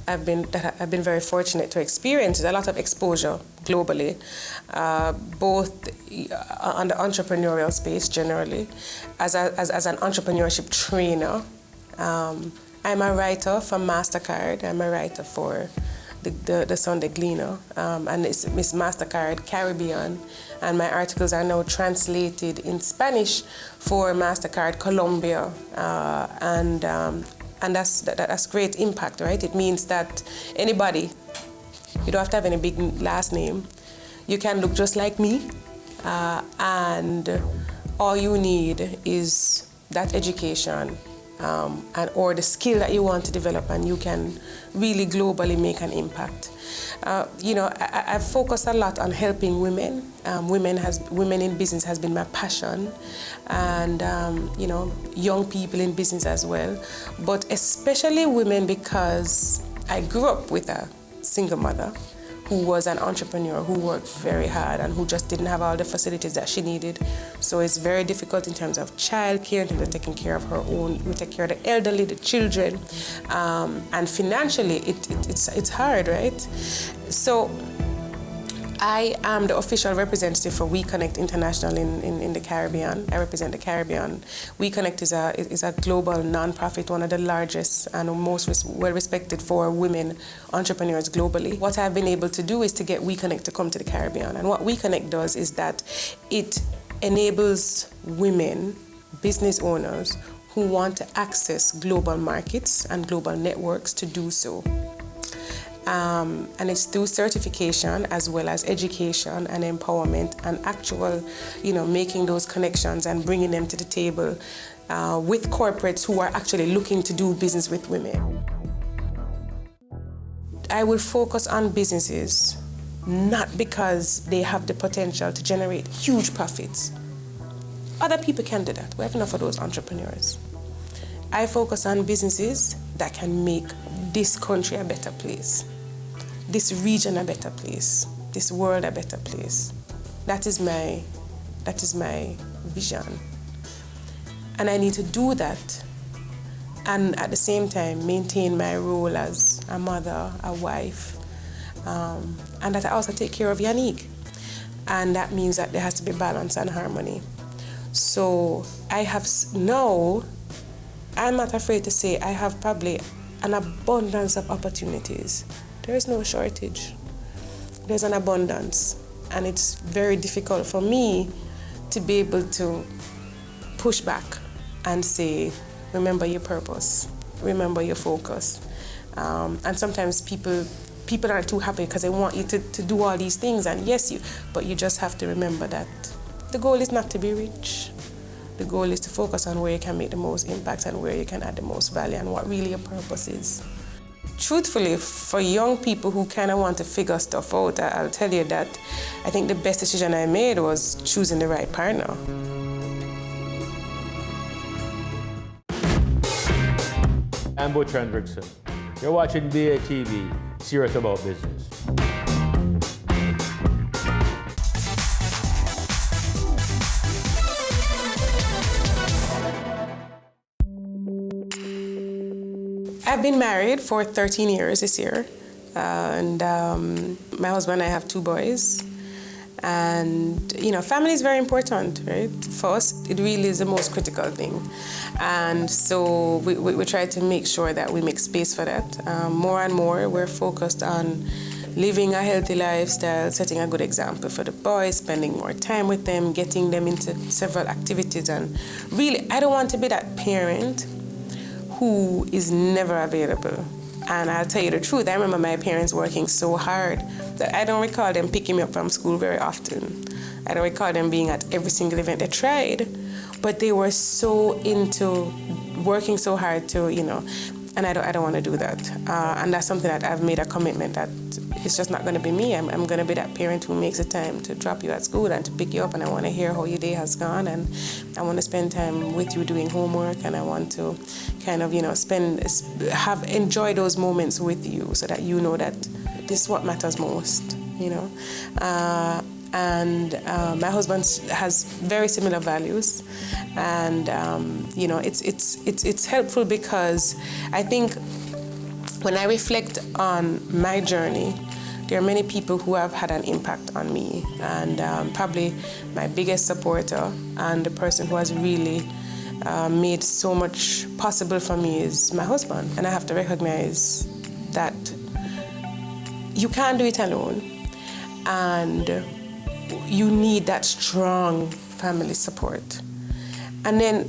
I've been very fortunate to experience is a lot of exposure globally, both on the entrepreneurial space generally, as an entrepreneurship trainer. I'm a writer for MasterCard. I'm a writer for the Sunday Gleaner, and it's Miss MasterCard Caribbean, and my articles are now translated in Spanish for MasterCard Colombia, and that's great impact, right? It means that anybody, you don't have to have any big last name, you can look just like me, and all you need is that education or the skill that you want to develop, and you can really globally make an impact. I've focused a lot on helping women. Women in business has been my passion, and young people in business as well. But especially women, because I grew up with a single mother who was an entrepreneur, who worked very hard and who just didn't have all the facilities that she needed. So it's very difficult in terms of childcare, in terms of taking care of her own. We take care of the elderly, the children, and financially it's hard, right? So I am the official representative for WeConnect International in the Caribbean. I represent the Caribbean. WeConnect is a global nonprofit, one of the largest and most well-respected for women entrepreneurs globally. What I've been able to do is to get WeConnect to come to the Caribbean. And what WeConnect does is that it enables women, business owners, who want to access global markets and global networks to do so. And it's through certification as well as education and empowerment and actual, making those connections and bringing them to the table with corporates who are actually looking to do business with women. I will focus on businesses not because they have the potential to generate huge profits. Other people can do that. We have enough of those entrepreneurs. I focus on businesses that can make this country a better place, this region a better place, this world a better place. That is my vision. And I need to do that and at the same time maintain my role as a mother, a wife, and that I also take care of Yannick. And that means that there has to be balance and harmony. So I'm not afraid to say I have probably an abundance of opportunities. There is no shortage. There's an abundance. And it's very difficult for me to be able to push back and say, remember your purpose, remember your focus. And sometimes people people aren't too happy because they want you to do all these things, and yes, but you just have to remember that the goal is not to be rich. The goal is to focus on where you can make the most impact and where you can add the most value and what really your purpose is. Truthfully, for young people who kind of want to figure stuff out, I'll tell you that I think the best decision I made was choosing the right partner. I'm Butch Hendrickson. You're watching BATV, serious about business. I've been married for 13 years this year, and my husband and I have 2 boys. And, family is very important, right? For us, it really is the most critical thing. And so we try to make sure that we make space for that. More and more, we're focused on living a healthy lifestyle, setting a good example for the boys, spending more time with them, getting them into several activities. And really, I don't want to be that parent who is never available. And I'll tell you the truth, I remember my parents working so hard that I don't recall them picking me up from school very often. I don't recall them being at every single event. They tried, but they were so into working so hard to, and I don't want to do that. And that's something that I've made a commitment that it's just not going to be me. I'm going to be that parent who makes the time to drop you at school and to pick you up, and I want to hear how your day has gone, and I want to spend time with you doing homework, and I want to kind of, enjoy those moments with you so that you know that this is what matters most, And my husband has very similar values, and it's helpful because I think when I reflect on my journey, there are many people who have had an impact on me, and probably my biggest supporter and the person who has really made so much possible for me is my husband. And I have to recognize that you can't do it alone, and you need that strong family support. And then,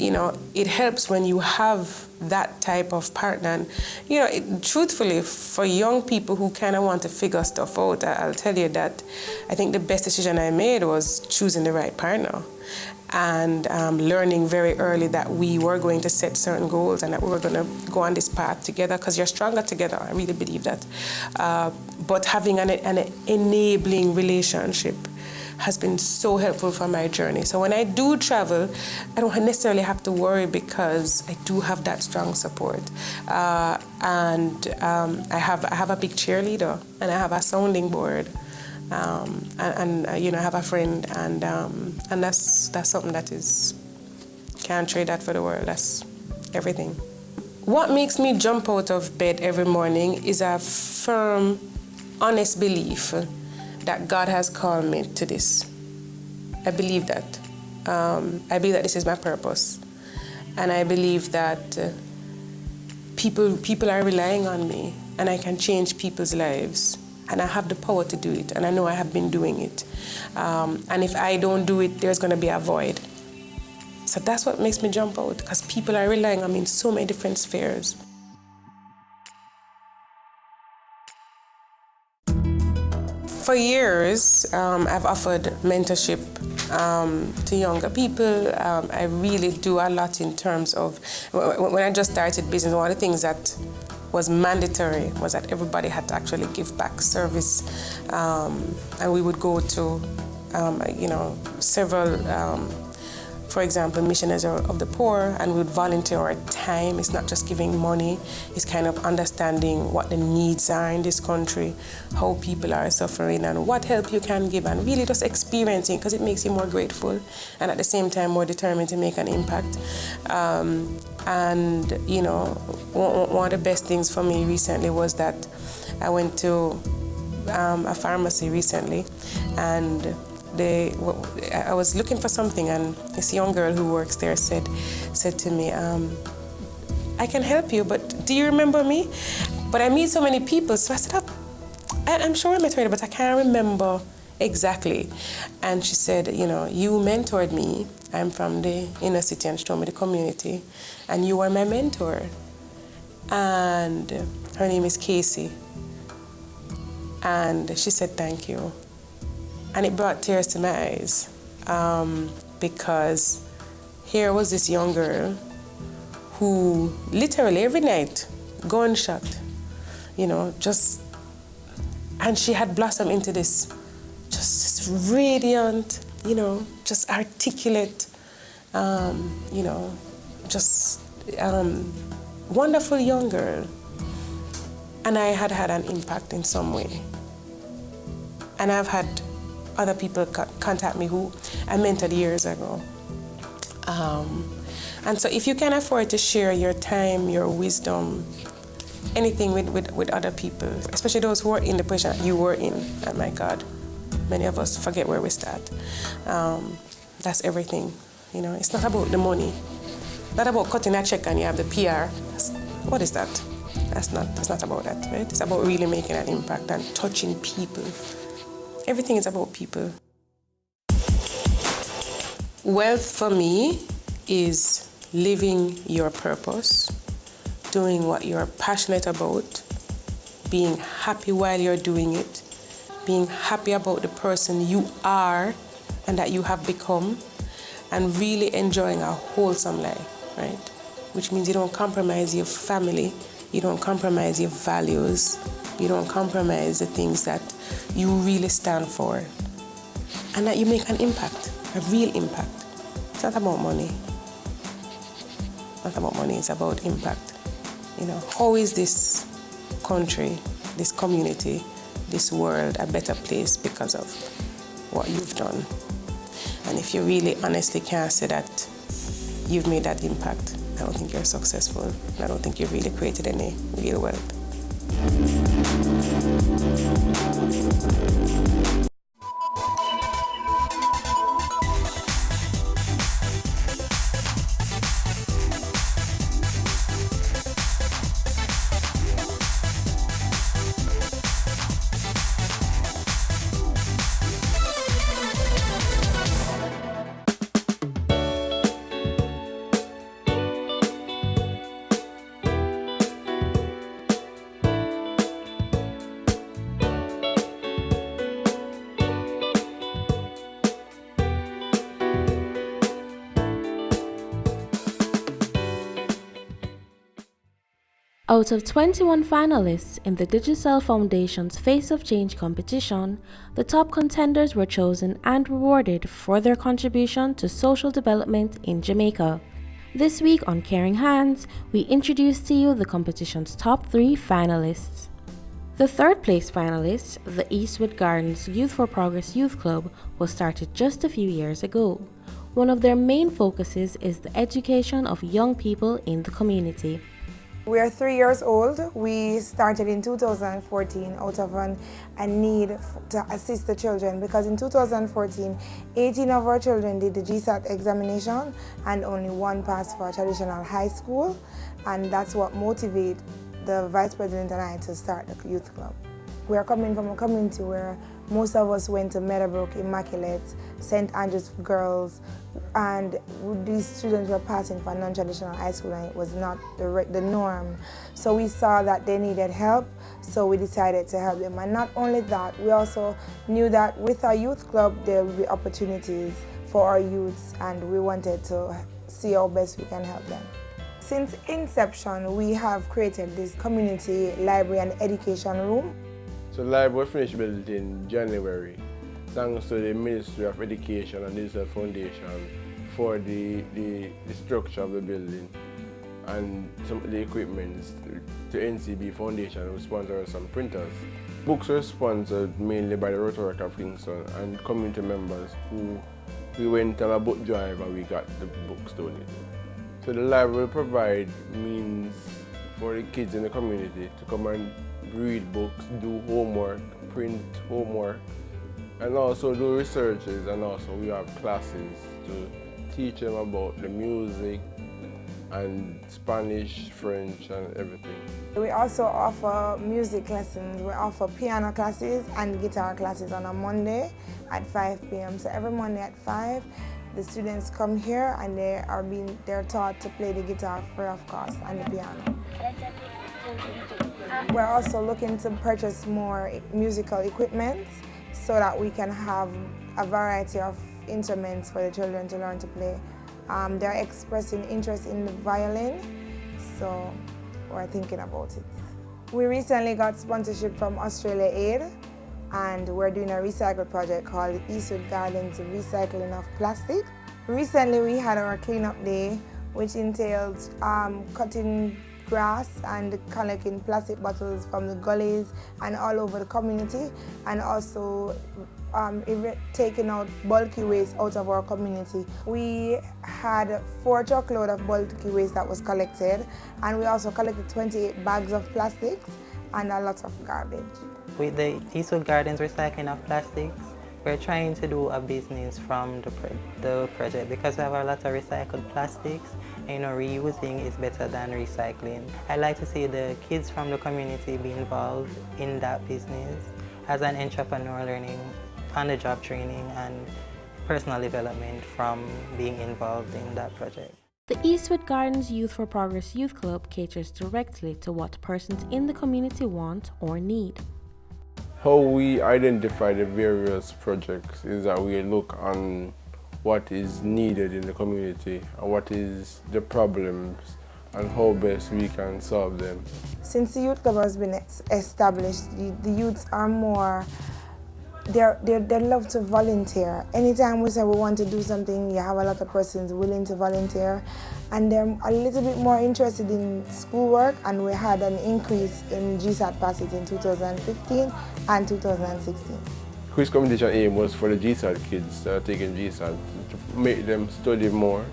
it helps when you have that type of partner. And, truthfully, for young people who kind of want to figure stuff out, I'll tell you that I think the best decision I made was choosing the right partner and learning very early that we were going to set certain goals and that we were going to go on this path together, because you're stronger together. I really believe that. But having an enabling relationship has been so helpful for my journey. So when I do travel, I don't necessarily have to worry because I do have that strong support. And I have a big cheerleader, and I have a sounding board, and I have a friend, and that's something that is, can't trade that for the world. That's everything. What makes me jump out of bed every morning is a firm, honest belief that God has called me to this. I believe that. I believe that this is my purpose. And I believe that people are relying on me, and I can change people's lives. And I have the power to do it, and I know I have been doing it. And if I don't do it, there's gonna be a void. So that's what makes me jump out, because people are relying on me in so many different spheres. For years, I've offered mentorship to younger people. I really do a lot in terms of, when I just started business, one of the things that was mandatory was that everybody had to actually give back service. And we would go to, several, for example, missionaries of the poor, and we would volunteer our time. It's not just giving money, it's kind of understanding what the needs are in this country, how people are suffering, and what help you can give, and really just experiencing, because it makes you more grateful and at the same time more determined to make an impact. And one of the best things for me recently was that I went to a pharmacy recently, and I was looking for something, and this young girl who works there said to me, I can help you, but do you remember me? But I meet so many people, so I said, I'm sure I met her, but I can't remember exactly. And she said, you mentored me. I'm from the inner city, and she told me the community, and you were my mentor. And her name is Casey. And she said, thank you. And it brought tears to my eyes because here was this young girl who literally every night, gunshot, you know, and she had blossomed into this, just this radiant, you know, just articulate, you know, just wonderful young girl. And I had had an impact in some way. And I've had other people contact me who I mentored years ago. And so if you can afford to share your time, your wisdom, anything with other people, especially those who are in the position you were in, oh my God, many of us forget where we start. That's everything, you know. It's not about the money, not about cutting a check and you have the PR. What is that? It's not about that, right? It's about really making an impact and touching people. Everything is about people. Wealth for me is living your purpose, doing what you're passionate about, being happy while you're doing it, being happy about the person you are and that you have become, and really enjoying a wholesome life, right? Which means you don't compromise your family, you don't compromise your values, you don't compromise the things that you really stand for, and that you make an impact, a real impact. It's not about money. Not about money, it's about impact. You know, how is this country, this community, this world a better place because of what you've done? And if you really honestly can't say that you've made that impact, I don't think you're successful. I don't think you've really created any real wealth. Out of 21 finalists in the Digicel Foundation's Face of Change competition, the top contenders were chosen and rewarded for their contribution to social development in Jamaica. This week on Caring Hands, we introduce to you the competition's top 3 finalists. The third place finalist, the Eastwood Gardens Youth for Progress Youth Club, was started just a few years ago. One of their main focuses is the education of young people in the community. We are 3 years old. We started in 2014 out of a need to assist the children, because in 2014, 18 of our children did the GSAT examination and only 1 passed for traditional high school, and that's what motivated the Vice President and I to start the youth club. We are coming from a community where most of us went to Meadowbrook, Immaculate, St. Andrews Girls, and these students were passing for non-traditional high school and it was not the norm. So we saw that they needed help, so we decided to help them. And not only that, we also knew that with our youth club there would be opportunities for our youths, and we wanted to see how best we can help them. Since inception, we have created this community library and education room. So the library finished built in January, thanks to the Ministry of Education and Digicel Foundation for the structure of the building and some of the equipment. To NCB Foundation, who sponsored some printers. Books were sponsored mainly by the Rotary of Kingston and community members who we went on a book drive and we got the books donated. So the library provide means for the kids in the community to come and read books, do homework, print homework, and also do researches, and also we have classes to teach them about the music and Spanish, French, and everything. We also offer music lessons. We offer piano classes and guitar classes on a Monday at 5 p.m. So every Monday at 5, the students come here and they're taught to play the guitar free of cost and the piano. We're also looking to purchase more musical equipment so that we can have a variety of instruments for the children to learn to play. They're expressing interest in the violin, so we're thinking about it. We recently got sponsorship from Australia Aid, and we're doing a recycle project called Eastwood Gardens Recycling of Plastic. Recently we had our cleanup day, which entailed cutting grass and collecting plastic bottles from the gullies and all over the community, and also taking out bulky waste out of our community. We had 4 truckloads of bulky waste that was collected, and we also collected 28 bags of plastics and a lot of garbage. With the Eastwood Gardens Recycling of Plastics, we're trying to do a business from the project because we have a lot of recycled plastics. And, reusing is better than recycling. I like to see the kids from the community be involved in that business as an entrepreneur, learning on-the-job training and personal development from being involved in that project. The Eastwood Gardens Youth for Progress Youth Club caters directly to what persons in the community want or need. How we identify the various projects is that we look on what is needed in the community and what is the problems and how best we can solve them. Since the youth club has been established, the youths are more, they love to volunteer. Anytime we say we want to do something, you have a lot of persons willing to volunteer, and they're a little bit more interested in schoolwork, and we had an increase in GSAT passes in 2015 and 2016. Quiz competition aim was for the GSAT kids that are taking GSAT to make them study more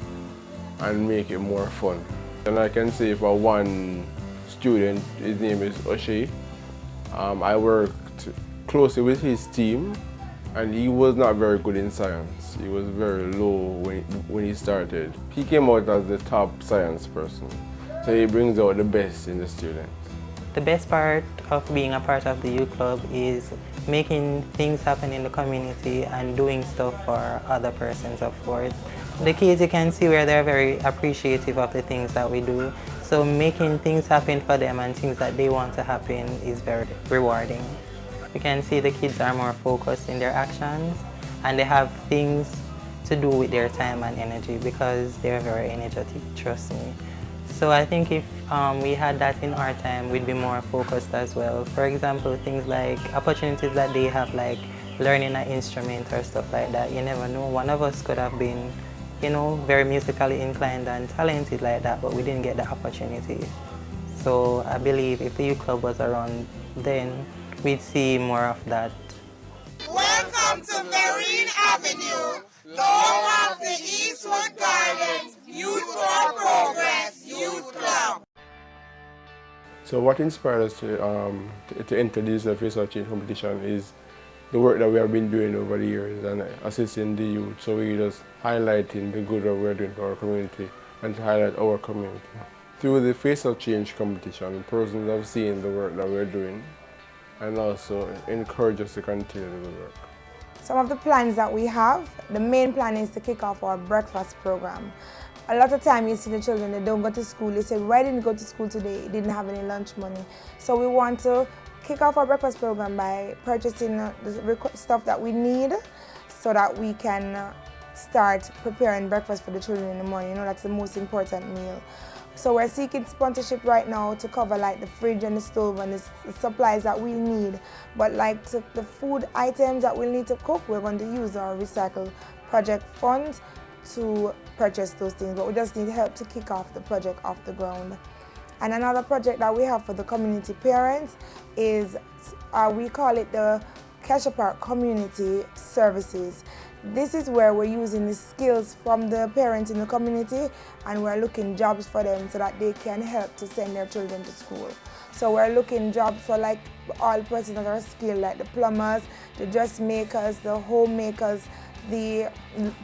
and make it more fun. And I can say for one student, his name is O'Shea. I worked closely with his team, and he was not very good in science. He was very low when he started. He came out as the top science person, so he brings out the best in the students. The best part of being a part of the youth club is making things happen in the community and doing stuff for other persons, of course. The kids, you can see where they're very appreciative of the things that we do. So making things happen for them and things that they want to happen is very rewarding. You can see the kids are more focused in their actions, and they have things to do with their time and energy because they're very energetic, trust me. So I think if we had that in our time, we'd be more focused as well. For example, things like opportunities that they have, like learning an instrument or stuff like that. You never know. One of us could have been, very musically inclined and talented like that, but we didn't get the opportunity. So I believe if the youth club was around then, we'd see more of that. Welcome to Marine Avenue, the home of the Eastwood Gardens Youth for Progress Youth Club. So what inspired us to enter this Face of Change competition is the work that we have been doing over the years and assisting the youth. So we're just highlighting the good that we're doing for our community and to highlight our community. Through the Face of Change competition, persons have seen the work that we're doing and also encourage us to continue the work. Some of the plans that we have, the main plan is to kick off our breakfast program. A lot of time you see the children, they don't go to school. They say, why didn't you go to school today? You didn't have any lunch money. So we want to kick off our breakfast program by purchasing the stuff that we need so that we can start preparing breakfast for the children in the morning. That's the most important meal. So we're seeking sponsorship right now to cover like the fridge and the stove and the supplies that we need. But like the food items that we'll need to cook, we're going to use our recycle project funds to purchase those things. But we just need help to kick off the project off the ground. And another project that we have for the community parents is, we call it the Cassia Park Community Services. This is where we're using the skills from the parents in the community, and we're looking jobs for them so that they can help to send their children to school. So we're looking jobs for like all persons that are skilled, like the plumbers, the dressmakers, the homemakers, the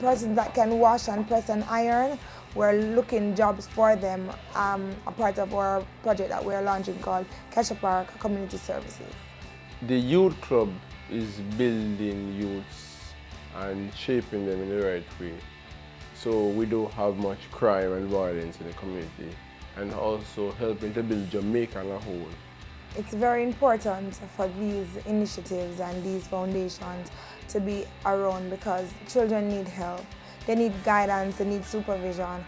persons that can wash and press and iron. We're looking jobs for them, a part of our project that we're launching called Cassia Park Community Services. The youth club is building youths and shaping them in the right way. So we don't have much crime and violence in the community. and also helping to build Jamaica as a whole. It's very important for these initiatives and these foundations to be around because children need help. They need guidance, they need supervision.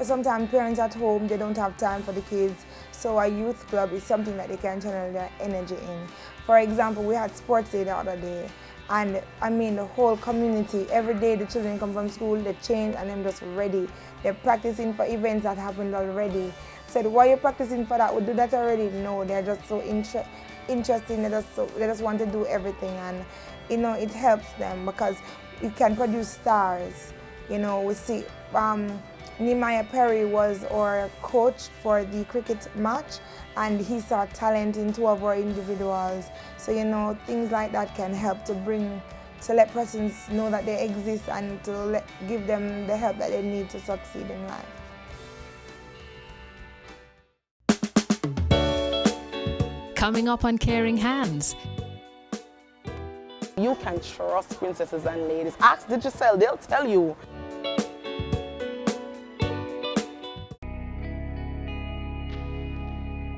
Sometimes parents at home, they don't have time for the kids, so a youth club is something that they can channel their energy in. For example, we had sports day the other day, and I mean the whole community, every day the children come from school, they change and they're just ready. They're practicing for events that happened already. Said, why are you practicing for that? We do that already. No, they're just so interesting, they just want to do everything, and you know, it helps them because it can produce stars. You know, we see Nehemiah Perry was our coach for the cricket match, and he saw talent in two of our individuals. So, you know, things like that can help to let persons know that they exist and to give them the help that they need to succeed in life. Coming up on Caring Hands. You can trust princesses and ladies. Ask Digicel, they'll tell you.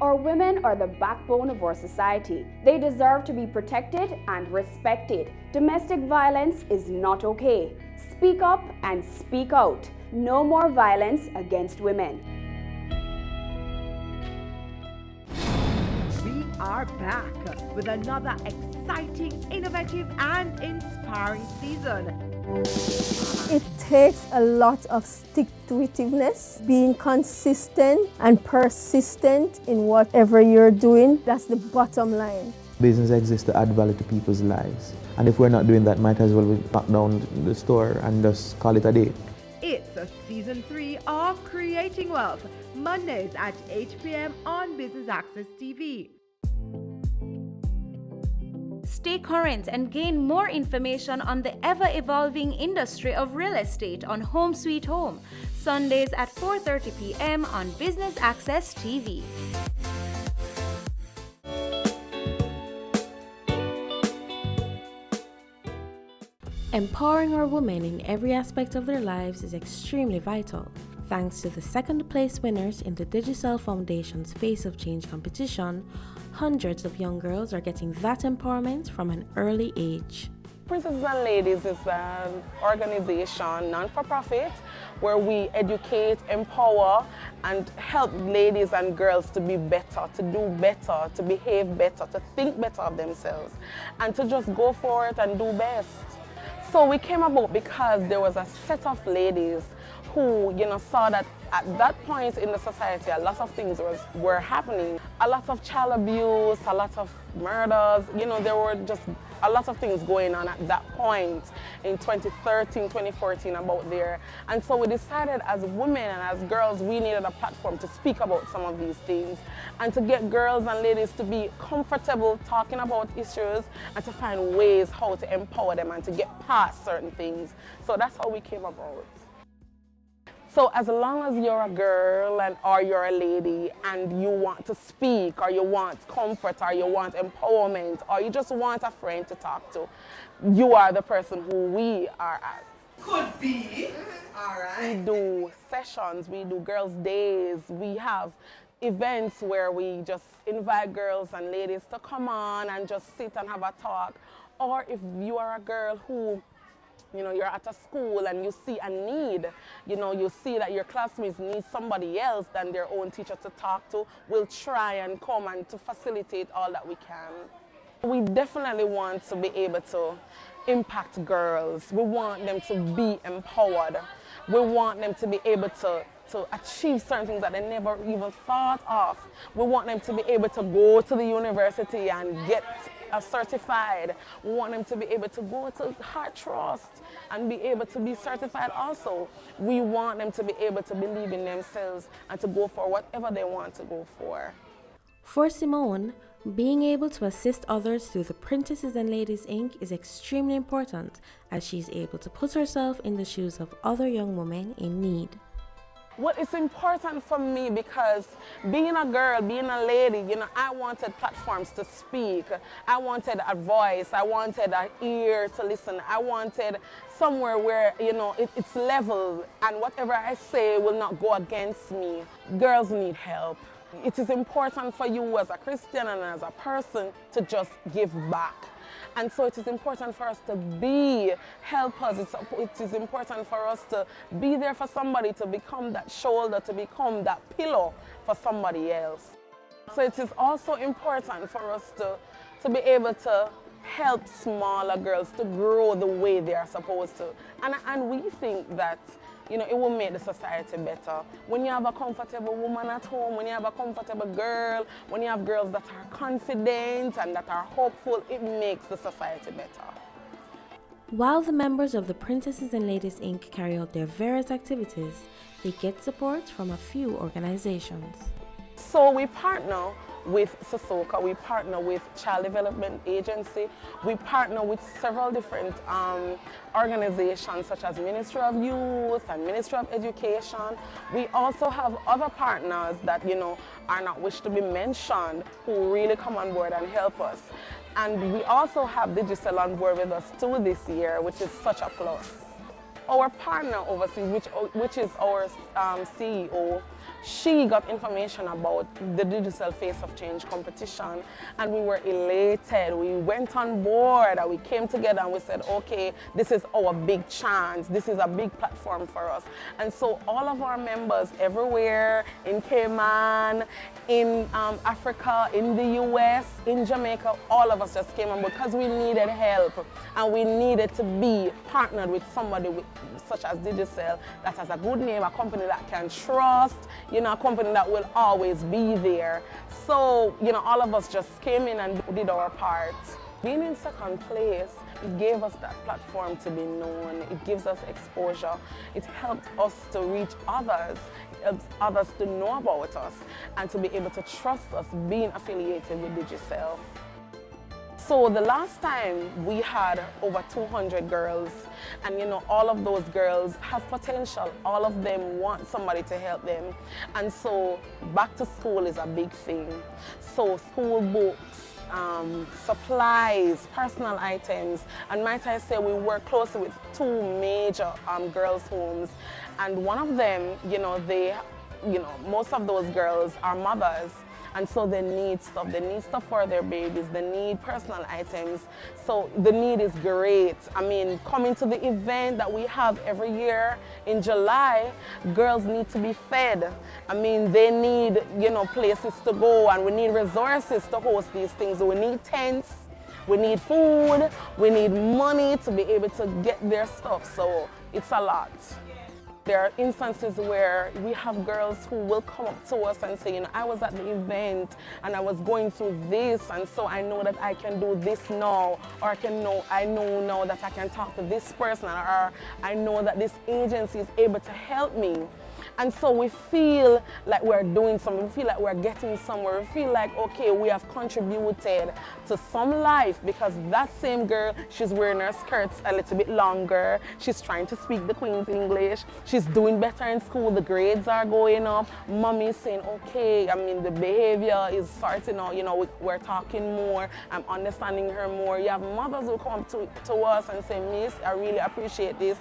Our women are the backbone of our society. They deserve to be protected and respected. Domestic violence is not okay. Speak up and speak out. No more violence against women. We are back with another exciting, innovative and inspiring season. It takes a lot of stick-to-itiveness, being consistent and persistent in whatever you're doing. That's the bottom line. Business exists to add value to people's lives. And if we're not doing that, might as well we knock down the store and just call it a day. It's a season 3 of Creating Wealth, Mondays at 8 p.m. on Business Access TV. Stay current and gain more information on the ever-evolving industry of real estate on Home Sweet Home, Sundays at 4:30 p.m. on Business Access TV. Empowering our women in every aspect of their lives is extremely vital. Thanks to the second place winners in the Digicel Foundation's Face of Change competition, hundreds of young girls are getting that empowerment from an early age. Princesses and Ladies is an organization, non-for-profit, where we educate, empower, and help ladies and girls to be better, to do better, to behave better, to think better of themselves, and to just go for it and do best. So we came about because there was a set of ladies who, saw that at that point in the society, a lot of things were happening. A lot of child abuse, a lot of murders, there were just a lot of things going on at that point in 2013, 2014 about there. And so we decided as women and as girls, we needed a platform to speak about some of these things and to get girls and ladies to be comfortable talking about issues and to find ways how to empower them and to get past certain things. So that's how we came about. So as long as you're a girl or you're a lady and you want to speak or you want comfort or you want empowerment or you just want a friend to talk to, you are the person who we are at. Could be. All right. We do sessions, we do girls' days, we have events where we just invite girls and ladies to come on and just sit and have a talk. Or if you are a girl who you're at a school and you see a need, you see that your classmates need somebody else than their own teacher to talk to, we'll try and come and to facilitate all that we can. We definitely want to be able to impact girls. We want them to be empowered. We want them to be able to achieve certain things that they never even thought of. We want them to be able to go to the university and get certified. We want them to be able to go to Heart Trust and be able to be certified also. We want them to be able to believe in themselves and to go for whatever they want to go for. For Simone, being able to assist others through the Princesses and Ladies Inc. is extremely important as she's able to put herself in the shoes of other young women in need. Well, it's important for me because being a girl, being a lady, you know, I wanted platforms to speak. I wanted a voice. I wanted an ear to listen. I wanted somewhere where, you know, it's level and whatever I say will not go against me. Girls need help. It is important for you as a Christian and as a person to just give back. And so it is important for us to be helpers. It is important for us to be there for somebody, to become that shoulder, to become that pillow for somebody else. So it is also important for us to be able to help smaller girls to grow the way they are supposed to. And we think that, you know, it will make the society better. When you have a comfortable woman at home, when you have a comfortable girl, when you have girls that are confident and that are hopeful, it makes the society better. While the members of the Princesses and Ladies Inc. carry out their various activities, they get support from a few organizations. So we partner with SOSOCA, we partner with Child Development Agency, we partner with several different organizations such as Ministry of Youth and Ministry of Education. We also have other partners that, you know, are not wished to be mentioned who really come on board and help us. And we also have Digicel on board with us too this year, which is such a plus. Our partner overseas, which is our CEO, she got information about the Digicel Face of Change competition and we were elated. We went on board and we came together and we said, okay, this is our big chance. This is a big platform for us. And so all of our members everywhere, in Cayman, in Africa, in the US, in Jamaica, all of us just came on board because we needed help and we needed to be partnered with somebody such as Digicel that has a good name, a company that can trust, you know, a company that will always be there. So, you know, all of us just came in and did our part. Being in second place, it gave us that platform to be known. It gives us exposure. It helped us to reach others. It helps others to know about us and to be able to trust us being affiliated with Digicel. So the last time we had over 200 girls and, you know, all of those girls have potential. All of them want somebody to help them. And so back to school is a big thing. So school books, supplies, personal items, and might I say we work closely with two major girls' homes. And one of them, you know, most of those girls are mothers. And so they need stuff. They need stuff for their babies. They need personal items. So the need is great. I mean, coming to the event that we have every year in July, girls need to be fed. I mean, they need, you know, places to go and we need resources to host these things. We need tents, we need food, we need money to be able to get their stuff. So it's a lot. There are instances where we have girls who will come up to us and say, you know, I was at the event and I was going through this and so I know that I can do this now, or I know now that I can talk to this person, or I know that this agency is able to help me. And so we feel like we're doing something, we feel like we're getting somewhere, we feel like, okay, we have contributed to some life because that same girl, she's wearing her skirts a little bit longer, she's trying to speak the Queen's English, she's doing better in school, the grades are going up, mommy's saying, okay, I mean, the behavior is sorting out, you know, we're talking more, I'm understanding her more. You have mothers who come to us and say, Miss, I really appreciate this.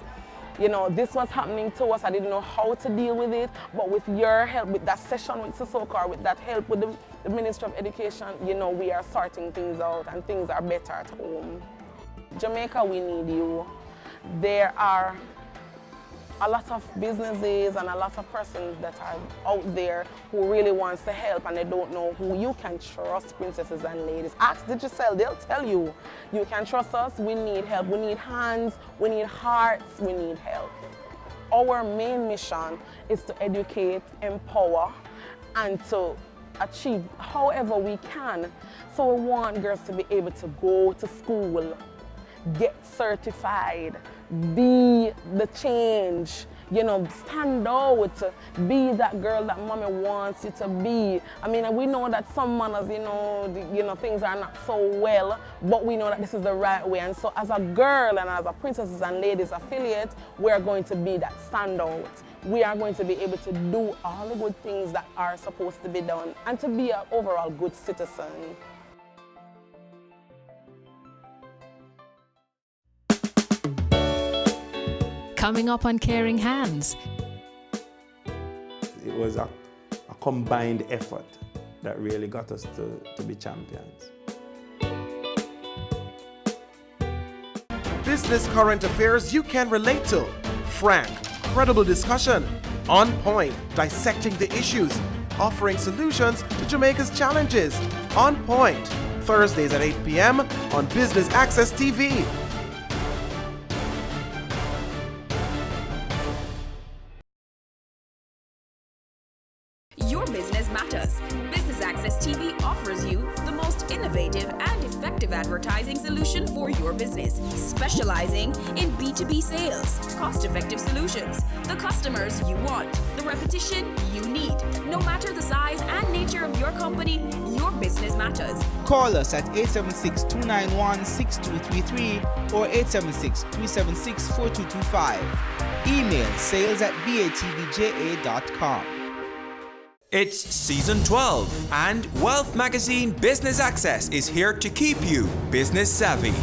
You know, this was happening to us. I didn't know how to deal with it, but with your help, with that session with SOSOCA, with that help with the Ministry of Education, you know, we are sorting things out and things are better at home. Jamaica, we need you. There are a lot of businesses and a lot of persons that are out there who really wants to help and they don't know who. You can trust Princesses and Ladies. Ask Digicel, they'll tell you. You can trust us, we need help. We need hands, we need hearts, we need help. Our main mission is to educate, empower, and to achieve however we can. So we want girls to be able to go to school, get certified, be the change, stand out, be that girl that mommy wants you to be. I mean, we know that some manners, things are not so well, but we know that this is the right way. And so as a girl and as a Princesses and Ladies affiliate, we are going to be that standout. We are going to be able to do all the good things that are supposed to be done and to be an overall good citizen. Coming up on Caring Hands. It was a combined effort that really got us to be champions. Business current affairs you can relate to. Frank, credible discussion. On point, dissecting the issues. Offering solutions to Jamaica's challenges. On Point, Thursdays at 8 p.m. on Business Access TV. Your business matters. Business Access TV offers you the most innovative and effective advertising solution for your business, specializing in B2B sales, cost-effective solutions, the customers you want, the repetition you need. No matter the size and nature of your company, your business matters. Call us at 876-291-6233 or 876-376-4225. Email sales@batvja.com. It's season 12, and Wealth Magazine Business Access is here to keep you business savvy.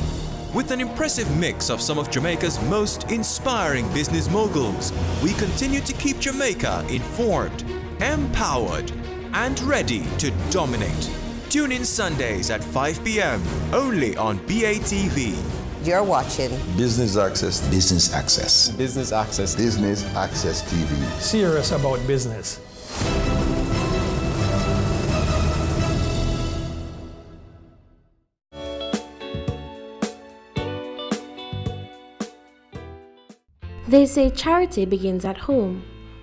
With an impressive mix of some of Jamaica's most inspiring business moguls, we continue to keep Jamaica informed, empowered, and ready to dominate. Tune in Sundays at 5 p.m. only on BATV. You're watching Business Access. Business Access. Business Access. Business Access TV. Serious about business. They say charity begins at home.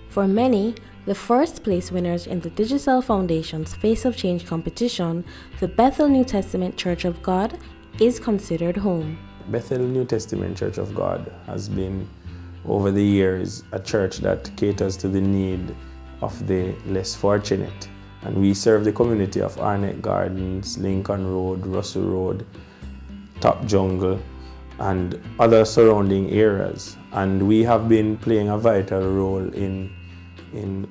For many, the first place winners in the Digicel Foundation's Face of Change competition, the Bethel New Testament Church of God, is considered home. Bethel New Testament Church of God has been, over the years, a church that caters to the need of the less fortunate. And we serve the community of Arnett Gardens, Lincoln Road, Russell Road, Top Jungle, and other surrounding areas. And we have been playing a vital role in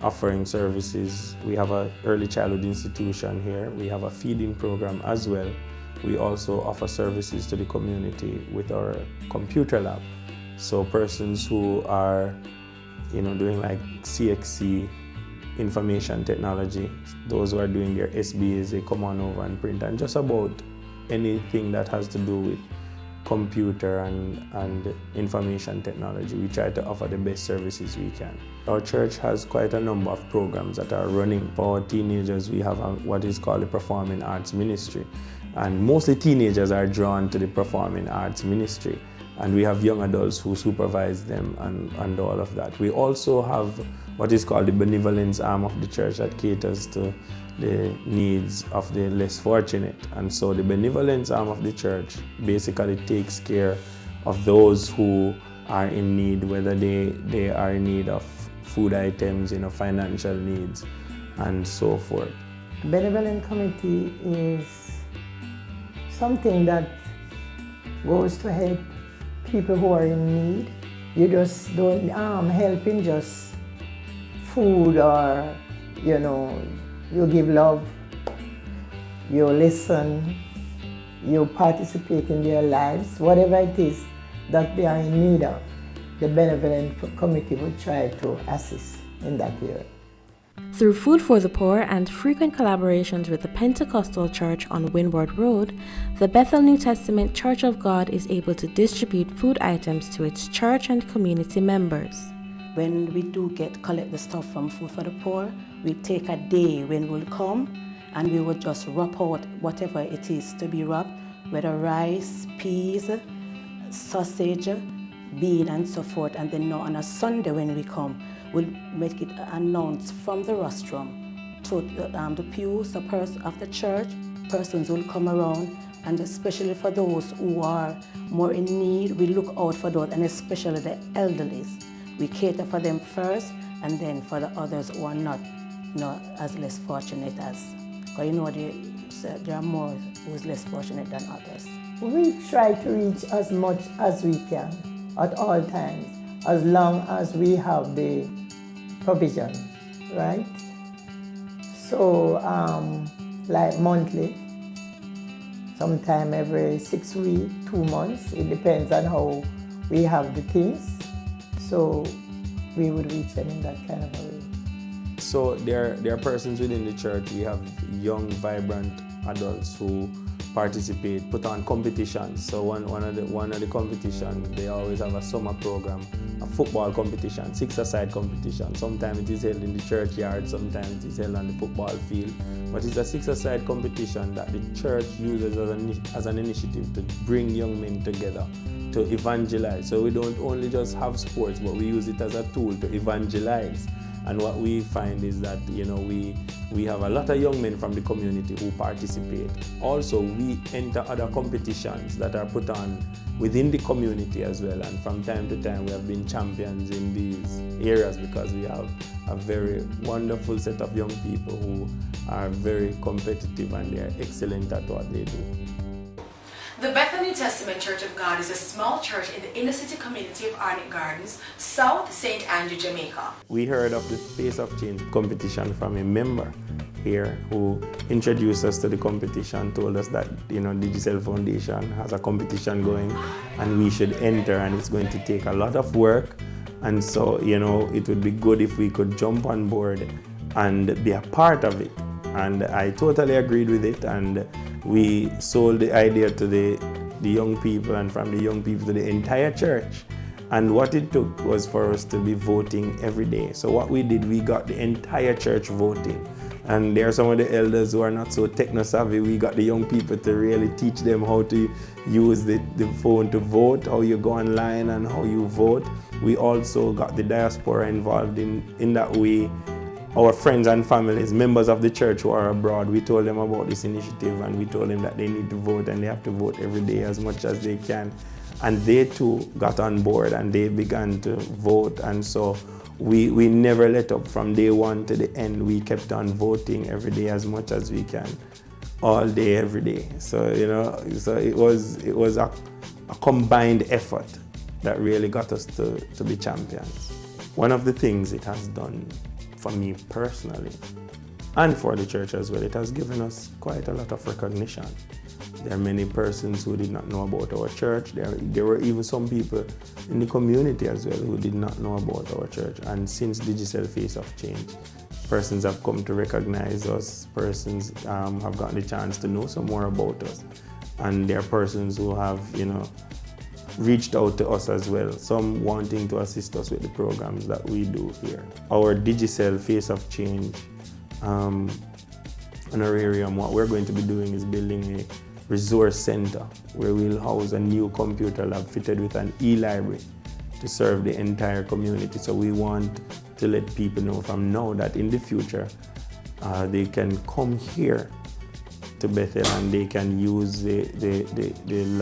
offering services. We have an early childhood institution here. We have a feeding program as well. We also offer services to the community with our computer lab. So persons who are, doing like CXC, information technology, those who are doing their SBAs, they come on over and print, and just about anything that has to do with computer and information technology. We try to offer the best services we can. Our church has quite a number of programs that are running. For our teenagers, we have what is called the Performing Arts Ministry. And mostly teenagers are drawn to the Performing Arts Ministry. And we have young adults who supervise them and all of that. We also have what is called the benevolence arm of the church that caters to the needs of the less fortunate. And so the benevolence arm of the church basically takes care of those who are in need, whether they are in need of food items, financial needs, and so forth. Benevolent committee is something that goes to help people who are in need. You just don't help in just food or, you give love, you listen, you participate in their lives, whatever it is that they are in need of. The benevolent committee will try to assist in that area. Through Food for the Poor and frequent collaborations with the Pentecostal Church on Windward Road, the Bethel New Testament Church of God is able to distribute food items to its church and community members. When we do collect the stuff from Food for the Poor, we take a day when we'll come and we will just wrap out whatever it is to be wrapped, whether rice, peas, sausage, bean and so forth. And then now on a Sunday when we come, we'll make it announced from the rostrum to the pews of the church. Persons will come around, and especially for those who are more in need, we look out for those, and especially the elderly. we cater for them first, and then for the others who are not, as less fortunate as. Because there are more who's less fortunate than others. We try to reach as much as we can at all times, as long as we have the provision, right? So, like monthly, sometime every 6 weeks, 2 months, it depends on how we have the things. So we would reach them in that kind of a way. So there are persons within the church. We have young, vibrant adults who participate, put on competitions. So one of the competitions, they always have a summer program, a football competition, six-a-side competition. Sometimes it is held in the churchyard, sometimes it is held on the football field. But it's a six-a-side competition that the church uses as an initiative to bring young men together, to evangelize. So we don't only just have sports, but we use it as a tool to evangelize. And what we find is that, we have a lot of young men from the community who participate. Also, we enter other competitions that are put on within the community as well. And from time to time, we have been champions in these areas because we have a very wonderful set of young people who are very competitive and they are excellent at what they do. The Bethel New Testament Church of God is a small church in the inner city community of Arnett Gardens, South St. Andrew, Jamaica. We heard of the Face of Change competition from a member here who introduced us to the competition, told us that Digicel Foundation has a competition going and we should enter, and it's going to take a lot of work. And so, it would be good if we could jump on board and be a part of it. And I totally agreed with it, and we sold the idea to the young people, and from the young people to the entire church. And what it took was for us to be voting every day. So what we did, we got the entire church voting. And there are some of the elders who are not so techno-savvy. We got the young people to really teach them how to use the phone to vote, how you go online and how you vote. We also got the diaspora involved in that way. Our friends and families, members of the church who are abroad, we told them about this initiative, and we told them that they need to vote, and they have to vote every day as much as they can. And they too got on board and they began to vote. And so we never let up from day one to the end. We kept on voting every day as much as we can, all day, every day. So, so it was a combined effort that really got us to be champions. One of the things it has done for me personally, and for the church as well, it has given us quite a lot of recognition. There are many persons who did not know about our church. There were even some people in the community as well who did not know about our church. And since Digicel Face of Change, persons have come to recognize us, persons have gotten the chance to know some more about us. And there are persons who have, reached out to us as well, some wanting to assist us with the programs that we do here. Our Digicel Face of Change honorarium, what we're going to be doing is building a resource center where we'll house a new computer lab fitted with an e-library to serve the entire community. So we want to let people know from now that in the future they can come here to Bethel and they can use the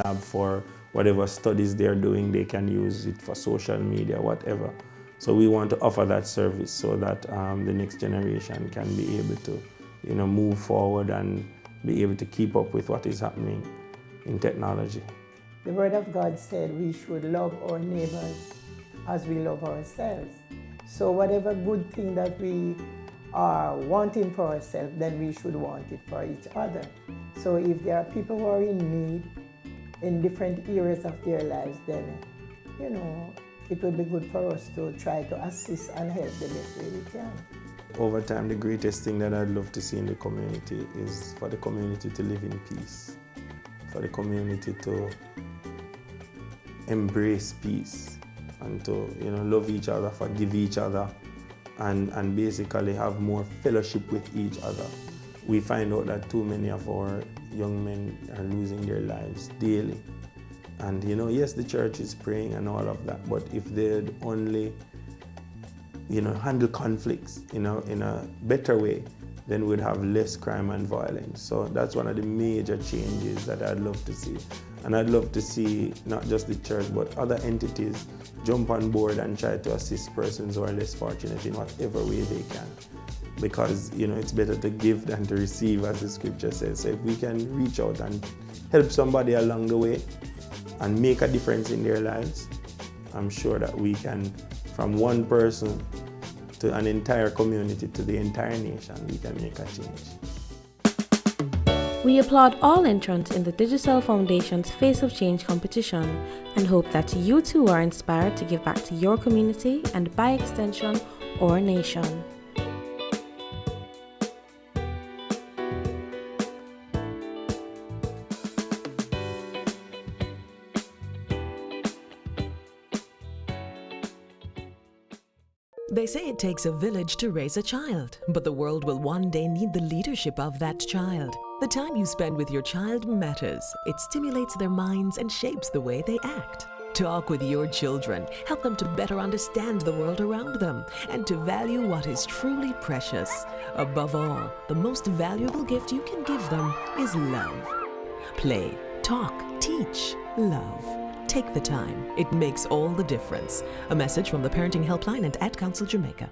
lab for whatever studies they're doing. They can use it for social media, whatever. So we want to offer that service so that the next generation can be able to move forward and be able to keep up with what is happening in technology. The Word of God said we should love our neighbors as we love ourselves. So whatever good thing that we are wanting for ourselves, then we should want it for each other. So if there are people who are in need in different areas of their lives, then, it would be good for us to try to assist and help the best way we can. Over time, the greatest thing that I'd love to see in the community is for the community to live in peace, for the community to embrace peace and to love each other, forgive each other, and basically have more fellowship with each other. We find out that too many of our young men are losing their lives daily. And yes, the church is praying and all of that, but if they'd only handle conflicts in a better way, then we'd have less crime and violence. So that's one of the major changes that I'd love to see. And I'd love to see not just the church, but other entities jump on board and try to assist persons who are less fortunate in whatever way they can. Because, it's better to give than to receive, as the scripture says. So if we can reach out and help somebody along the way and make a difference in their lives, I'm sure that we can, from one person to an entire community to the entire nation, we can make a change. We applaud all entrants in the Digicel Foundation's Face of Change competition and hope that you too are inspired to give back to your community and, by extension, our nation. They say it takes a village to raise a child, but the world will one day need the leadership of that child. The time you spend with your child matters. It stimulates their minds and shapes the way they act. Talk with your children. Help them to better understand the world around them and to value what is truly precious. Above all, the most valuable gift you can give them is love. Play, talk, teach, love. Take the time. It makes all the difference. A message from the Parenting Helpline and Ad Council Jamaica.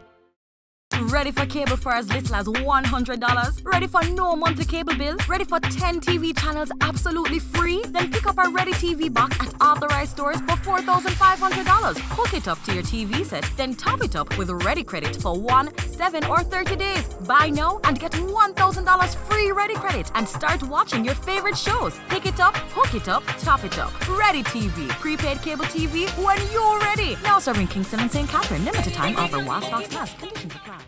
Ready for cable for as little as $100? Ready for no monthly cable bill? Ready for 10 TV channels absolutely free? Then pick up our Ready TV box at authorized stores for $4,500. Hook it up to your TV set, then top it up with Ready Credit for 1, 7, or 30 days. Buy now and get $1,000 free Ready Credit and start watching your favorite shows. Pick it up, hook it up, top it up. Ready TV. Prepaid cable TV when you're ready. Now serving Kingston and St. Catherine. Limited time offer while stocks last. Conditions apply.